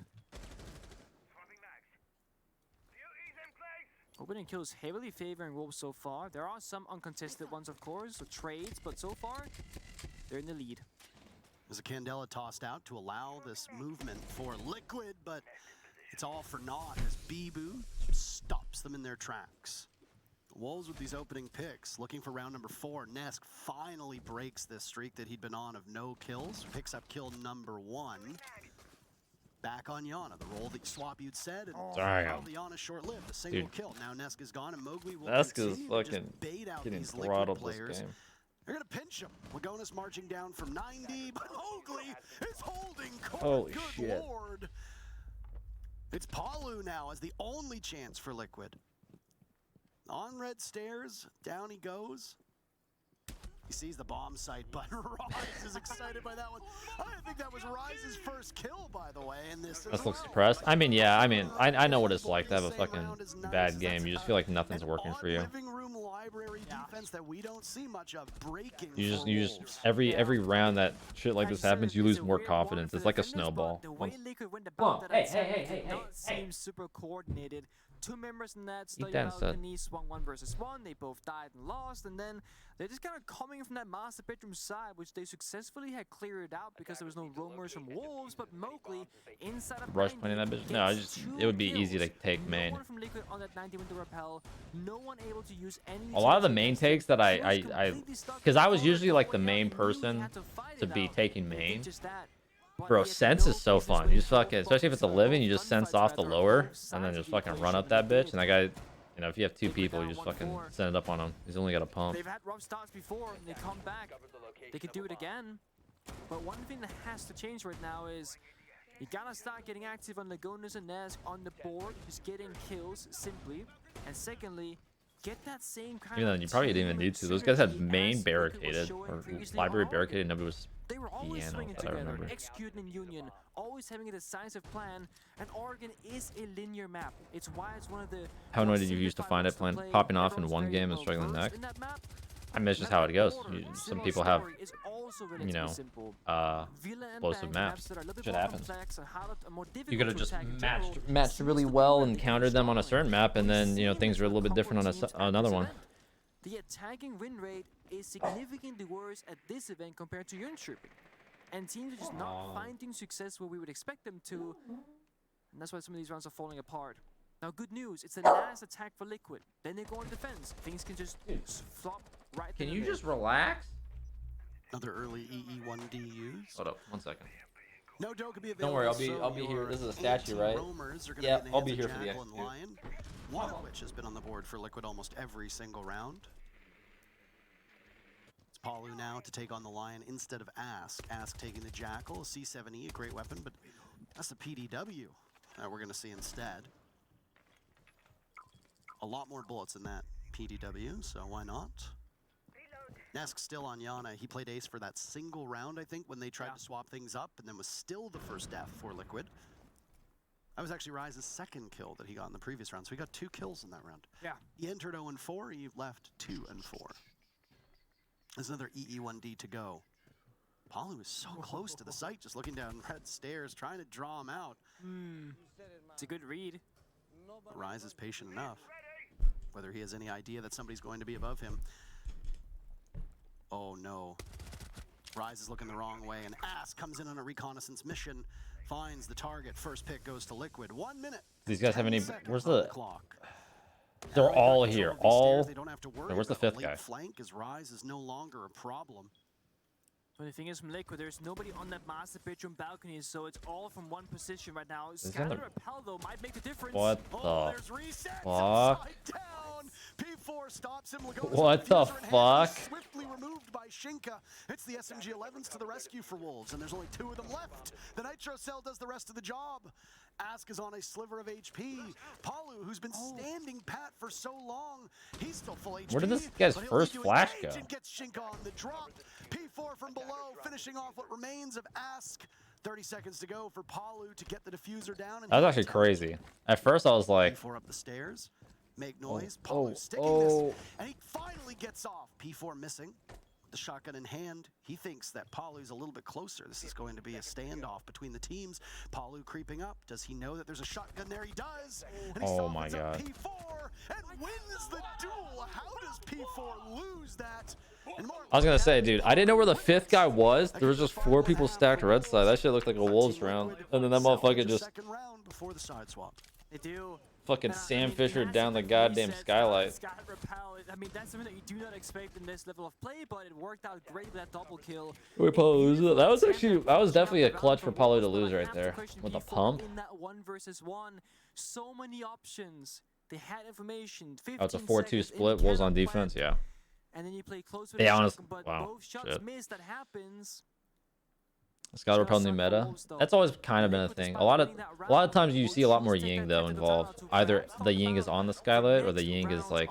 Opening kills heavily favoring Wolves so far. There are some uncontested ones, of course, so trades, but so far, they're in the lead. There's a Candela tossed out to allow this movement for Liquid, but it's all for naught as Bibu stops them in their tracks. Wolves with these opening picks, looking for round number 4. Nesk finally breaks this streak that he'd been on of no kills, picks up kill number 1. Back on Yana, the role that Swap you'd said, and Damn. the Yana short-lived, a single Dude. kill. Now Nesk is gone, and Mowgli will Nesk is continue to fucking just bait out getting these Liquid throttled this players. game. They're gonna pinch him. Lagonis marching down from 90, but Mowgli is holding court. Holy Good shit. lord. It's Palu now as the only chance for Liquid. On red stairs, down he goes. He sees the bomb site, but Rise is excited by that one. I think that was Rise's first kill, by the way, in this. This looks depressed. I mean, yeah, I know what it's like to have a fucking bad game. You just feel like nothing's working for you. Living room library defense that we don't see much of breaking. You for just Wolves. every round that shit like As this you said, happens, you it's lose a more weird one confidence. for It's like a defenders, but snowball. The way Once- Liquid went Whoa, about that hey, attack hey, did not hey. seem super coordinated. 2 members in that Eat that instead. balcony swung 1 versus 1. They both died and lost, and then they're just kind of coming from that master bedroom side, which they successfully had cleared out because there was no roamers from Wolves. But Mowgli inside of Rush 90 playing that bitch. No, I gets just 2 it would be easy to kills. take main. No one from Liquid on that 90 window repel. No one able to use any. A lot of the utility main against it. takes that He was completely stuck because I in was corner, usually like the going out, main he knew he person had to fight to it be out. taking He did main. just that. But Bro, he had sense no is so business fun. You winning just fucking, both especially if it's a boxes, living, you both just sense gunfights off the rather, lower, both and then sides just of the fucking run equation, up and that they bitch. did. And that guy, you know, if you have 2 Liquid people, down you just 1-4. fucking send it up on him. He's only got a pump. They've had rough starts before, and they come back. They could do it again. But one thing that has to change right now is you gotta start getting active on Lagonis and Nesk on the board, just getting kills simply. And secondly, get that same kind Even of then, you probably didn't even need to. Those guys had main barricaded showing or previously library on Oregon. barricaded. Nobody was. They were always Piano, swinging that I together, remember. executing in union, always having a decisive plan. And Oregon is a linear map. It's why it's one of the. How annoyed more did you used to simplified find ones it playing, play. popping off in Everyone's one very game and well struggling versed next? in that map. I mean, it's just Map how it goes. order, Some similar people have story, is all also you relatively know, simple. Villa and explosive Bank maps. that are a little bit Shit more happens. complex and more difficult You could have to just attack in general, matched seems really to be well where and the team countered is them on a struggling. certain map, and We've then, you know, seen things this were a with little bit couple different on teams at another this one. event. The attacking win rate is significantly worse at this event compared to Jönköping. And teams are just not finding success where we would expect them to. And that's why some of these rounds are falling apart. Now, good news, it's the last attack for Liquid. Then they go on defense. Things can just flop right Can then you and there. just relax? Another early EE1D use. Hold up, 1 second. No dough could be Don't available. worry, so I'll be here. your This is a statue, right? Roamers are gonna Yeah, be in the I'll hands be of here for the Jackal and execute. Lion, one of which has been on the board for Liquid almost every single round. It's Palu now to take on the Lion instead of Ask. Ask taking the Jackal, C7E, a great weapon, but that's the PDW that we're gonna see instead. A lot more bullets in that PDW, so why not? Nesk still on Yana. He played ace for that single round, I think, when they tried to swap things up, and then was still the first death for Liquid. That was actually Ryze's second kill that he got in the previous round, so he got 2 kills in that round. Yeah. He entered 0-4, he left 2-4. There's another EE1D to go. Palu is so close to the site, just looking down red stairs, trying to draw him out. It's a good read. But Ryze is patient enough. Whether he has any idea that somebody's going to be above him. Oh no. Ryze is looking the wrong way, and Ask comes in on a reconnaissance mission, finds the target. First pick goes to Liquid. 1 minute. These guys have any? 10 seconds Where's on the? clock? They're Now all they've got here. control of these All. stairs. They don't have to worry Where's the about a 5th late guy? flank, as Ryze is no longer a problem. But the thing is, from Liquid, there's nobody on that master bedroom balcony, so it's all from one position right now. that Scatter the- Repel, though, might make the difference. What Oh, the there's resets fuck? upside down. P4 stops him. Lagona's What the diffuser in hand is fuck? Swiftly removed by Shinka. It's the SMG-11s to the rescue for Wolves, and there's only 2 of them left. The Nitro Cell does the rest of the job. Ask is on a sliver of HP. Palu, who's been standing pat for so long, he's still full HP. Where did this guy's but he'll first need to flash engage go? and gets Shinka on the drop. P4 from below, finishing off what remains of Ask. 30 seconds to go for Palu to get the diffuser down. And That was actually crazy. At first, I was like, P4 up the stairs, make noise. oh, Palu sticking oh. this, and he finally gets off. P4 missing. The shotgun in hand, he thinks that Palu's a little bit closer. This is going to be a standoff between the teams. Palu creeping up. Does he know that there's a shotgun there? He does. And he Oh my softens up God. P4 and wins the duel. How does P4 lose that? And more I was gonna say, dude, I didn't know where the 5th guy was. There was Against just 4 5.5 people stacked red side. That shit looked like a Wolves Team round. Liquid And then that salvage motherfucker a just second round before the side swap. They do. fucking And, I Sam mean, Fisher massive down the goddamn resets, skylight. Scatter Repel. I mean, that's something that you do not expect in this level of play, but it worked out great with that double kill. Wait, Paulo, that was actually, that was definitely a clutch for Paulo to lose right there with the pump. In that 1 versus 1, so many options. They had information. Oh, it's a 15 4-2 seconds in split. the Wolves on cannon defense, plant, yeah. And then you play close with Yeah, the honest- shotgun, but wow, both shots shit. missed. That happens. Scout Repel new meta. That's always kind of been a thing. A lot of times you see a lot more Ying though involved. Either the Ying is on the skylight or the Ying is like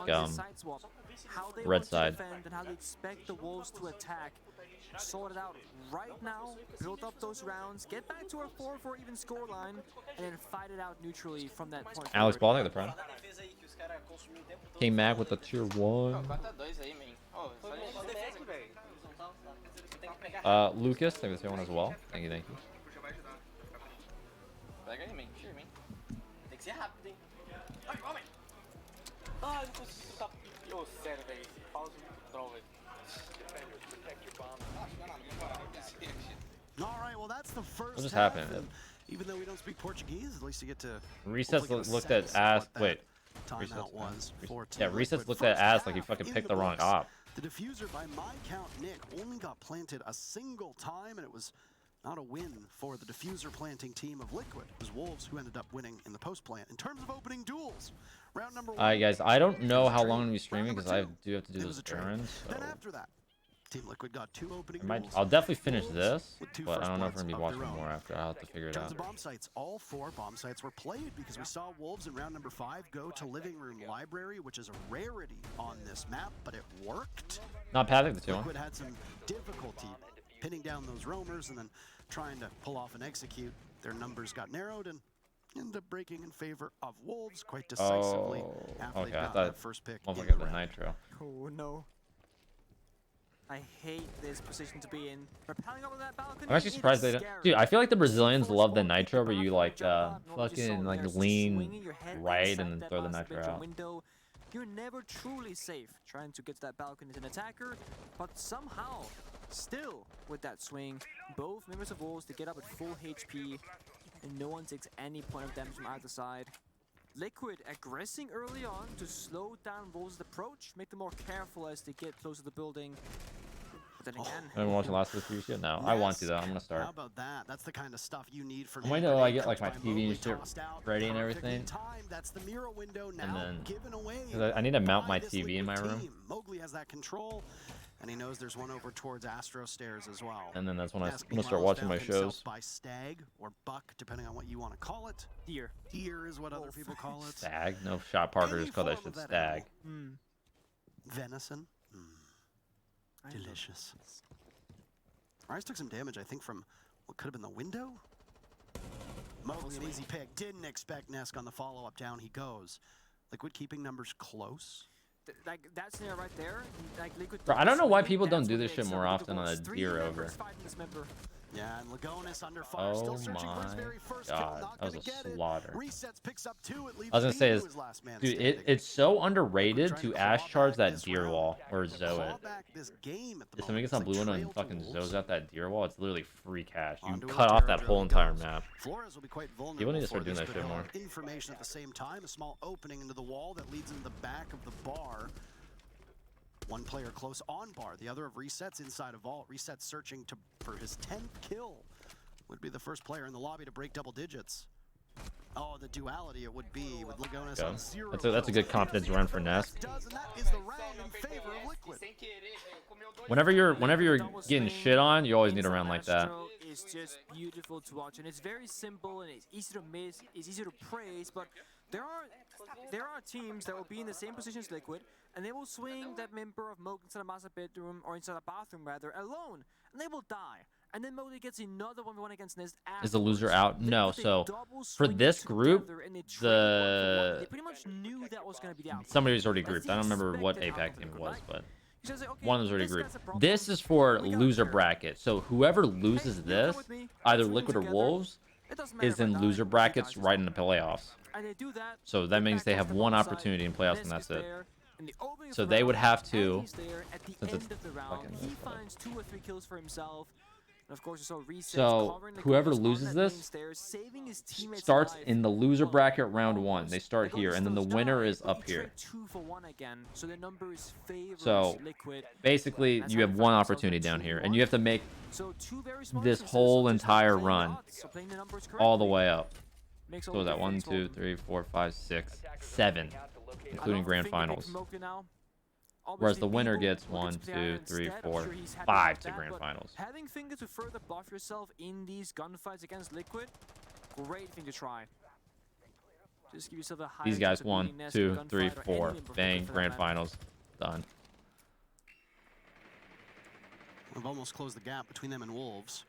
red side. And how they expect the Wolves to attack. Sort it out right now. Build up those rounds. Get back to a 4-4 even scoreline, and then fight it out neutrally from that point. Alex forward. Ball, the prime. King Mac with the tier 1. Lucas, thank you for the tier 1 as well. Thank you, thank you. Pega em mim, tira em mim. Tem que ser rápido, hein? Ai, homem! Ai, não consigo soltar. Ô, sério, velho. Esse pause é muito troll, velho. All right, well, that's the first What just half, happened? and even though we don't speak Portuguese, at least you get to Resets hopefully get a looked at sense of ass. what that Wait. timeout Resets, was for yeah, Team Resets Liquid. looked at First ass like he half fucking in picked the wrong books. op. The diffuser, by my count, Nick, only got planted a single time, and it was not a win for the diffuser planting team of Liquid. It was Wolves who ended up winning in the post plant. In terms of opening duels, round number 1. Alright, guys, I don't know how long I'm gonna be Round streaming number because I 2, do have to do it was this a trade. errand. So Then after that, Team Liquid got 2 opening duels. I'll definitely finish Wolves this, with 2 but I first don't know if bloods we're gonna be of watching their own. more after. I'll have to figure In it terms out. of bomb sites, all 4 bomb sites were played because we saw Wolves in round number 5 go to Living Room Library, which is a rarity on this map, but it worked. Not Patrick, the 2-1. Liquid had some difficulty pinning down those roamers and then trying to pull off and execute. Their numbers got narrowed and ended up breaking in favor of Wolves quite decisively Oh, after okay. they I got thought that first pick in motherfucker the got the round. nitro. Oh no. I hate this position to be in. Rappelling over that balcony. I'm actually surprised they don't. Dude, I feel like the Brazilians love the nitro where you like fucking like lean right and then throw the nitro out. Window. You're never truly safe trying to get to that balcony as an attacker, but somehow, still with that swing, both members of Wolves, they get up at full HP, and no one takes any point of damage from either side. Liquid aggressing early on to slow down Wolves' approach, make them more careful as they get closer to the building. But then again, I haven't watched the last of the 3 shit now. I want to though. I'm gonna start. How about that? That's the kind of stuff you need for. Wait till I get like my TV and shit ready and everything. That's the mirror window now And then given away 'cause I need to mount my by this TV in my Liquid room. team. Mowgli has that control, and he knows there's one over towards Astro Stairs as well. And then that's when I'm Nesk gonna start meanwhile watching found my himself shows. By stag or buck, depending on what you want to call it. deer. Deer is what other people call it. Stag? No, Shot Parker Any just called that form shit of that stag. animal. Venison. I Delicious. Rise took some damage, I think, from what could have been the window. Mowgli, an easy pick. Didn't expect Nesk on the follow-up. Down he goes. Liquid keeping numbers close. Like that scenario right there, like Liquid. Bro, I don't know why people don't that's do what this makes shit more them often on a three deer members over. fighting this member. Yeah, and Lagonis under fire, Oh still searching for his my very first God, kill. Not that was gonna a get it. slaughter. Resets, picks up 2. It leaves I was gonna say Beaulo is, as last man dude, standing. it's so underrated Trying to claw Ash charge back that this deer round. wall or Zoe Claw it. back this game at the If somebody moment. gets on It's blue window trail and to fucking Wolves. Zoes out that deer wall, it's literally free cash. You Onto a cut off terror that whole drill entire goes. map. Flores will be quite vulnerable. People need to for start doing this, that but shit he'll more. have information at the same time. A small opening into the wall that leads into the back of the bar. One player close on bar, the other of Resets inside a vault. Resets searching for his 10th kill. Would be the first player in the lobby to break double digits. Oh, the duality it would be with Lagonis Go. on 0 That's a good confidence run for Nesk. does, and that is the round in favor of Liquid. Whenever you're getting shit on, you always need a round like that. Astro is just beautiful to watch, and it's very simple and it's easy to miss, it's easy to praise, but there are teams that will be in the same position as Liquid, and they will swing that member of Moke inside a master bedroom or inside a bathroom rather alone, and they will die. And then Mowgli gets another 1v1 against Nest. Is the loser afterwards. out? No. They So double for swing this group, together and they trade 1 for 1. They the pretty much knew that was going to be the outcome. somebody was already That's grouped. the I don't remember what expected APAC outcome team of it it, was, right? but You just say, okay, one was already this grouped. guy's a problem. This is for We got loser her. bracket. So whoever Hey, loses you come this, with me. either Let's win Liquid or together. Wolves, It doesn't matter is if I in die, loser you guys brackets as right in well. the playoffs. And they do that. So that means they Impact have comes one from outside. opportunity in playoffs and Nesk that's is it. there in the opening of So the they would round, have and to, he's there at the since end it's of the round. fucking He this, but- finds 2 or 3 kills for himself. And of course, you saw Resets So covering the whoever corners on loses that this main stairs, saving his teammates starts alive. in the loser Well, bracket round 1. almost. They start Lagonis here, and then the still winner died, is but up he here. traded 2 for 1 again, so the numbers favor So Liquid. basically, That's you how have they one find themselves opportunity at down 2-1. here, and you have to make So 2 very smart this teams, whole so just entire playing the run odds, so playing the numbers all the correctly way up. makes all So the that 1, difference for 2, them. 3, 4, 5, 6, 7, I including love grand the thing that they finals. promoted now. Whereas Obviously, the winner Beaulo gets will 1, get to play 2, 3, instead. I'm 4, sure he's happy 5 about to that, grand but finals. Having Finger to further buff yourself in these gunfights against Liquid, great thing to try. Just give yourself a high These chance guys of 1, beating Nest 2, gunfight 3, or any 4, member of bang, Liquid for that grand matter. finals, done. We've almost closed the gap between them and Wolves.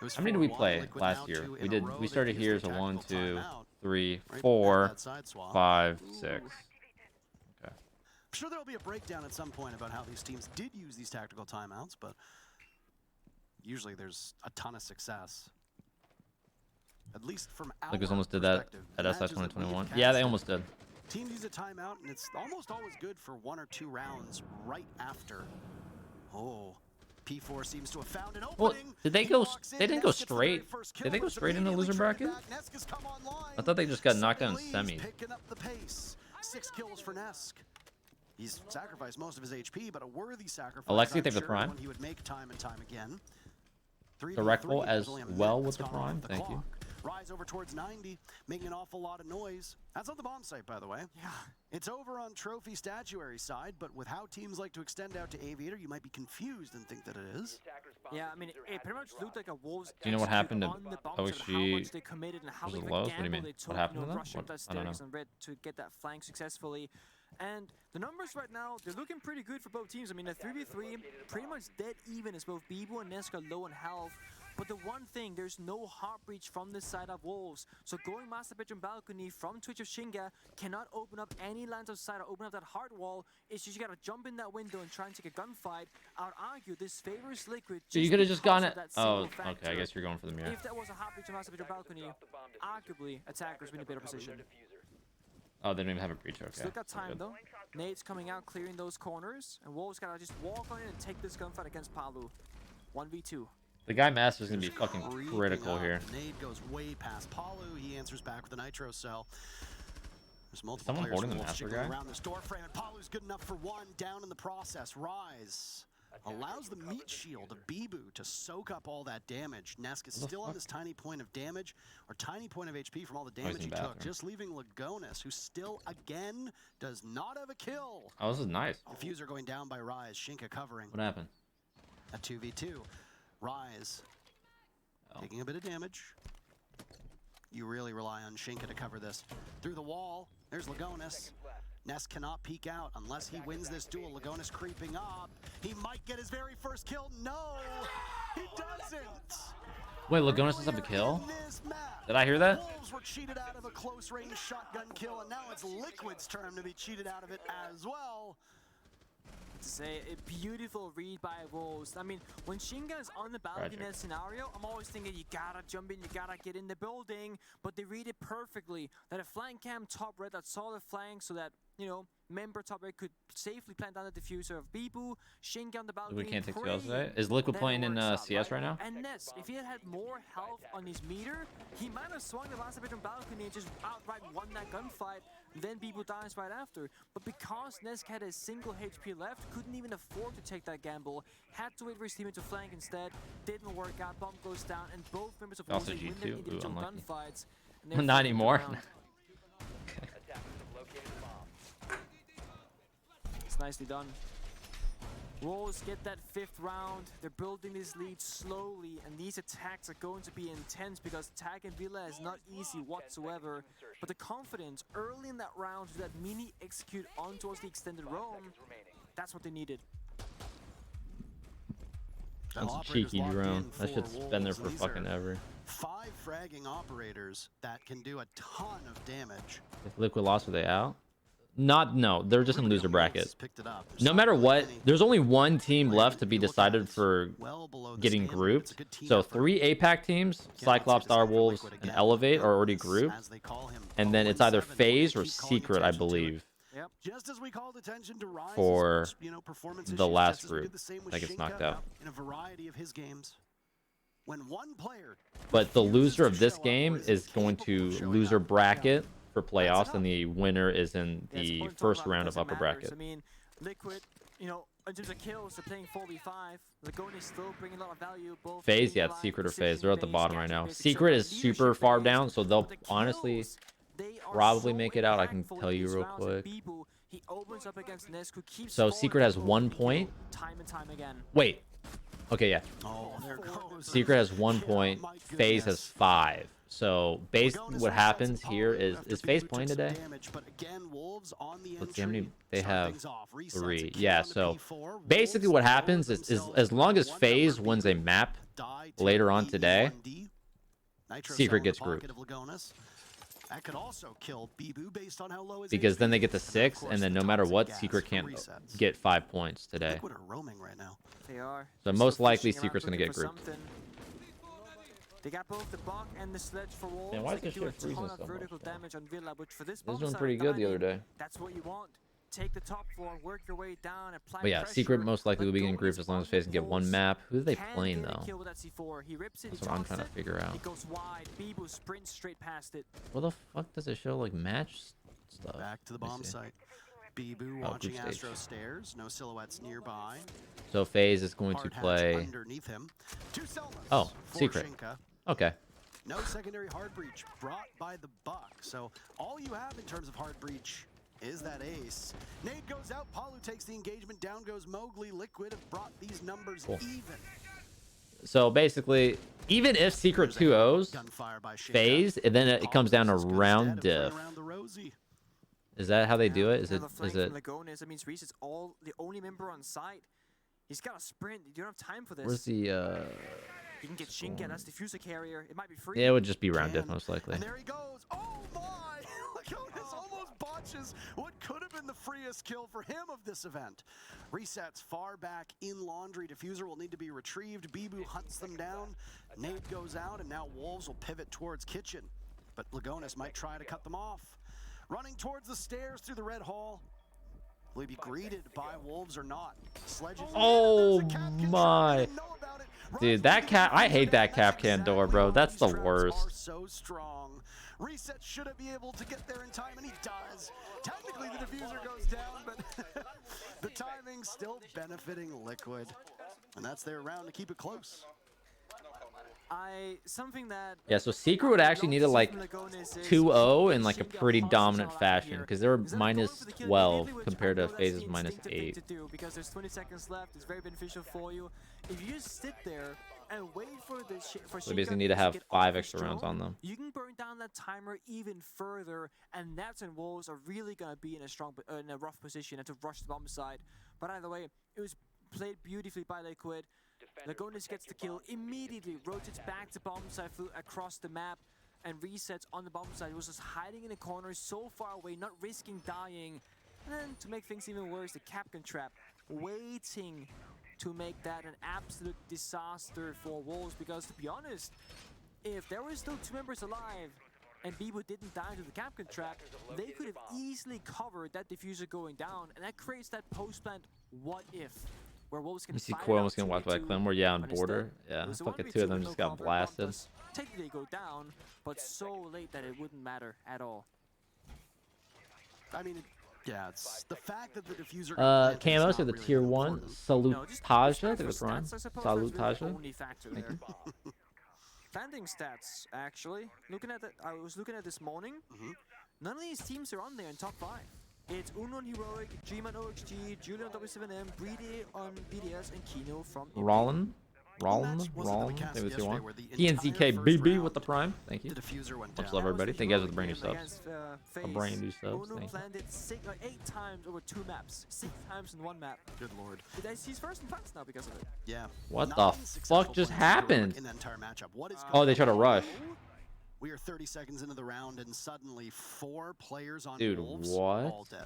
It was How many did we 4-1, play Liquid last now year? 2 We in a did. row. We They started used here as their a 1, tactical 2, timeout 3, right at 4, that side swap. 5, 6. Okay. I'm sure there'll be a breakdown at some point about how these teams did use these tactical timeouts, but usually there's a ton of success. At least from our Lucas almost did that perspective. at The SI matches that we 2021. have Yeah, they casted, almost did. Teams use a timeout, and it's almost always good for 1 or 2 rounds right after. Oh, P4 seems to have found an Well, opening. did they He go? walks They in, didn't go Nesk gets the very straight. first kill, Did they but go it's straight into the loser immediately bracket? traded back. Nesk has come online. I thought they just got knocked down in Suddenly, semis. he's picking up the pace. 6 kills for Nesk. He's sacrificed most of his HP, but a worthy sacrifice. Alexi, I'm take the sure, prime. one he would make time and time again. The Wreck Ball 3v3, as there's only a minute well that's with the gone off prime. the Thank you. clock. Rise over towards 90, making an awful lot of noise. That's on the bomb site, by the way. Yeah. It's over on Trophy Statuary side, but with how teams like to extend out to Aviator, you might be confused and think that it is. Yeah, I mean, it pretty much looked like a Wolves. Do you know what execute happened to on the bomb site, how OSG? much they committed and how Was big it of a Lowe's? What do you gamble mean? they What took, happened you know, to them? rushing up What? that I don't stairs know. and red to get that flank successfully. And the numbers right now, they're looking pretty good for both teams. I mean, a 3v3, pretty much dead even as both Bibo and Nesk are low on health. But the one thing, there's no heart breach from this side of Wolves. So going master bedroom balcony from Twitch of Shinga cannot open up any lands of sight or open up that heart wall. It's just you gotta jump in that window and try and take a gunfight. I would argue this favors Liquid. So you could have just gone it. That Oh, single factor. okay. I guess you're going for the mirror. If that was a heart breach on master bedroom balcony, arguably attackers be in a better position. Oh, they don't even have a breach. Okay. Still got time Good. though. Nade's coming out, clearing those corners, and Wolves gotta just walk on in and take this gunfight against Palu. 1v2. The guy master is gonna be fucking critical here. Nade goes way past Palu. He answers back with a nitro cell. There's multiple Someone players holding the from Wolves master jiggling guy? around this door frame, and Palu's good enough for one. Down in the process. Rise allows the meat shield of Bibu to soak up all that damage. Nesk is still on this tiny point of damage, or tiny point of HP from all the damage he took, just leaving Lagonis, who still, again, does not have a kill. Oh, this is nice. Diffuser going down by Rise, Shinka covering. What happened? A 2v2. Rise taking a bit of damage. You really rely on Shinka to cover this. Through the wall, there's Lagonis. Ness cannot peek out unless he wins this duel. Lagonis creeping up. He might get his very first kill. No, he doesn't. Wait, Lagonis doesn't have a kill? Did I hear that? Wolves were cheated out of a close range shotgun kill, and now it's Liquid's turn to be cheated out of it as well. It's a beautiful read by Wolves. I mean, when Shinga is on the balcony in that scenario, I'm always thinking you gotta jump in, you gotta get in the building, but they read it perfectly. That a flank cam top red that saw the flank so that, you know, member top red could safely plant down the diffuser of Bibu, Shinga on the balcony. We can't take kills today. Is Liquid playing in CS right now? And Ness, if he had had more health on his meter, he might have swung the master bedroom balcony and just outright won that gunfight. Then Bibu dies right after. But because Nesk had a single HP left, couldn't even afford to take that gamble. Had to wait for his teammate to flank instead. Didn't work out. Bomb goes down, and both members of Also Wolves win G2. their individual Ooh, unlucky. gunfights. Not anymore. It's nicely done. Wolves get that 5th round. They're building this lead slowly, and these attacks are going to be intense because tag and Villa is not easy whatsoever. But the confidence early in that round to that mini execute on towards the extended roam, that's what they needed. That's a cheeky drone. That shit's been there for fucking ever. 5 fragging operators that can do a ton of damage. If Liquid lost, are they out? No, they're just in loser bracket. No matter what, there's only one team left to be decided for getting grouped. So 3 APAC teams, Cyclops, Direwolves, and Elevate are already grouped. And then it's either FaZe or Secret, I believe, for the last group that gets knocked out. In a variety of his games. When one player, but the loser of this game is going to loser bracket for playoffs, and the winner is in the first round of upper bracket. I mean, Liquid, you know, in terms of kills, they're playing 4v5. Lagoon is still bringing a lot of value. Both FaZe, yeah, it's Secret or FaZe. They're at the bottom right now. Secret is super far down, so they'll honestly probably make it out. I can tell you real quick. He opens up against Nesk, who keeps So Secret has 1 point. Time and time again. Wait. Okay, yeah. oh, there goes. Secret has 1 point. FaZe has 5. So base what happens here is FaZe playing today? Let's see how many they have. 3. Yeah, so basically what happens is as long as FaZe wins a map later on today, Secret gets grouped. That could also kill Bibu based on how low his Because HP then they get is. to 6, and then no matter what, Secret can't get 5 points today. Liquid are roaming right now. They are. So They're most still likely fishing around, Secret's gonna looking get for grouped. something. They got both the buck and the sledge for Wolves. Man, why is They this can do a shit freezing ton so of much, vertical man? damage on Villa, which for this They was bomb doing site pretty good the other diamond, day. that's what you want. Take the top floor, work your way down, apply But yeah, pressure. Secret most likely will be getting Lagoon grouped is as long as on FaZe the can get 1 Wolves. map. Who are they Can playing get a though? kill with that C4. He rips it, That's he what I'm tosses trying to it, figure out. He goes wide. Bibu sprints straight past it. What the fuck does it show like match stuff? Back to the Let me bomb see. site. Bibu Oh, watching group stage. Astro stairs. No silhouettes nearby. So FaZe is going to Hard hatch play. underneath him. 2 Selmas Oh, for Secret. Shinka. Okay. No secondary hard breach brought by the Buck. So all you have in terms of hard breach is that ace. Nade goes out. Palu takes the engagement. Down goes Mowgli. Liquid have brought these numbers Cool. even. So basically, even if Secret 2-0s Gunfire by Shinka. FaZe, and then it comes down to Palu's good round instead of diff. going around the Rosie. Is that how they do it? Is And it? the flank Is it? from Lagonis, that means Reese is all the only member on site. He's got to sprint. You don't have time for this. Where's the? He can get Shinka, that's diffuser carrier. It might be free. Yeah, it would just be round diff most likely. And there he goes. Oh my! Lagonis almost botches what could have been the freest kill for him of this event. Resets far back in laundry. Diffuser will need to be retrieved. Bibu hunts them down. Nade goes out, and now Wolves will pivot towards kitchen. But Lagonis might try to cut them off. Running towards the stairs through the red hall. Will he be greeted by Wolves or not? Sledges Oh my. Dude, that cap, I hate that Capcan door, bro. That's the worst. So strong. Reset should be able to get there in time, and he does. Technically, the diffuser goes down, but the timing still benefiting Liquid. And that's their round to keep it close. Something that Yeah, so Secret would actually need to like 2-0 in like a pretty dominant fashion because they were minus 12 compared to FaZe's minus 8. Because there's 20 seconds left, it's very beneficial for you. If you just sit there and wait for the They basically need to have 5 extra rounds on them. You can burn down that timer even further, and that's when Wolves are really gonna be in a rough position and to rush the bomb side. But either way, it was played beautifully by Liquid. Lagonis gets the kill, immediately rotates back to bomb side across the map and resets on the bomb side. He was just hiding in a corner so far away, not risking dying. And then to make things even worse, the Capcan trap waiting to make that an absolute disaster for Wolves, because to be honest, if there were still 2 members alive and Bibu didn't die to the Capcan trap, they could have easily covered that diffuser going down, and that creates that post-plant what if. Where Wolves can you see Koi almost getting watched by Clem. We're on border. Yeah, fucking 2 of them just got blasted. Technically go down, but so late that it wouldn't matter at all. I mean, yeah, it's the fact that the diffuser. Camos are the tier 1. Salutage, I think that's wrong. Salutage. Thank you. Landing stats, actually. I was looking at this morning. None of these teams are on there in top 5. It's Unknown Heroic, G-Man OXG, Julian W7M, Breedy on BDS, and Kino from Rollin. Maybe it's your one. PNZK BB with the prime. Thank you. Much love, everybody. Thank you guys for the brand new subs. Brand new subs. Thank you. Landed 8 times over 2 maps. 6 times in 1 map. Good lord. He's first in plants now because of it. Yeah. What the fuck just happened? In the entire matchup. What is Oh, they tried to rush. We are 30 seconds into the round, and suddenly 4 players on Dude, Wolves what? all dead.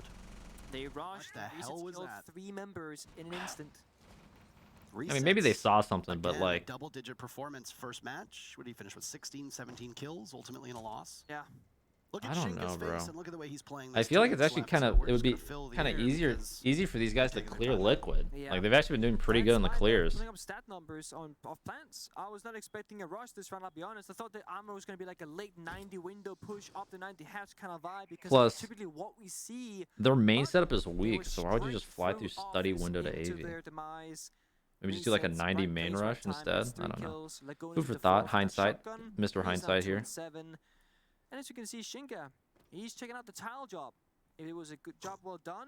They rushed. What the hell was that? 3 members in an instant. I mean, maybe they saw something, but like... double-digit performance first match. What did he finish with? 16, 17 kills, ultimately in a loss? Yeah. Look at I don't Shinka's know, bro. face and look at the way he's playing I this feel like team it's actually swept, kind so of, we're it would just be gonna fill the kind of air easy for these guys to clear Liquid. Yeah. Like, they've actually been doing pretty good in the clears. Putting up stat numbers of plants. I was not expecting a rush this round, I'll be honest. I thought the armor was going to be like a late 90 window push up the 90 hatch kind of vibe, because Plus, typically what we see. Their main But setup is they weak, were so why would you just fly straight through study office window to into AV? their demise. Maybe just do like a Resets, 90 right main place, rush right time, instead? gets I 3 don't know. kills. Lagonis Food for the thought, fourth with that hindsight. shotgun. Mr. He's now Hindsight 2 here. and 7. And as you can see, Shinka, he's checking out the tile job. If it was a good job well done,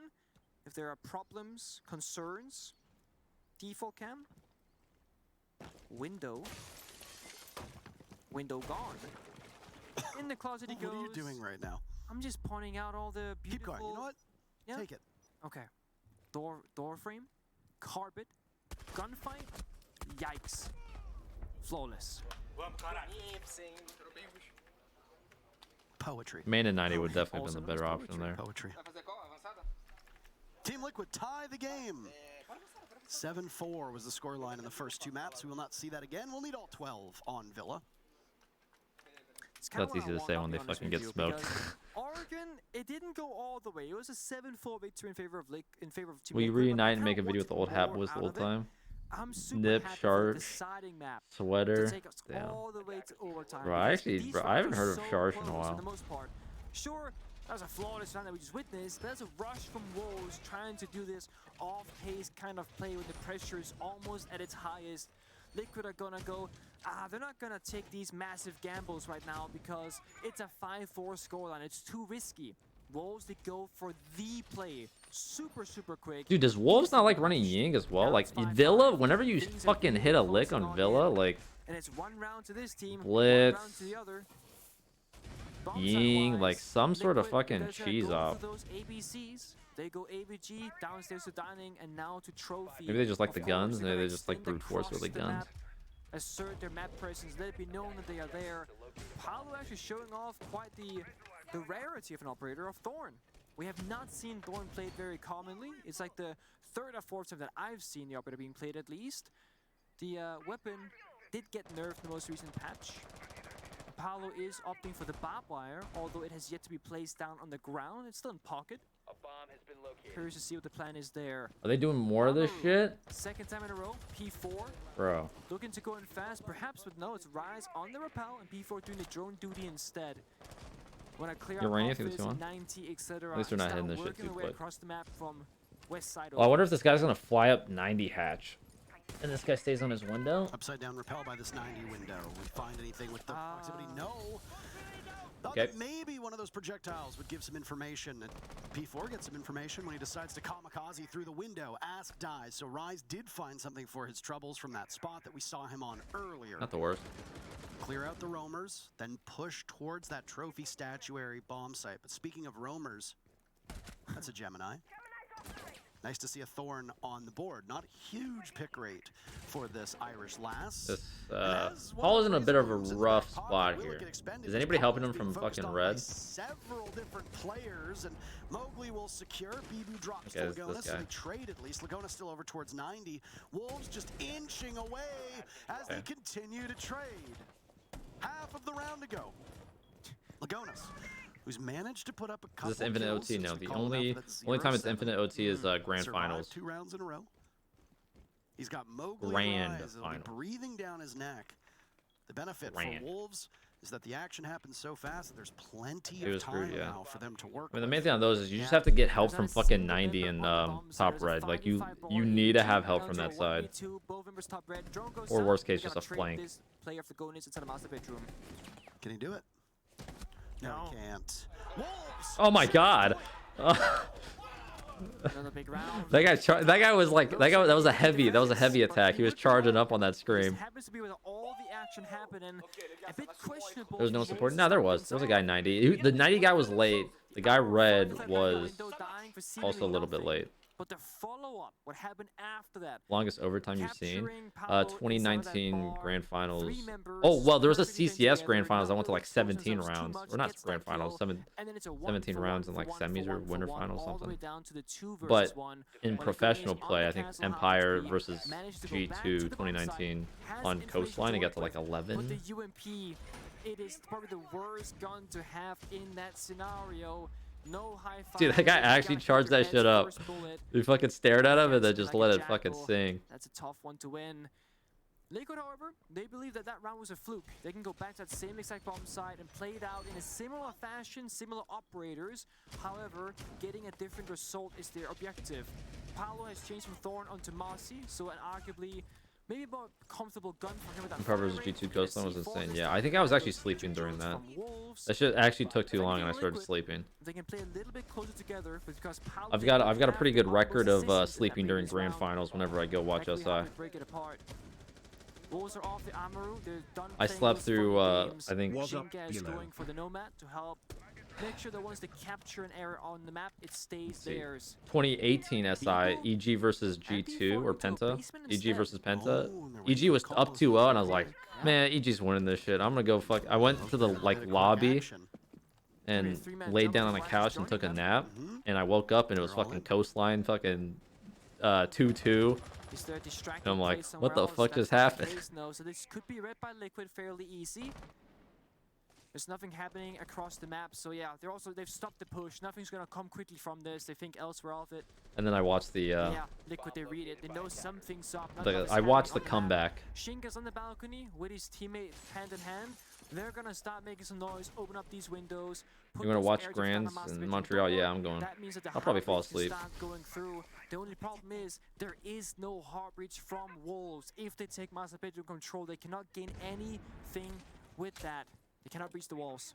if there are problems, concerns, default cam, window gone. In the closet he goes. What are you doing right now? I'm just pointing out all the Keep beautiful... going. You know what? Yeah. Take it. Okay. Door frame, carpet, gunfight, yikes. Flawless. Poetry. Main and 90 would definitely have been the better option there. Poetry. Team Liquid tie the game. 7-4 was the scoreline in the first 2 maps. We will not see that again. We'll need all 12 on Villa. That's easy to say when they fucking get smoked. Oregon, it didn't go all the way. It was a 7-4 victory in favor of Team We Liquid, but reunite and kinda make a video with the old wanted hat more was the out old of it. time. I'm super Nip, happy for the Charge, deciding map to Sweater. take us Damn. all the way to overtime. Bro, I because actually, these bro, I rounds haven't are heard of so Charge in a close while. For the most part. Sure, that was a flawless round that we just witnessed, but that's a rush from Wolves trying to do this off-pace kind of play when the pressure is almost at its highest. Liquid are gonna go, they're not gonna take these massive gambles right now because it's a 5-4 scoreline. It's too risky. Wolves, they go for the play. Super, super quick. Dude, does Wolves not like running Ying as well? Like, Villa, whenever you fucking hit a lick on Villa, like... And it's 1 round to this team, Blitz, 1 round to the other. Ying, like some sort of fucking cheese off. Those ABCs. They go ABG, downstairs to dining, and now to trophy. Maybe they just like the Of guns, course, maybe they're they just like gonna brute force with the extend guns. across assert their map presence, let it be known that they are there. Paolo actually showing off quite the rarity of an operator of Thorn. We have not seen Thorn played very commonly. It's like the third or fourth time that I've seen the operator being played at least. The weapon did get nerfed in the most recent patch. Paolo is opting for the barbed wire, although it has yet to be placed down on the ground. It's still in pocket. A bomb has been located. Curious to see what the plan is there. Are they doing more of this shit? Second time in a row, P4. Bro. Looking to go in fast, perhaps, but no, it's Rise on the rappel and P4 doing the drone duty instead. When I clear out Urania, think office, it's on? 90, etc. At least they're not hitting this shit working too their way quick. across the map from west side. Oh, I wonder if this guy's gonna fly up 90 hatch. And this guy stays on his window? Upside down repel by this 90 window. We find anything with the proximity? No. Thought Okay. that maybe one of those projectiles would give some information. And P4 gets some information when he decides to kamikaze through the window. Ask dies. So Rise did find something for his troubles from that spot that we saw him on earlier. Not the worst. Clear out the roamers, then push towards that trophy statuary bomb site. But speaking of roamers, that's a Gemini. Nice to see a Thorn on the board. Not a huge pick rate for this Irish lass. This, Paul is in a bit of a rough spot here. Is anybody helping him from fucking red? Several different players, and Mowgli will secure. Bibu drops to Okay, this Lagonis, guy. and they trade at least. Lagonis still over towards 90. Wolves just inching away as they continue to trade. Half of the round to go. Lagonis, who's managed to put up a couple Is this infinite kills OT? since No, we the called only him up at time it's 0-7. infinite OT is grand Survived finals. 2 rounds in a row. He's got Mowgli Grand Rise. It'll be finals. breathing down his neck. The benefit Grand. for Wolves is that the action happens so fast that there's plenty He of was time screwed, yeah. now for them to work. I mean, the with. main thing on those is you just have to get help from fucking 90 and top red. Like you need to have help from that side. Or worst case, just a flank. Player of the Gonis inside the master bedroom. Can he do it? No, he can't. Wolves! Oh my god. Another big round. That guy was like that was a heavy attack. He was charging up on that scream. Happens to be with all the action happening. A bit questionable. There was no support. No, there was. There was a guy 90. The 90 guy was late. The guy red was also a little bit late. But the follow-up, what happened after that? Longest overtime you've seen? Capturing Paolo inside of that 2019 bar, grand finals. 3 members Oh, well, there was a working CCS together, grand finals. I not went to like really exposing 17 themselves too rounds. much Or to not get grand that kill, finals. and then it's a 17 rounds and like 1-for-1 semis or winter all finals, the way something. down to the 2 versus But 1. in When the professional Goonies on play, the I think castle Empire house versus managed to go back to G2 the bomb site, 2019 has on information Coastline, to it got work to like with. 11. But the UMP, it is probably the worst gun to have in that scenario. No high five. Dude, that guy actually charged that shit up. He fucking stared at him and then just let it fucking sing. That's a tough one to win. Liquid, however, they believe that that round was a fluke. They can go back to that same exact bomb site and play it out in a similar fashion, similar operators. However, getting a different result is their objective. Paolo has changed from Thorn onto Marcy, so an arguably maybe a more comfortable gun for him with that Empire versus firing. G2 Coastline was insane. Yeah, I think I was actually sleeping during that. That shit actually took too long and I started sleeping. They can play a little bit closer together because Paolo I've got a pretty good record of sleeping during grand finals whenever I go watch SI. Break it apart. Wolves are off the Amaru. They're done I playing slept those through, fun games. I think- What's up, Shinka is Beaulo? going for the Nomad to help make sure that once they capture an area on the map, it stays see. theirs. 2018 SI, EG versus G2 or Penta. EG versus Penta. EG was up 2-0 and I was like, man, EG's winning this shit. I'm gonna go fuck. I went to the like lobby and laid down on a couch and took a nap. And I woke up and it was fucking Coastline, fucking 2-2. Is there a distracting And I'm like, play what the somewhere else? fuck That's just not the happened? case, no. So this could be read by Liquid fairly easy. There's nothing happening across the map, so yeah, they've stopped the push. Nothing's gonna come quickly from this. They think elsewhere of it. And then I watched the Yeah, Liquid, they read it. They know something's up. I watched the comeback. Shinka's on the balcony with his teammate hand in hand. They're gonna start making some noise, open up these windows. You wanna watch Grands in Montreal? Yeah, I'm going. That means that the I'll probably fall heartbreach can asleep. start going through. The only problem is there is no heart breach from Wolves. If they take Master Bedroom control, they cannot gain anything with that. They cannot breach the walls.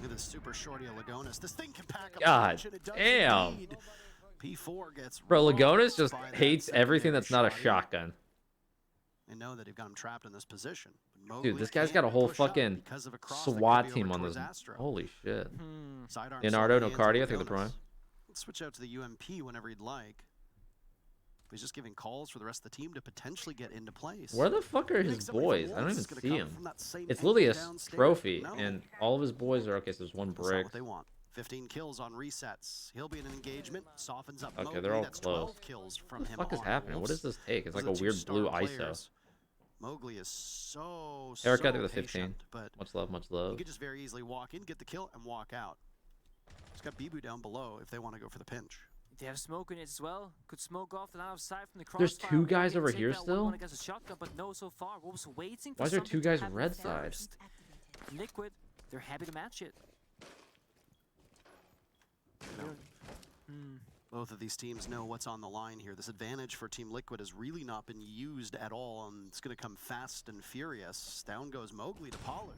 Look at this super shorty of Lagonis. This thing can pack a God punch, and it does damn. indeed. P4 gets Bro, rocked Lagonis just by that hates everything secondary that's not a shotty. shotgun. They know that they've got him trapped in this position. But Mowgli Dude, this guy's can got a whole push up fucking because of a cross that could SWAT be over team on towards this. Astro. Holy shit. Sidearm Leonardo, slightly no cardio, I into think the prime. Lagonis. Let's switch out to the UMP whenever you'd like. He's just giving calls for the rest of the team to potentially get into place. Where the fuck are his boys? I don't even see him. It's literally a trophy, and all of his boys are okay. So there's one That's not brick. what they want. 15 kills on resets. He'll be in an engagement. Softens up. Okay, they're all That's close. 12 kills from What the him fuck is on happening? What Wolves. does this take? It's Those like are a two weird star blue ISO. players. Mowgli is so Eric, I think so the 15. patient, but Much love, much he love. could just very easily walk in, get the kill, and walk out. He's got Bibu down below if they want to go for the pinch. They have smoke in it as well. Could smoke off the line of sight from the There's crossfire. two guys Maybe over take here that still? 1-1 against a shotgun, but no, so far. Wolves waiting for Why is there something two to guys happen red side? first. Liquid, they're happy to match it. Both of these teams know what's on the line here. This advantage for Team Liquid has really not been used at all, and it's going to come fast and furious. Down goes Mowgli to Pollard.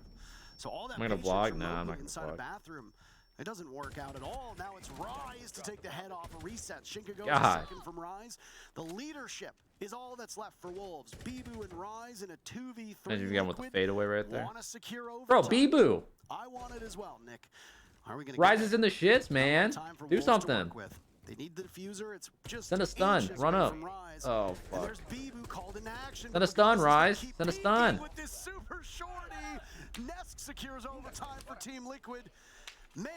So all that I'm gonna patience vlog? from Nah, I'm Mowgli not gonna inside a vlog. bathroom. It doesn't work out at all. Now it's Rise to take the head off a reset. Shinka goes God. second from Rise. The leadership is all that's left for Wolves. Bibu and Rise in a 2v3. Imagine if you got him with the fadeaway right there. Want to secure Bro, overtime. Bibu! I want it as well, Nick. Are we gonna Rise get is in the shits, man. time for Do Wolves to something. work with? They need the diffuser. It's just Send a stun. inches Run away up. from Rise. Oh, And fuck. there's Bibu called into action. Send a stun, Regardless, Rise. he's Send a keep stun. peeking with this super shorty. Nesk secures overtime for Team Liquid. Man,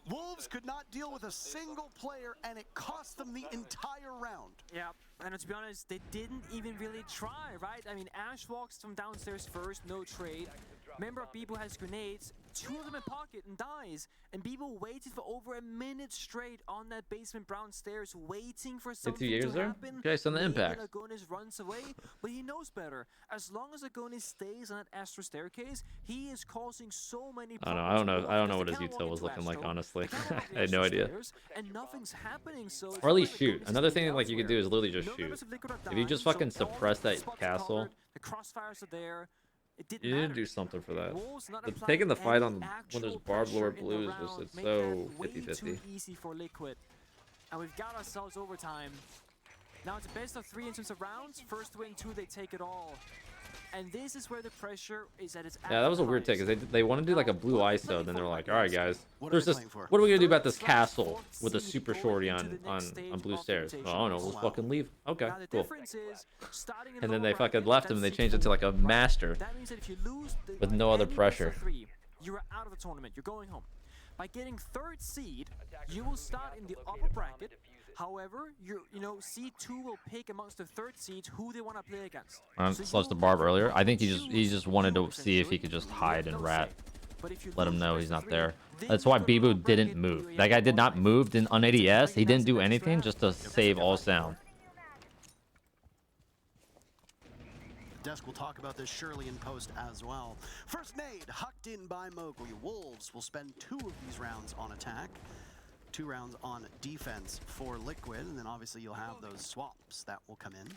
Wolves could not deal with a single player, and it cost them the entire round. Yeah, and to be honest, they didn't even really try, right? I mean, Ash walks from downstairs first, no trade. Remember, Bibu has grenades, 2 of them in pocket, and dies. And Bibu waited for over a minute straight on that basement brown stairs, waiting for something years to there? happen. Okay, send the Maybe impact. Agonis runs away, but he knows better. As long as Agonis stays on that Astro staircase, he is causing so many I problems. don't know. for I don't know Wolves. what They his cannot util walk was into looking like, Astro. honestly. They cannot walk I had no into idea. stairs, and nothing's happening. So it's Or at least like shoot. Agonis Another is thing being like you could do is literally just no shoot. members of Liquid are If you dying, just so fucking all suppress the that spots are castle, covered, the crossfires are there. It didn't you didn't matter. do something for that. Wolves not But applying taking the fight any on when there's actual barbed lower pressure in the blue is just round, it's make so that way 50-50. too easy for Liquid. And we've got ourselves overtime. Now it's a best of 3 in terms of rounds. First win 2, they take it all. And this is where the pressure is at its Yeah, that was a weird take. Cause they want to do like a blue ISO, then they're like, all right, guys, What are there's they this. playing for? What are we gonna do about this Third castle slash with a fourth super seed shorty going on to the next stage blue of stairs? the Well, I don't know. We'll Wow. fucking leave. Okay, Now the cool. difference is starting in And the then they lower fucking bracket, left him and they that's changed it to like a 6-1. master. That means that if you lose With no other any best of pressure. 3, you're out of the tournament. You're going home. By getting 3rd seed, you will start in the upper bracket. However, seed 2 will pick amongst the 3rd seeds who they want to play against. So Slush you the will barb pick earlier. I think choose he just wanted to you, see if he essentially. could just You hide have and no rat. say. But if you Let him lose the know best he's of not 3, there. then That's you why go to the lower Bibu didn't bracket, move. you That guy have did not one move on ADS. He didn't do next anything round. just to save all sound. Desk will talk about this surely in post as well. First nade, hucked in by Mowgli. Wolves will spend 2 of these rounds on attack, 2 rounds on defense for Liquid, and then obviously you'll have those swaps that will come in.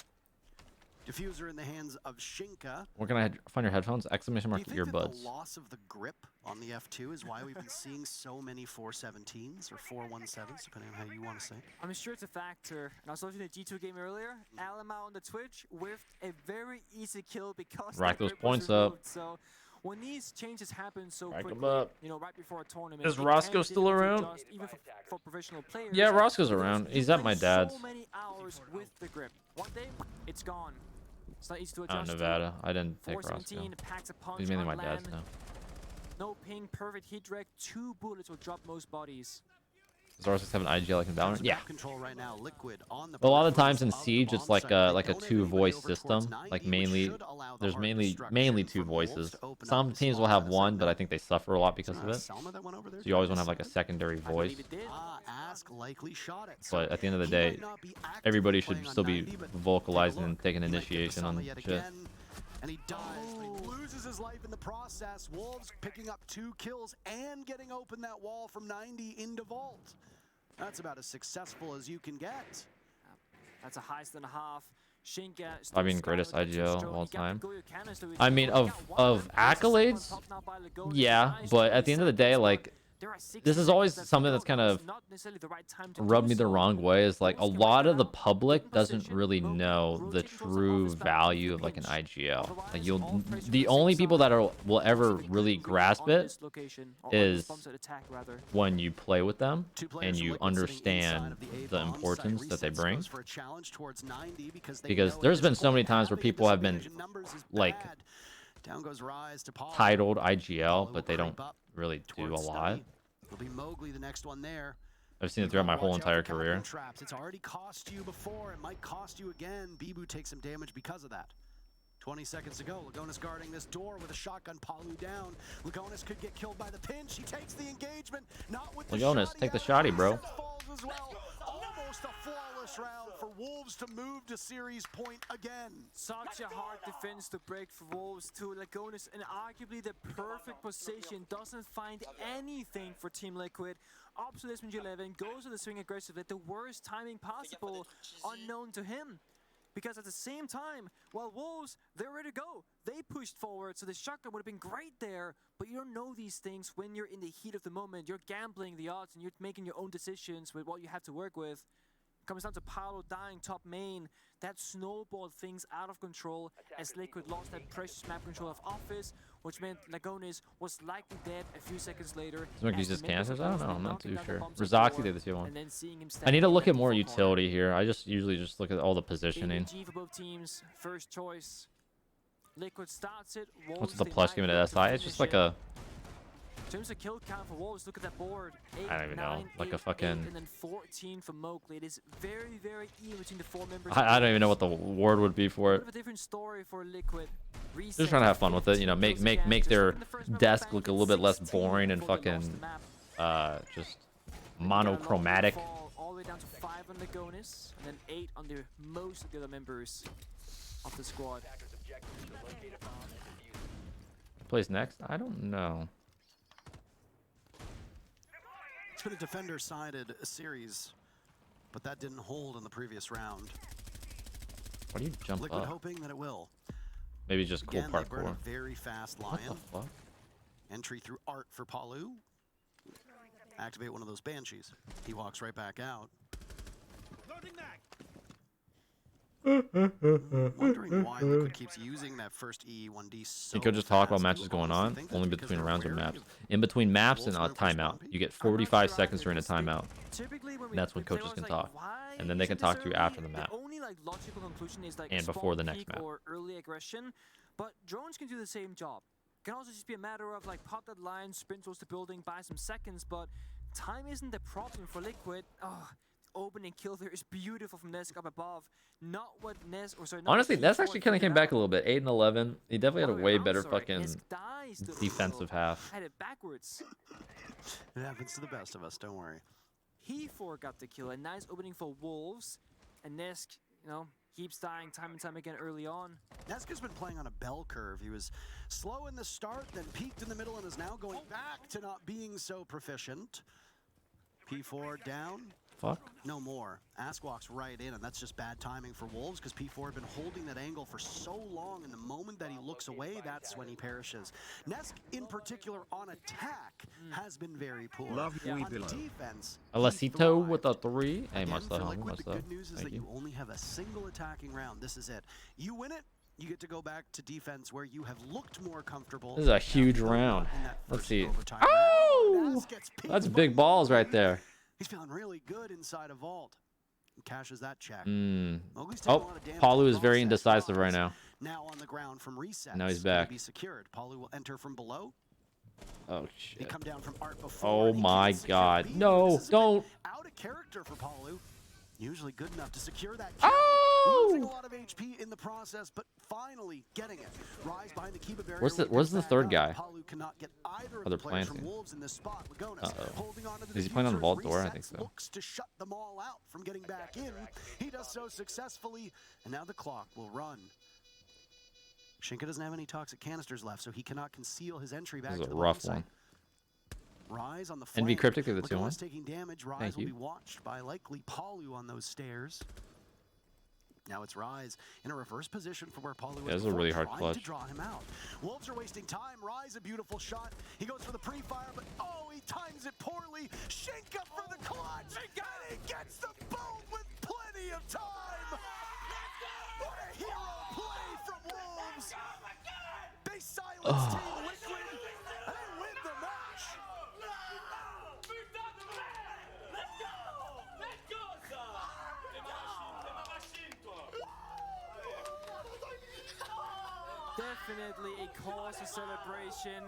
Diffuser in the hands of Shinka. Where can I find your headphones? Exclamation Do mark you think that earbuds. the loss of the grip on the F2 is why we've been seeing so many 417s or 417s, depending on how you want to say it? I'm sure it's a factor. And I was watching the G2 game earlier. Alama on the Twitch with a very easy kill because Rack the those grip was points up. removed. So when these changes happen so Rack 'em quickly, up. right before a tournament, Is it can Roscoe be still difficult to around? adjust, even for professional players. Yeah, Roscoe's because around. you He's at play my dad's. So many hours with the grip. One day, it's gone. It's not easy to Oh, adjust. to. Nevada. I didn't take Roscoe. 417 packs a punch He's mainly on my dad's land. now. No ping, perfect hit direct. 2 bullets will drop most bodies. Does R6 have an IG like in Valorant? Yeah. Control right now, Liquid on the A lot of peripherals times in of the Siege, bomb it's like site. a They like a don't have 2 voice anybody over system. towards 90, Like which mainly, should allow the there's hard mainly destruction 2 from Wolves voices. to open up Some the teams will slot have as 1, they but I know. think they suffer a lot because of it. Selma that went over there So you always want to twice. have like a secondary I voice. believe it did. Ask likely shot it. But at the end of the He day, might not be actively everybody playing should on still be 90, but vocalizing take a and look. taking He might get the initiation on Selma yet shit. again, and he dies, but he loses his life in the process. Wolves picking up 2 kills and getting open that wall from 90 into Vault. That's about as successful as you can get. That's a heist and a half. Shinka I mean, greatest IGL of all He got the time. Goyo cannon, so I mean, he of got one of man versus accolades, someone top now by Lagos. yeah. Nice But job, at the end of the day, seconds, like There are 6 this is seconds always left to something go. that's kind Now of is not necessarily the right time to rubbed do me the so. wrong way. Is like a Wolves can lot right of the now public in doesn't position, really Mowgli know the rotating towards the true office back value into of like an pinch. IGL. Like Otherwise, you'll, all pressure on the the only same people side. that will ever Wolves are really getting grasp on it this location, or on this is bomb site attack, rather. when you play with them Two and players you Liquid sitting inside understand of the A the bomb importance site. that they Resets bring. goes for a challenge towards 90 because Because at there's this been so many point times where having a people have been disadvantage in numbers is like bad. Down goes Rise to Paul. titled IGL, Paulo but they will don't creep up really do a towards lot. Stubby. It'll be Mowgli, the next one there. I've seen it You've throughout gotta my whole watch out entire for counter career. traps. It's already cost you before. It might cost you again. Bibu takes some damage because of that. 20 seconds to go. Lagonis guarding this door with a shotgun. Palu down. Lagonis could get killed by the pinch. He takes the engagement. Not with the Lagonis, shot. take the He shotty, bro. falls as well. Almost a flawless round for Wolves to move to series point again. Such a hard defense to break for Wolves to Lagonis, and arguably the perfect position. Doesn't find anything for Team Liquid. Up to this 11, goes to the swing aggressive at the worst timing possible, unknown to him. Because at the same time, while Wolves, they're ready to go. They pushed forward, so the shotgun would have been great there. But you don't know these things when you're in the heat of the moment. You're gambling the odds, and you're making your own decisions with what you have to work with. Comes down to Paulo dying top main. That snowballed things out of control as Liquid lost that precious map control of Office, which meant Lagonis was likely dead a few seconds later. Smoke uses cancers? I don't know. I'm not too sure. Rizaki Rizaki did the tier one. I need to look at more utility here. I usually just look at all the positioning. ABG for both teams, first choice. Liquid starts it. What's the plus given at SI? It's just like a, in terms of kill count for Wolves, look at that board. 8, I don't even know, 9, like 8, a fucking 8, and then 14 for Mowgli. It is very, very even between the 4 members. I don't even know what the word would be for Bit it. of a different story for Liquid. Just trying to have fun with it, you know, make their desk look a little bit less boring and fucking just monochromatic. All the way down to 5 on Lagonis, and then 8 on the most of the other members of the squad. Plays next? I don't know. It's been a defender-sided series, but that didn't hold in the previous round. Why do you jump Liquid up? hoping that it will. Maybe just cool Again, they burn parkour. a very fast What lion. the fuck? Entry through Art for Palu. Activate one of those Banshees. He walks right back out. Wondering why Liquid keeps using that first E1D so You could just talk while fast. matches You going honestly on, think only that's because between they're rounds or wary maps. of In between maps and a Wolves going for timeout, Swampy? you get I'm not 45 sure seconds either, during a because timeout. Typically, when And that's when play, I coaches was can like, talk. why And then they can isn't talk this to you early? after the map. The only like logical conclusion is like And a before the spawn next peak map. or early aggression, but drones can do the same job. It can also just be a matter of like pop that line, sprint towards the building, buy some seconds, but time isn't the problem for Liquid. Oh, opening kill there is beautiful from Nesk up above. Not what Nesk, or sorry, not Honestly, what Ness P4 actually kind of figured came back out. a little bit. 8 and 11. He definitely had Other a way way around, better sorry. fucking Nesk dies to the defensive kill. half. Had it backwards. It happens to the best of us, don't worry. He got the kill. A nice opening for Wolves. And Nesk, you know, keeps dying time and time again early on. Neska's been playing on a bell curve. He was slow in the start, then peaked in the middle, and is now going back to not being so proficient. P4 down. Fuck. No more. Ask walks right in, and that's just bad timing for Wolves because P4 had been holding that angle for so long, and the moment that he looks away, that's when he perishes. Nesk, in particular, on attack, has been very poor. Love Yeah. we On below. defense, Alasito he with a thrived. 3. Hey, Again, must for have Liquid, must the have. good news is Thank that you you. only have a single attacking round. This is it. You win it, you get to go back to defense where you have looked more comfortable. This is a Now, huge though not round. in that Let's first see. overtime Oh! round, Nas gets picked That's by big balls right Mowgli. there. He's feeling really good inside a vault. He cashes that check. Mm. Mowgli's taking a Oh, lot of damage Palu on is very Rise. indecisive right now. Now on the ground from reset. Now he's back. Be secured. Palu will enter from below. Oh, He shit. come down from Art before. Oh and he my can't secure god. B. No, This is a bit don't. out of character for Palu. Usually good enough to secure that kill. Losing a Oh! lot of HP in the process, but finally getting it. Rise behind the Kiba barrier. Where's the- when he where's picks the back third up. guy? Palu cannot get either of Oh, the they're players from planting. Wolves in this spot. Lagonis Uh-oh. holding on to the Is he playing on diffuser as Vault Door? I think Resets so. looks to shut them all out from getting back in. He does so successfully, and now the clock will run. Shinka doesn't have any toxic canisters left, so he cannot conceal his entry back This to is a the rough bomb one. site. Rise on the NV flank. Cryptic through the Lagonis 2-1. taking damage. Rise Thank will you. be watched by likely Palu on those stairs. Now it's Rise in a reverse position from where Palu Yeah, was this is a really before, hard trying to clutch. draw him out. Wolves are wasting time. Rise, a beautiful shot. He goes for the pre-fire, but oh, he times it poorly. Shenka for the clutch, and he gets the boat with plenty of time. What a hero play from Wolves. They silence Team Liquid, and they win the match. Definitely a cause for celebration.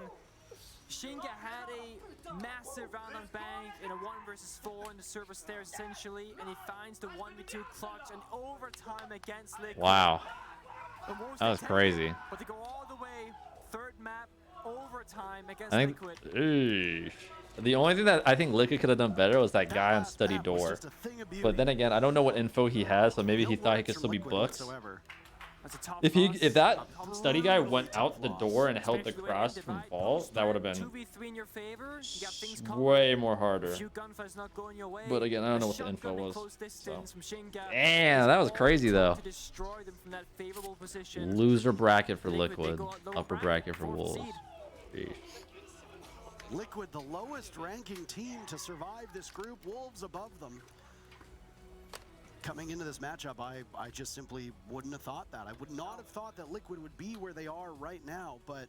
Shinga had a massive round on bank in a 1 versus 4 in the server stairs essentially, and he finds the 1v2 clutch and overtime against Liquid. Wow. Almost That was attempted, crazy. But they go all the way, third map, overtime against I think Liquid. the only thing that I think Liquid could have done better was that guy on study door. But then again, I don't know what info he has, so maybe he thought he could still be booked. That's a tough If that loss. study guy went out the door and held the cross from fall, that would have been 2v3 in your favor. You got things covered. way more harder. Few gunfights not going your way. But again, I don't know what the A info shotgun in was. close distance So. from Shinga Damn, is that was all crazy it took though. to destroy them from that favorable position. Loser bracket for Liquid, they Liquid, go out lower upper bracket for fourth Wolves. seed. Sheesh. Liquid, the lowest ranking team to survive this group. Wolves above them. Coming into this matchup, I just simply wouldn't have thought that. I would not have thought that Liquid would be where they are right now. But,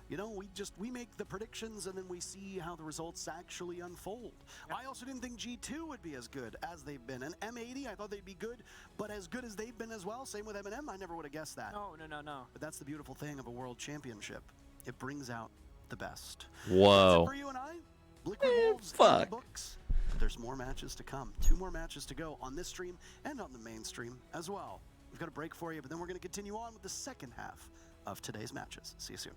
you know, we make the predictions and then we see how the results actually unfold. I also didn't think G2 would be as good as they've been. And M80, I thought they'd be good, but as good as they've been as well. Same with M&M, I never would have guessed that. No. But that's the beautiful thing of a world championship. It brings out the best. Whoa. That's it for you and I. Liquid Wolves in the fuck. books. There's more matches to come. 2 more matches to go on this stream and on the main stream as well. We've got a break for you, but then we're going to continue on with the second half of today's matches. See you soon.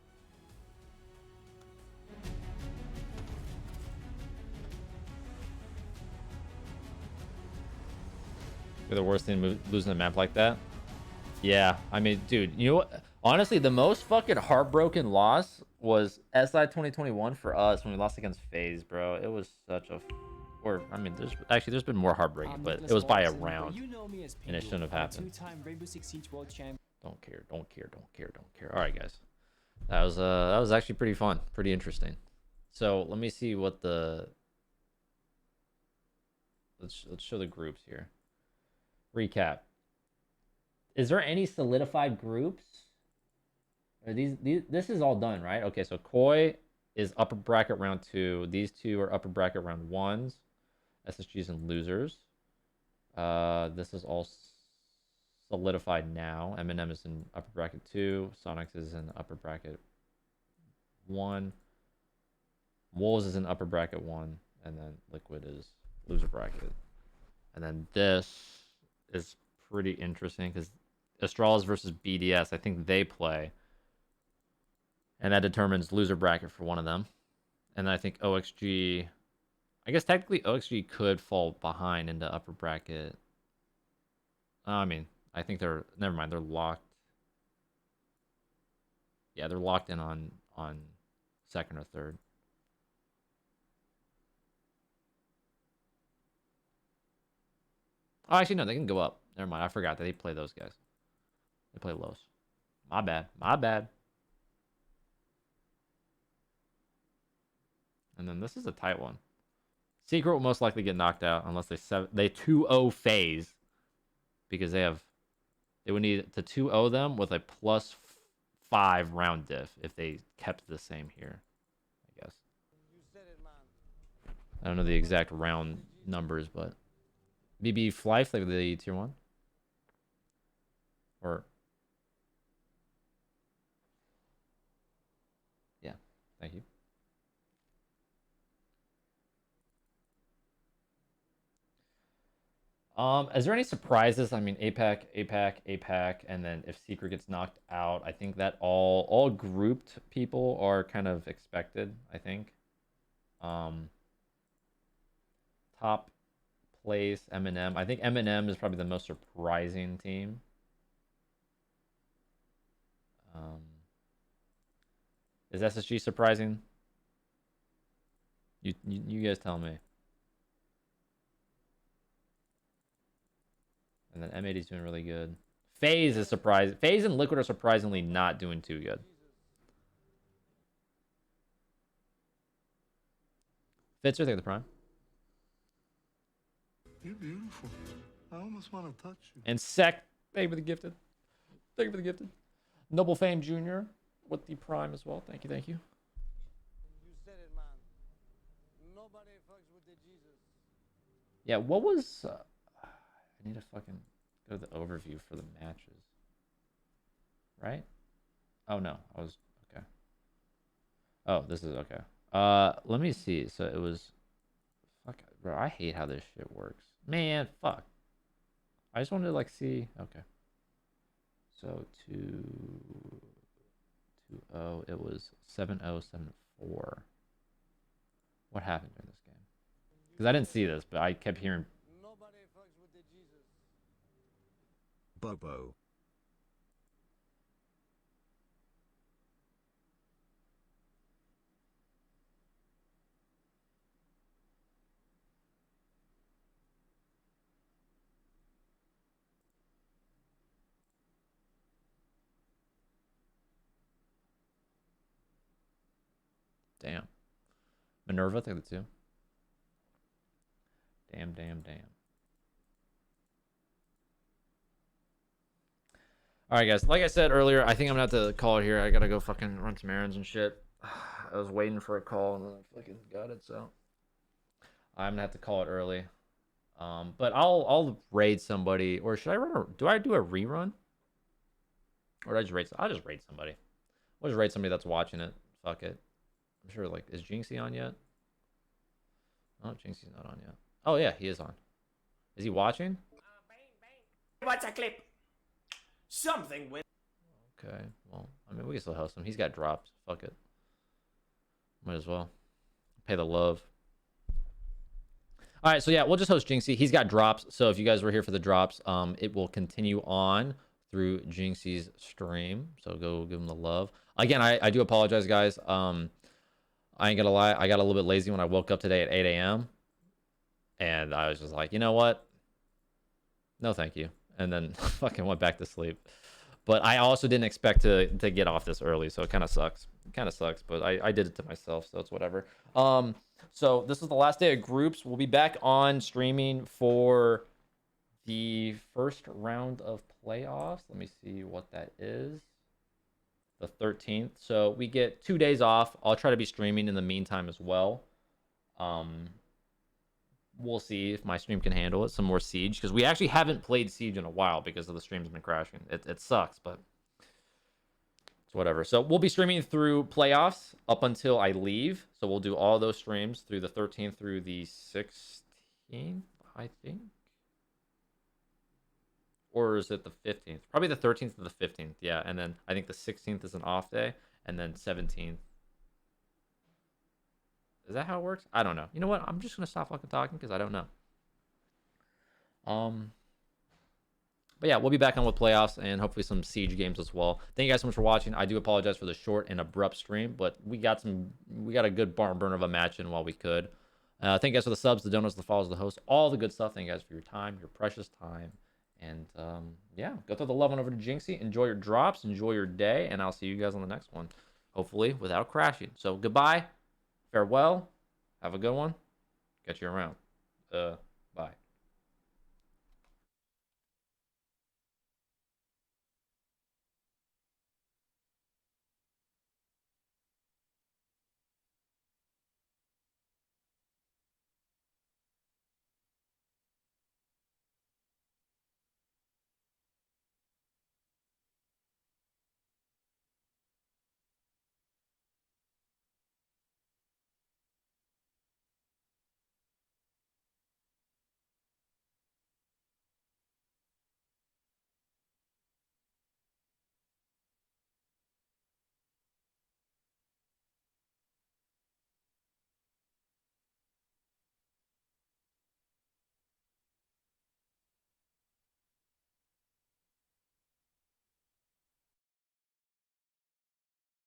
You're the worst thing losing a map like that. Yeah, I mean, dude, you know what? Honestly, the most fucking heartbroken loss was SI 2021 for us when we lost against FaZe, bro. It was such a, or I mean, there's been more heartbreaking, but it was by a round, and it shouldn't have happened. Don't care. All right, guys, that was actually pretty fun, pretty interesting. So let me see what the let's show the groups here. Recap. Is there any solidified groups? Are these this is all done, right? Okay, so Koi is upper bracket round 2. These two are upper bracket round 1s. SSGs and losers. This is all solidified now. M&M is in upper bracket 2. Sonics is in upper bracket 1. Wolves is in upper bracket 1, and then Liquid is loser bracket. And then this is pretty interesting because Astralis versus BDS, I think they play. And that determines loser bracket for one of them. And I think OXG, I guess technically OXG could fall behind into upper bracket. I mean, I think never mind, they're locked. Yeah, they're locked in on second or third. Oh, actually, no, they can go up. Never mind, I forgot that they play those guys. They play lows. My bad. And then this is a tight one. Secret will most likely get knocked out unless they 2-0 FaZe, because they would need to 2-0 them with a +5 round diff if they kept the same here, I guess. I don't know the exact round numbers, but BB Flife, like the tier 1? Or yeah, thank you. Is there any surprises? I mean, APAC, and then if Secret gets knocked out, I think that all grouped people are kind of expected, I think. Top place, M&M. I think M&M is probably the most surprising team. Is SSG surprising? You guys tell me. And then M80 is doing really good. FaZe is surprising. FaZe and Liquid are surprisingly not doing too good. Fitzer, take the prime. You're beautiful. I almost want to touch you. And Sec, thank you for the gifted. Thank you for the gifted. Noble Fame Jr. with the prime as well. Thank you, thank you. You said it, man. Nobody fucks with the Jesus. Yeah, what was... I need to fucking go to the overview for the matches. Right? Oh, no. I was... Okay. Oh, this is okay. Let me see. So it was... Fuck, bro, I hate how this shit works. Man, fuck. I just wanted to, like, see... Okay. So, 2-0. It was 7-0, 7-4. What happened during this game? Because I didn't see this, but I kept hearing... Nobody fucks with the Jesus. Bobo. Damn. Minerva, take the 2. Damn, damn, damn. All right, guys. Like I said earlier, I think I'm going to have to call it here. I got to go fucking run some errands and shit. I was waiting for a call, and then I fucking got it, so... I'm going to have to call it early. But I'll raid somebody. Or should I run a... Do I do a rerun? Or do I just raid... I'll just raid somebody. I'll just raid somebody that's watching it. Fuck it. I'm sure, like... Is Jinxie on yet? Oh, Jinxie's not on yet. Oh, yeah, he is on. Is he watching? Watch a clip. Something with. Okay, well, I mean, we can still host him. He's got drops. Fuck it. Might as well. Pay the love. All right, so yeah, we'll just host Jinxie. He's got drops, so if you guys were here for the drops, it will continue on through Jinxie's stream. So go give him the love. Again, I do apologize, guys. I ain't gonna lie. I got a little bit lazy when I woke up today at 8 a.m. And I was just like, you know what? No, thank you. And then fucking went back to sleep. But I also didn't expect to get off this early, so it kind of sucks. It kind of sucks, but I did it to myself, so it's whatever. So this is the last day of groups. We'll be back on streaming for the first round of playoffs. Let me see what that is. The 13th. So we get 2 days off. I'll try to be streaming in the meantime as well. We'll see if my stream can handle it. Some more Siege, because we actually haven't played Siege in a while because of the stream's been crashing. It sucks, but it's whatever. So we'll be streaming through playoffs up until I leave. So we'll do all those streams through the 13th through the 16th, I think. Or is it the 15th? Probably the 13th to the 15th, yeah. And then I think the 16th is an off day, and then 17th. Is that how it works? I don't know. You know what? I'm just going to stop fucking talking because I don't know. But yeah, we'll be back on with playoffs and hopefully some Siege games as well. Thank you guys so much for watching. I do apologize for the short and abrupt stream, but we got a good barn burner of a match in while we could. Thank you guys for the subs, the donuts, the follows, the hosts, all the good stuff. Thank you guys for your time, your precious time. And yeah, go throw the love on over to Jinxie. Enjoy your drops, enjoy your day, and I'll see you guys on the next one. Hopefully without crashing. So goodbye. Farewell. Have a good one. Catch you around.